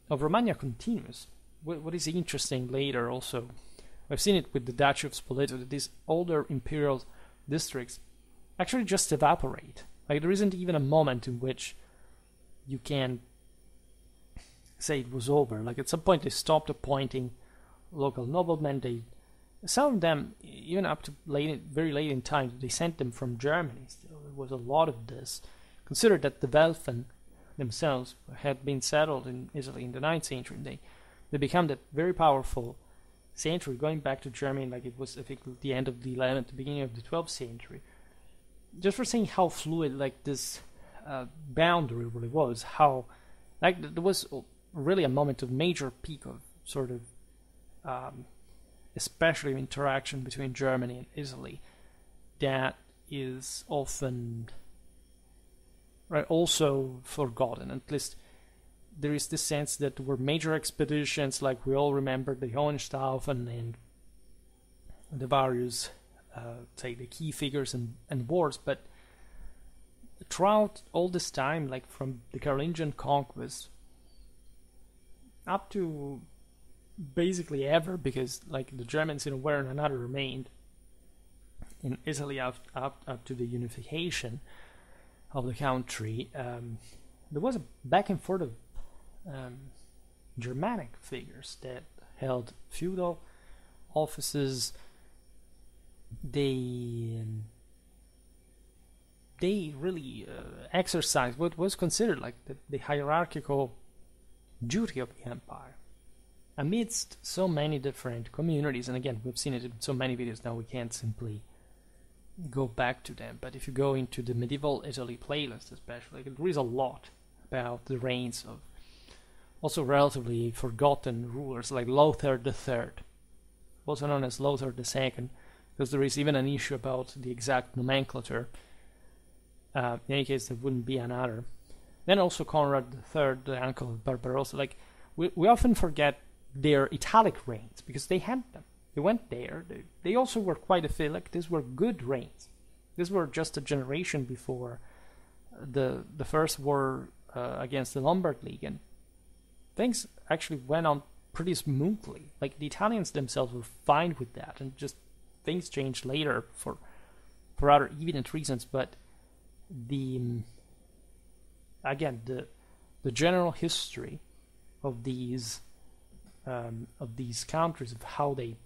Romagna continues. What is interesting later also, I've seen it with the Duchy of Spoleto, that these older imperial districts actually just evaporate. Like, there isn't even a moment in which you can say it was over. Like, at some point they stopped appointing local noblemen. Some of them, even up to very late in time, they sent them from Germany. Still, there was a lot of this. Consider that the Welfen themselves had been settled in Italy in the 9th century. They become that very powerful century, going back to Germany, like it was, I think, the end of the 11th, the beginning of the 12th century. Just for saying how fluid, like, this boundary really was, how, like, there was really a moment of major peak of sort of, especially interaction between Germany and Italy, that is often, right, also forgotten. At least there is this sense that there were major expeditions, like we all remember the Hohenstaufen and the various, say, the key figures and wars, but throughout all this time, like from the Carolingian conquest up to basically ever, because like the Germans in a way or another remained in Italy up to the unification of the country, there was a back and forth of Germanic figures that held feudal offices. They really exercised what was considered like the hierarchical duty of the empire amidst so many different communities. And again, we've seen it in so many videos now, we can't simply go back to them. But if you go into the medieval Italy playlist especially, there is a lot about the reigns of also relatively forgotten rulers like Lothar III, also known as Lothar II, because there is even an issue about the exact nomenclature. In any case, there wouldn't be another. Then also Conrad III, the uncle of Barbarossa. Like, we often forget their Italic reigns, because they had them. They went there. They also were quite like, these were good reigns. These were just a generation before the first war against the Lombard League, and things actually went on pretty smoothly. Like, the Italians themselves were fine with that, and just things changed later for other evident reasons. But again, the general history of these countries, of how they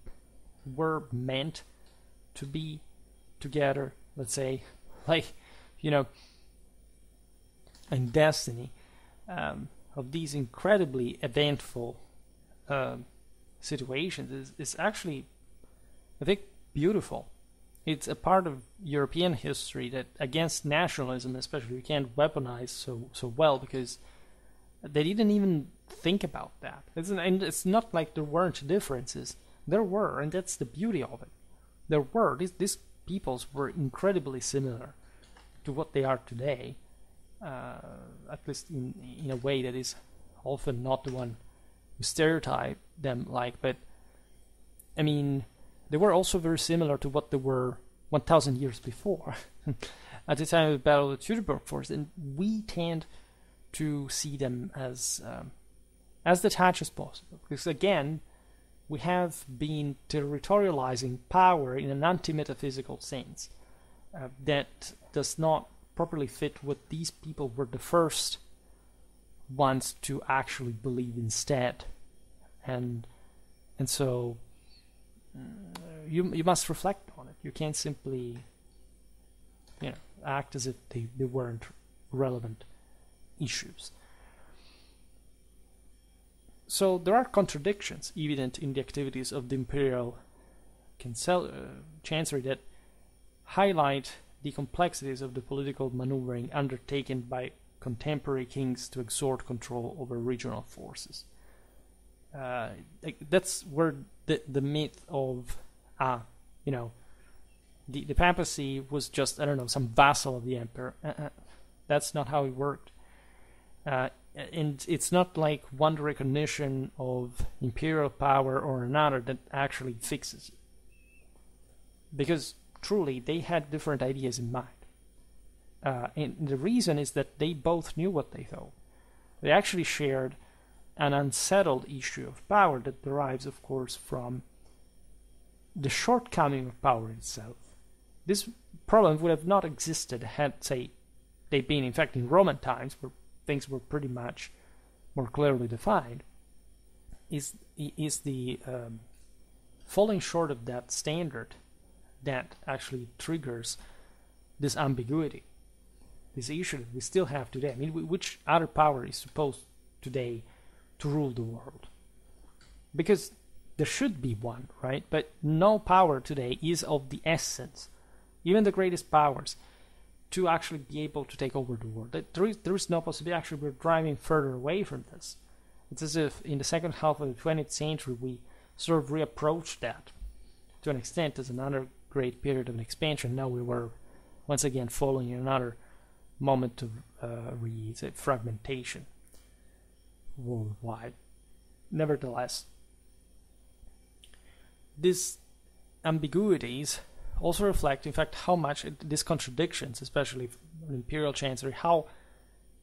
were meant to be together, let's say, like, you know, and destiny, of these incredibly eventful situations is actually, I think, beautiful. It's a part of European history that, against nationalism especially, we can't weaponize so well, because they didn't even think about that. And it's not like there weren't differences. There were, and that's the beauty of it. There were. These peoples were incredibly similar to what they are today, at least in a way that is often not the one stereotype them like, but I mean, they were also very similar to what they were 1,000 years before, at the time of the Battle of the Teutoburg Forest, and we tend to see them as detached as possible, because again, we have been territorializing power in an anti-metaphysical sense that does not properly fit what these people were the first ones to actually believe instead, and so you must reflect on it. You can't simply act as if they weren't relevant issues. So there are contradictions evident in the activities of the imperial chancery that highlight the complexities of the political maneuvering undertaken by contemporary kings to exert control over regional forces. That's where the myth of the papacy was just, I don't know, some vassal of the emperor. That's not how it worked. And it's not like one recognition of imperial power or another that actually fixes it. Because truly, they had different ideas in mind. And the reason is that they both knew what they thought. They actually shared an unsettled issue of power that derives, of course, from the shortcoming of power itself. This problem would have not existed had, say, they been, in fact, in Roman times, where things were pretty much more clearly defined, is the falling short of that standard that actually triggers this ambiguity, this issue that we still have today. I mean, which other power is supposed today to rule the world? Because there should be one, right? But no power today is of the essence, even the greatest powers, to actually be able to take over the world. There is no possibility. Actually, we're driving further away from this. It's as if in the second half of the 20th century we sort of reapproached that to an extent as another great period of expansion. Now we were once again following another moment of fragmentation worldwide. Nevertheless, these ambiguities also reflect, in fact, how much these contradictions, especially in imperial chancery, how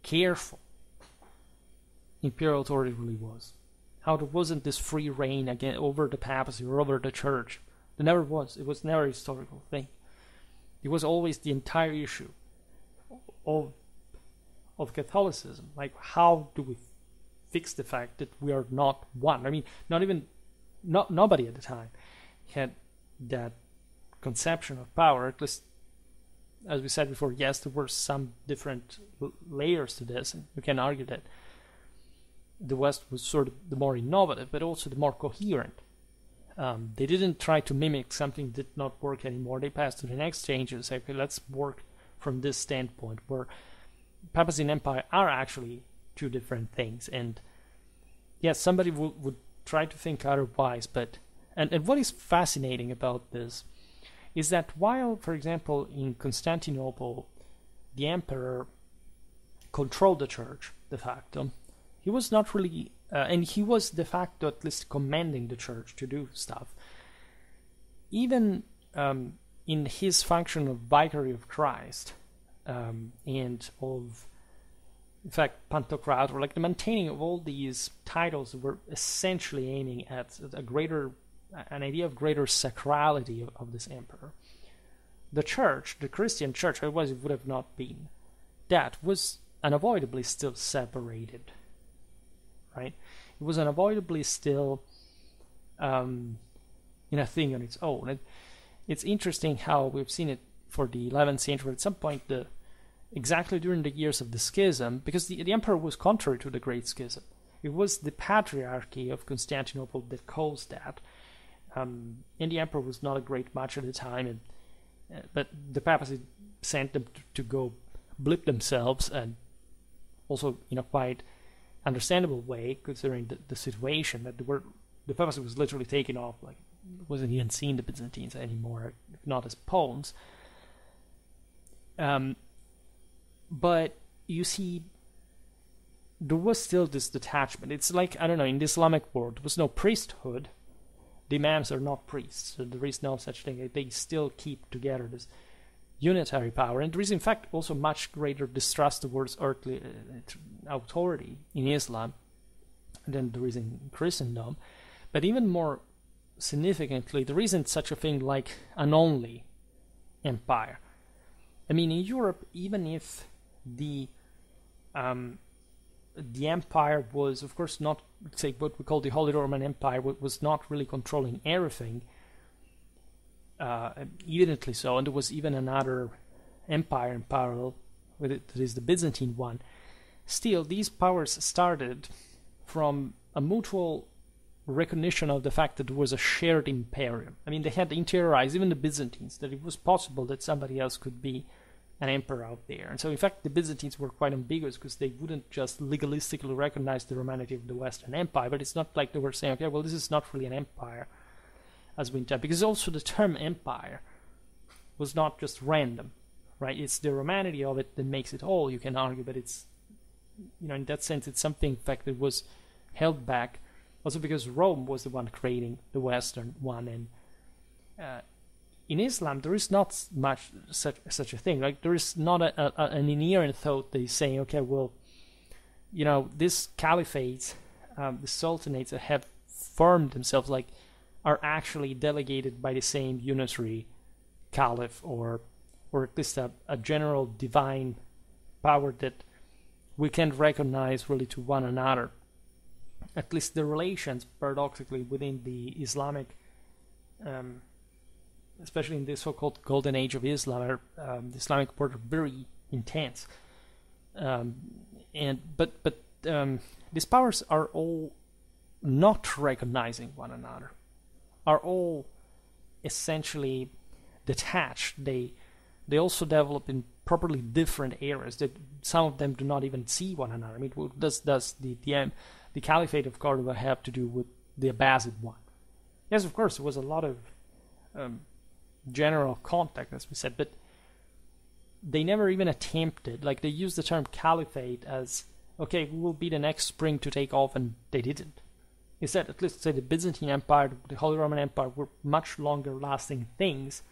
careful imperial authority really was. How there wasn't this free reign again over the papacy or over the church. There never was. It was never a historical thing. It was always the entire issue of Catholicism. Like, how do we fix the fact that we are not one? I mean, nobody at the time had that conception of power. At least, as we said before, yes, there were some different layers to this, and we can argue that the West was sort of the more innovative, but also the more coherent. They didn't try to mimic something that did not work anymore. They passed to the next change and say, okay, let's work from this standpoint, where papacy and empire are actually two different things. And yes, somebody would try to think otherwise, but and what is fascinating about this is that while, for example, in Constantinople, the emperor controlled the church de facto, he was not really, and he was de facto at least commanding the church to do stuff. Even in his function of vicary of Christ, and of, in fact, Pantocrator, like the maintaining of all these titles were essentially aiming at an idea of greater sacrality of this emperor. The church, the Christian church, otherwise it would have not been, that was unavoidably still separated, right? It was unavoidably still a thing on its own. It's interesting how we've seen it for the 11th century. At some point, exactly during the years of the schism, because the emperor was contrary to the Great Schism. It was the Patriarchy of Constantinople that caused that. And the emperor was not a great match at the time, but the papacy sent them to go blip themselves, and also in a quite understandable way, considering the situation that the papacy was literally taken off, like wasn't even seeing the Byzantines anymore, not as pawns. But you see, there was still this detachment. It's like, I don't know, in the Islamic world, there was no priesthood. The imams are not priests, so there is no such thing. They still keep together this unitary power. And there is, in fact, also much greater distrust towards earthly authority in Islam than there is in Christendom. But even more significantly, there isn't such a thing like an only empire. I mean, in Europe, even if the empire was, of course, not, say, what we call the Holy Roman Empire, was not really controlling everything, evidently so, and there was even another empire in parallel with it, that is the Byzantine one. Still, these powers started from a mutual recognition of the fact that there was a shared imperium. I mean, they had interiorized, even the Byzantines, that it was possible that somebody else could be an emperor out there. And so, in fact, the Byzantines were quite ambiguous because they wouldn't just legalistically recognize the Romanity of the Western Empire, but it's not like they were saying, okay, well, this is not really an empire as we intend, because also the term empire was not just random, right? It's the Romanity of it that makes it all, you can argue, but it's, you know, in that sense, it's something, in fact, that was held back, also because Rome was the one creating the Western one, and in Islam, there is not much such a thing. Like, there is not an inherent thought that is saying, okay, well, you know, this caliphate, the sultanates that have formed themselves, like, are actually delegated by the same unitary caliph, or at least a general divine power that we can recognize really to one another. At least the relations, paradoxically, within the Islamic especially in the so-called Golden Age of Islam, the Islamic world are very intense. But these powers are all not recognizing one another, are all essentially detached. They also develop in properly different areas that some of them do not even see one another. I mean, what does the Caliphate of Cordoba have to do with the Abbasid one? Yes, of course, there was a lot of general contact, as we said, but they never even attempted, like, they used the term caliphate as, okay, we will be the next spring to take off, and they didn't. Instead, at least, say, the Byzantine Empire, the Holy Roman Empire were much longer lasting things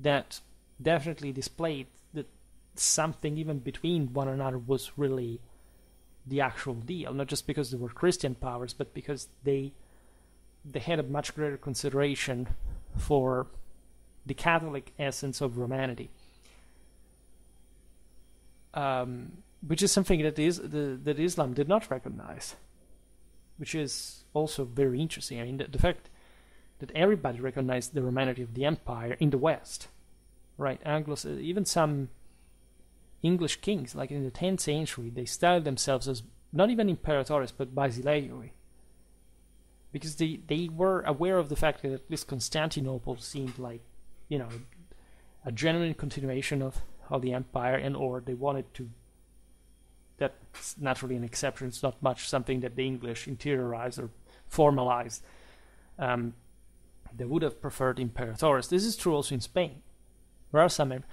that definitely displayed that something even between one another was really the actual deal, not just because they were Christian powers, but because they had a much greater consideration for the Catholic essence of Romanity, which is something that that Islam did not recognize, which is also very interesting. I mean, the fact that everybody recognized the Romanity of the Empire in the West, right? Even some English kings, like in the 10th century, they styled themselves as not even imperatores, but basileuri, because they were aware of the fact that at least Constantinople seemed like, you know, a genuine continuation of the empire, and or they wanted to. That's naturally an exception. It's not much something that the English interiorized or formalized. They would have preferred imperatores. This is true also in Spain. There are some,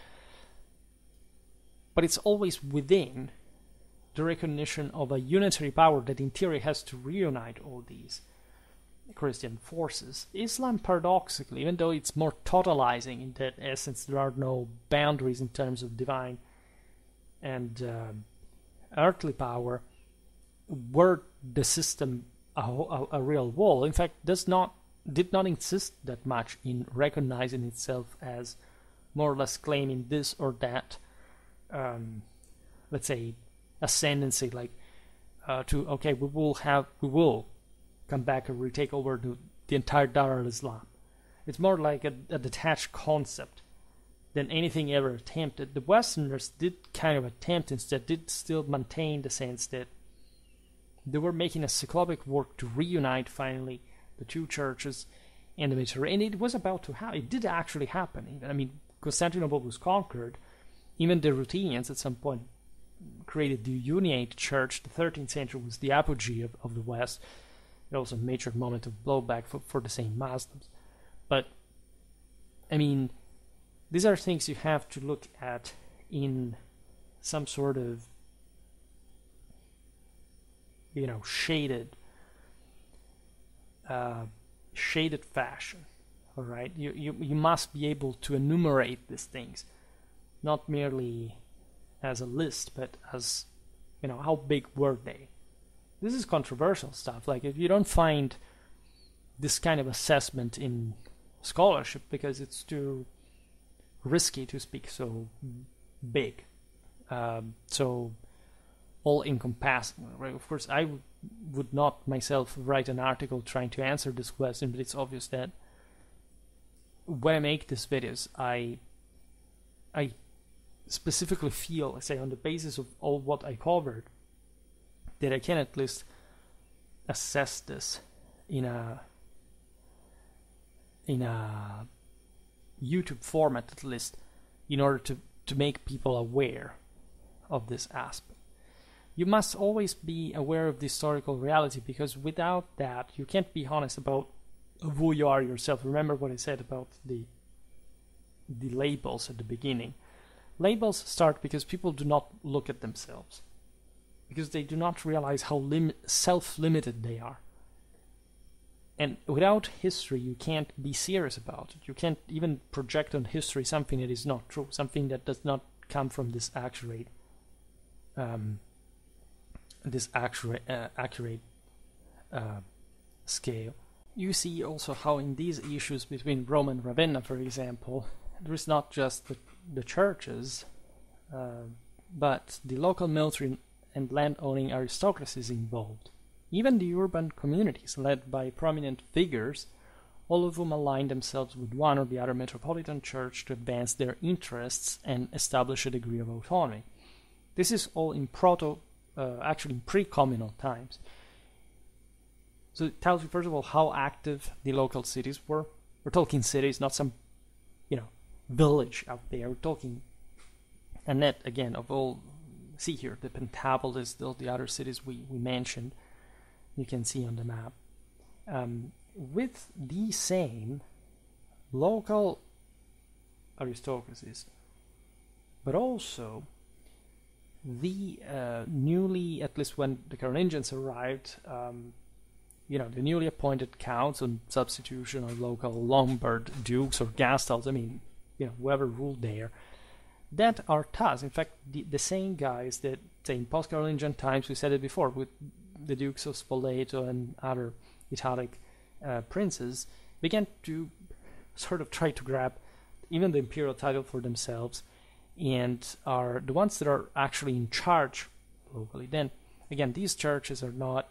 but it's always within the recognition of a unitary power that in theory has to reunite all these Christian forces. Islam, paradoxically, even though it's more totalizing in that essence, there are no boundaries in terms of divine and earthly power, were the system a real wall. In fact, did not insist that much in recognizing itself as more or less claiming this or that, let's say, ascendancy, like we will come back and retake over the entire Dar al-Islam. It's more like a detached concept than anything ever attempted. The Westerners did kind of attempt, instead, did still maintain the sense that they were making a cyclopic work to reunite finally the two churches in the Mediterranean. And it was about to happen. It did actually happen. I mean, Constantinople was conquered. Even the Ruthenians at some point created the Uniate Church. The 13th century was the apogee of the West. It was a major moment of blowback for the same Muslims. But, I mean, these are things you have to look at in some sort of shaded fashion. All right, you must be able to enumerate these things, not merely as a list, but as how big were they. This is controversial stuff. Like, if you don't find this kind of assessment in scholarship because it's too risky to speak so big, so all encompassing, right? Of course, I would not myself write an article trying to answer this question, but it's obvious that when I make these videos, I specifically feel, I say, on the basis of all what I covered, that I can at least assess this in a YouTube format, at least, in order to make people aware of this aspect. You must always be aware of the historical reality, because without that you can't be honest about who you are yourself. Remember what I said about the labels at the beginning. Labels start because people do not look at themselves, because they do not realize how self-limited they are. And without history, you can't be serious about it. You can't even project on history something that is not true, something that does not come from this accurate scale. You see also how in these issues between Rome and Ravenna, for example, there is not just the churches, but the local military and land-owning aristocracies involved. Even the urban communities, led by prominent figures, all of whom align themselves with one or the other metropolitan church to advance their interests and establish a degree of autonomy. This is all in pre-communal times. So it tells you, first of all, how active the local cities were. We're talking cities, not some, village out there. We're talking a net, again, of all. See here, the Pentapolis, all the other cities we mentioned, you can see on the map. With the same local aristocracies, but also the newly, at least when the Carolingians arrived, the newly appointed counts on substitution of local Lombard dukes or Gastals, whoever ruled there, that are thus, in fact, the same guys that, say, in post-Carolingian times, we said it before, with the Dukes of Spoleto and other Italic princes, began to sort of try to grab even the imperial title for themselves, and are the ones that are actually in charge locally. Then, again, these churches are not,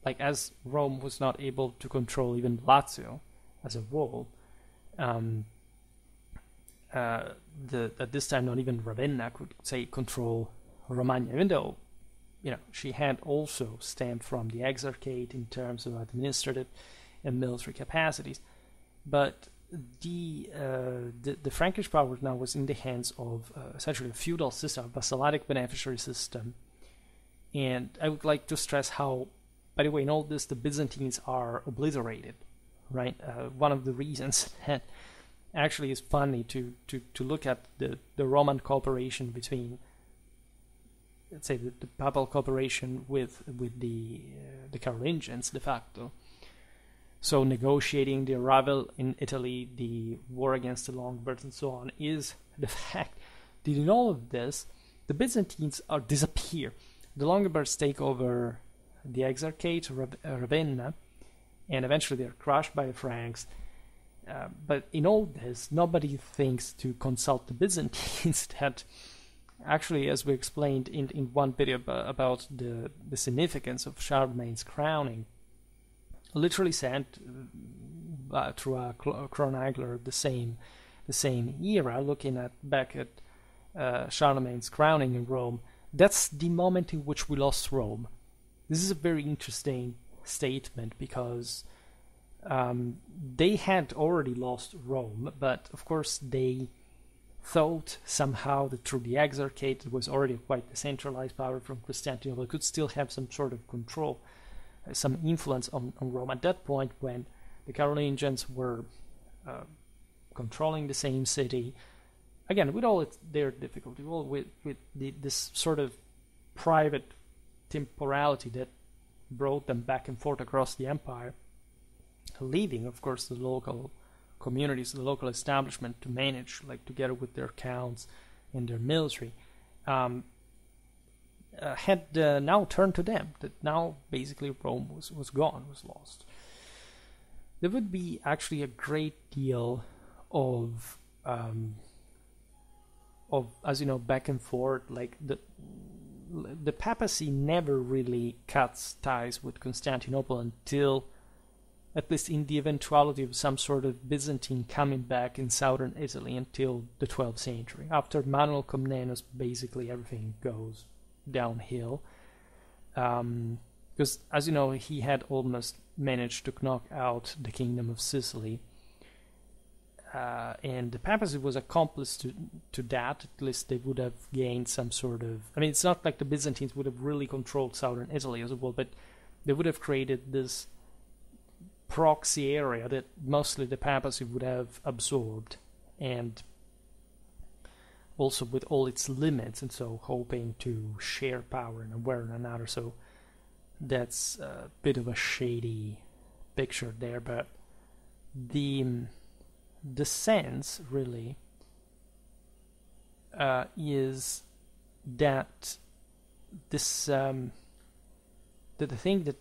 like, as Rome was not able to control even Lazio as a whole, at this time not even Ravenna could, say, control Romagna, even though she had also stemmed from the Exarchate in terms of administrative and military capacities. But the Frankish power now was in the hands of essentially a feudal system, a vassalic beneficiary system. And I would like to stress how, by the way, in all this, the Byzantines are obliterated, right? One of the reasons that actually is funny to look at the Roman cooperation between, let's say, the papal cooperation with the Carolingians de facto. So negotiating the arrival in Italy, the war against the Lombards and so on, is the fact that in all of this, the Byzantines disappear. The Lombards take over the Exarchate, Ravenna, and eventually they're crushed by the Franks. But in all this, nobody thinks to consult the Byzantines that actually, as we explained in one video about the significance of Charlemagne's crowning, literally sent through a chronicler the same era, looking back at Charlemagne's crowning in Rome. That's the moment in which we lost Rome. This is a very interesting statement, because they had already lost Rome, but of course they thought somehow that through the Exarchate, it was already quite decentralized power from Constantinople, could still have some sort of control, some influence on Rome. At that point, when the Carolingians were controlling the same city, again, with all their difficulty, with this sort of private temporality that brought them back and forth across the empire, leaving, of course, the local communities, the local establishment to manage, like together with their counts and their military, had now turned to them. That now basically Rome was gone, was lost. There would be actually a great deal of as you know, back and forth. Like the papacy never really cuts ties with Constantinople until, at least in the eventuality of some sort of Byzantine coming back in southern Italy, until the 12th century. After Manuel Comnenus, basically everything goes downhill. Because, as you know, he had almost managed to knock out the Kingdom of Sicily. And the papacy was accomplice to that. At least they would have gained some sort of... I mean, it's not like the Byzantines would have really controlled southern Italy as well, but they would have created this proxy area that mostly the papacy would have absorbed, and also with all its limits, and so hoping to share power in one way or another. So that's a bit of a shady picture there, but the sense really is that this that the thing that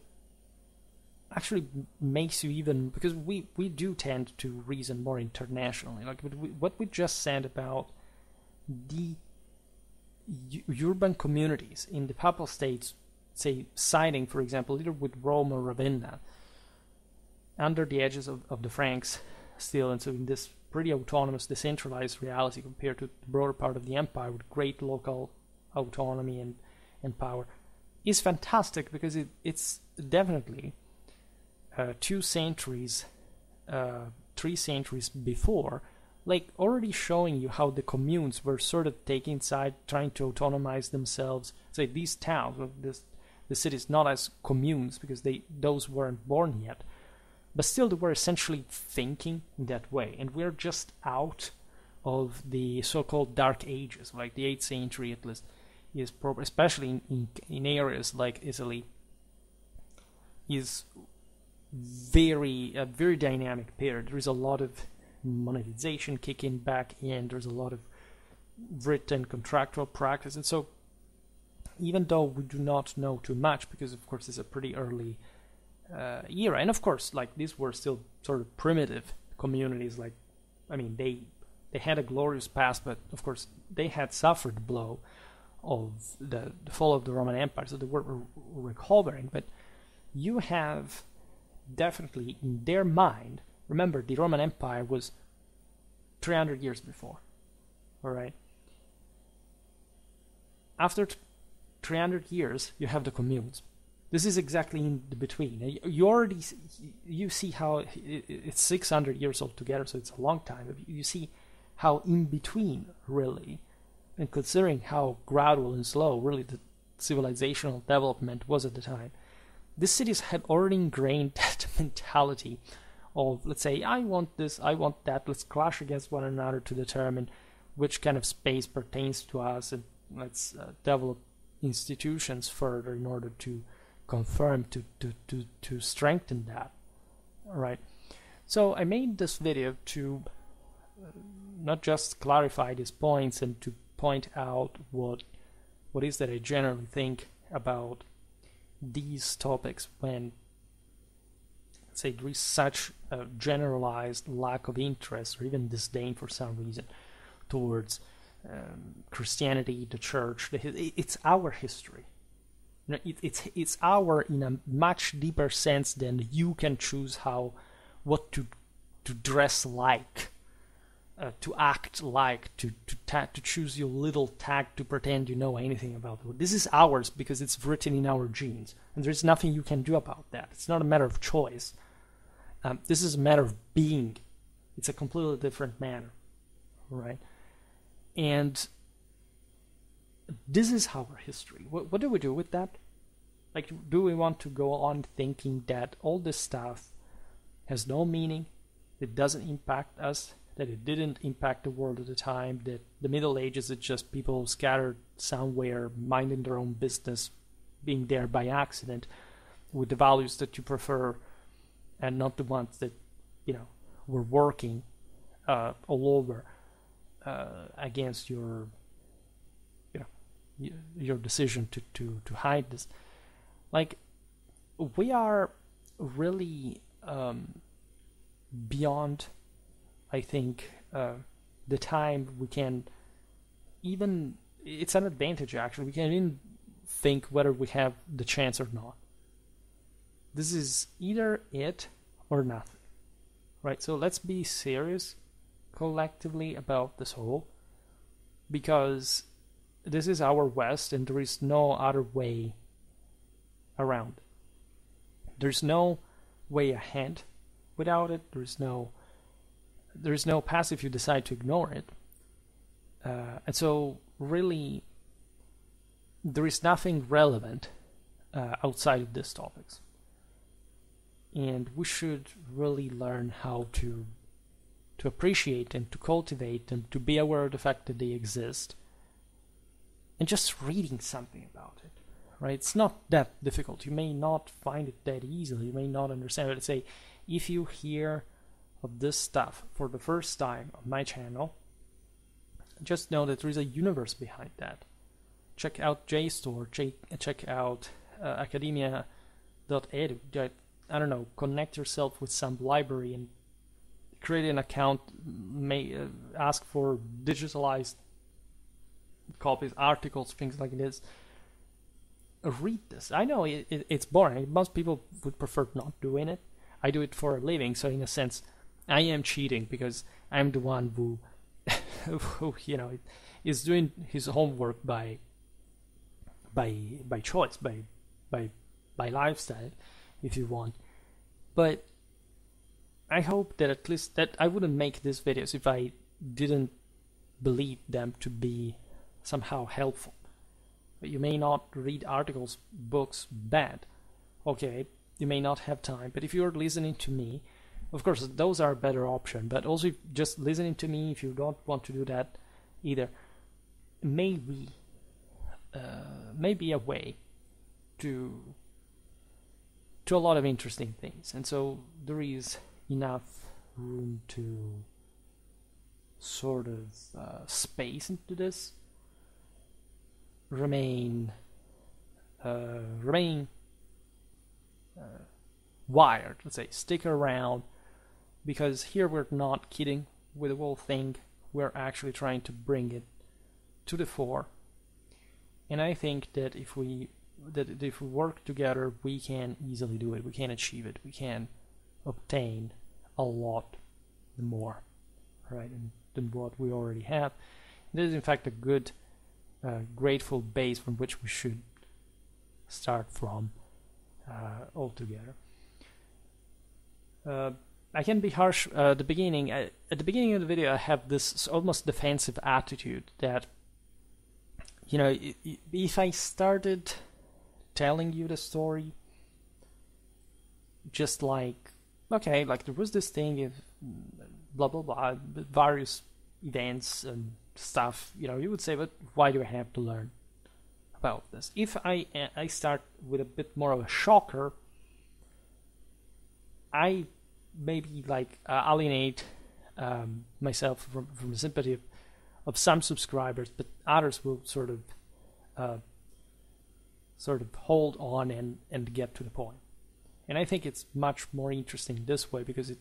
actually makes you even, because we do tend to reason more internationally, like what we just said about the urban communities in the Papal States, say siding, for example, either with Rome or Ravenna, under the edges of the Franks still, and so in this pretty autonomous, decentralized reality compared to the broader part of the empire with great local autonomy and power, is fantastic, because it's definitely 2 centuries, 3 centuries before, like already showing you how the communes were sort of taking side, trying to autonomize themselves. Say these towns, the cities, not as communes because those weren't born yet, but still they were essentially thinking in that way. And we're just out of the so-called Dark Ages, like the 8th century at least, is especially in areas like Italy, is a very dynamic period. There is a lot of monetization kicking back in. There's a lot of written contractual practice, and so even though we do not know too much, because of course it's a pretty early era, and of course like these were still sort of primitive communities, like I mean they had a glorious past, but of course they had suffered the blow of the fall of the Roman Empire, so they were recovering. But you have definitely in their mind, remember the Roman Empire was 300 years before, all right? After 300 years, you have the communes. This is exactly in the between. You see how it's 600 years altogether, so it's a long time. You see how in between, really, and considering how gradual and slow, really, the civilizational development was at the time, these cities had already ingrained that mentality of, let's say, I want this, I want that, let's clash against one another to determine which kind of space pertains to us, and let's develop institutions further in order to confirm, to strengthen that. All right. So I made this video to not just clarify these points and to point out what is that I generally think about these topics when, say, there is such a generalized lack of interest or even disdain for some reason towards Christianity, the church. It's our history. You know, it's our, in a much deeper sense than you can choose what to dress like, to act like, to choose your little tag to pretend you know anything about it. This is ours because it's written in our genes, and there's nothing you can do about that. It's not a matter of choice. This is a matter of being. It's a completely different matter, right? And this is our history. What do we do with that? Like, do we want to go on thinking that all this stuff has no meaning, it doesn't impact us, that it didn't impact the world at the time, that the Middle Ages is just people scattered somewhere, minding their own business, being there by accident, with the values that you prefer, and not the ones that were working all over against your your decision to hide this. Like, we are really beyond, I think, the time we can even, it's an advantage actually, we can even think whether we have the chance or not. This is either it or nothing, right? So let's be serious collectively about this whole, because this is our West and there is no other way around. There's no way ahead without it. There's no past if you decide to ignore it. And so really there is nothing relevant outside of these topics. And we should really learn how to appreciate and to cultivate and to be aware of the fact that they exist. And just reading something about it, right? It's not that difficult. You may not find it that easily. You may not understand it. Let's say, if you hear of this stuff for the first time on my channel, just know that there is a universe behind that. Check out JSTOR, check out academia.edu. I don't know, connect yourself with some library and create an account, ask for digitalized copies, articles, things like this. Read this. I know it's boring. Most people would prefer not doing it. I do it for a living, so in a sense, I am cheating because I'm the one who, who is doing his homework by choice, by lifestyle, if you want. But I hope that at least that I wouldn't make these videos if I didn't believe them to be somehow helpful. But you may not read articles, books, bad. Okay, you may not have time, but if you're listening to me, of course those are a better option, but also just listening to me, if you don't want to do that either, maybe a way to a lot of interesting things. And so there is enough room to sort of space into this, remain wired, let's say, stick around, because here we're not kidding with the whole thing, we're actually trying to bring it to the fore. And I think that if we work together, we can easily do it, we can achieve it, we can obtain a lot more, right, than what we already have. This is in fact a good grateful base from which we should start from altogether. I can be harsh at the beginning. At the beginning of the video, I have this almost defensive attitude that, if I started telling you the story, just like, okay, like there was this thing, blah blah blah, various events and stuff, you would say, but why do I have to learn about this? If I start with a bit more of a shocker, I maybe alienate myself from the sympathy of some subscribers, but others will sort of hold on and get to the point. And I think it's much more interesting this way, because it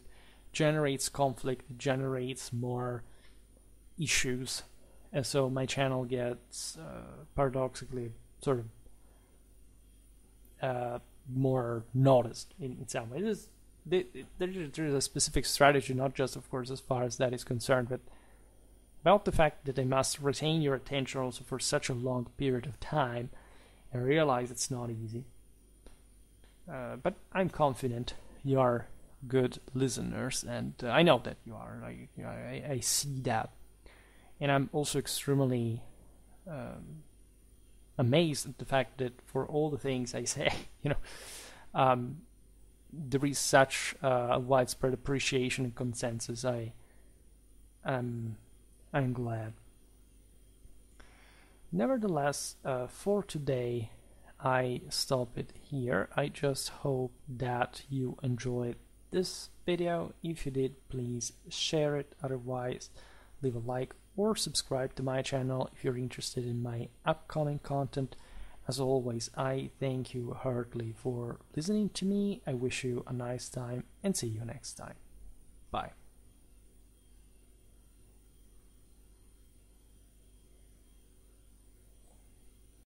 generates conflict, it generates more issues, and so my channel gets paradoxically sort of more noticed in some way. There's a specific strategy, not just, of course, as far as that is concerned, but about the fact that they must retain your attention also for such a long period of time, and realize it's not easy. But I'm confident you are good listeners, and I know that you are. I see that, and I'm also extremely amazed at the fact that for all the things I say, there is such a widespread appreciation and consensus. I'm glad. Nevertheless, for today, I stop it here. I just hope that you enjoyed this video. If you did, please share it. Otherwise, leave a like or subscribe to my channel if you're interested in my upcoming content. As always, I thank you heartily for listening to me. I wish you a nice time and see you next time. Bye.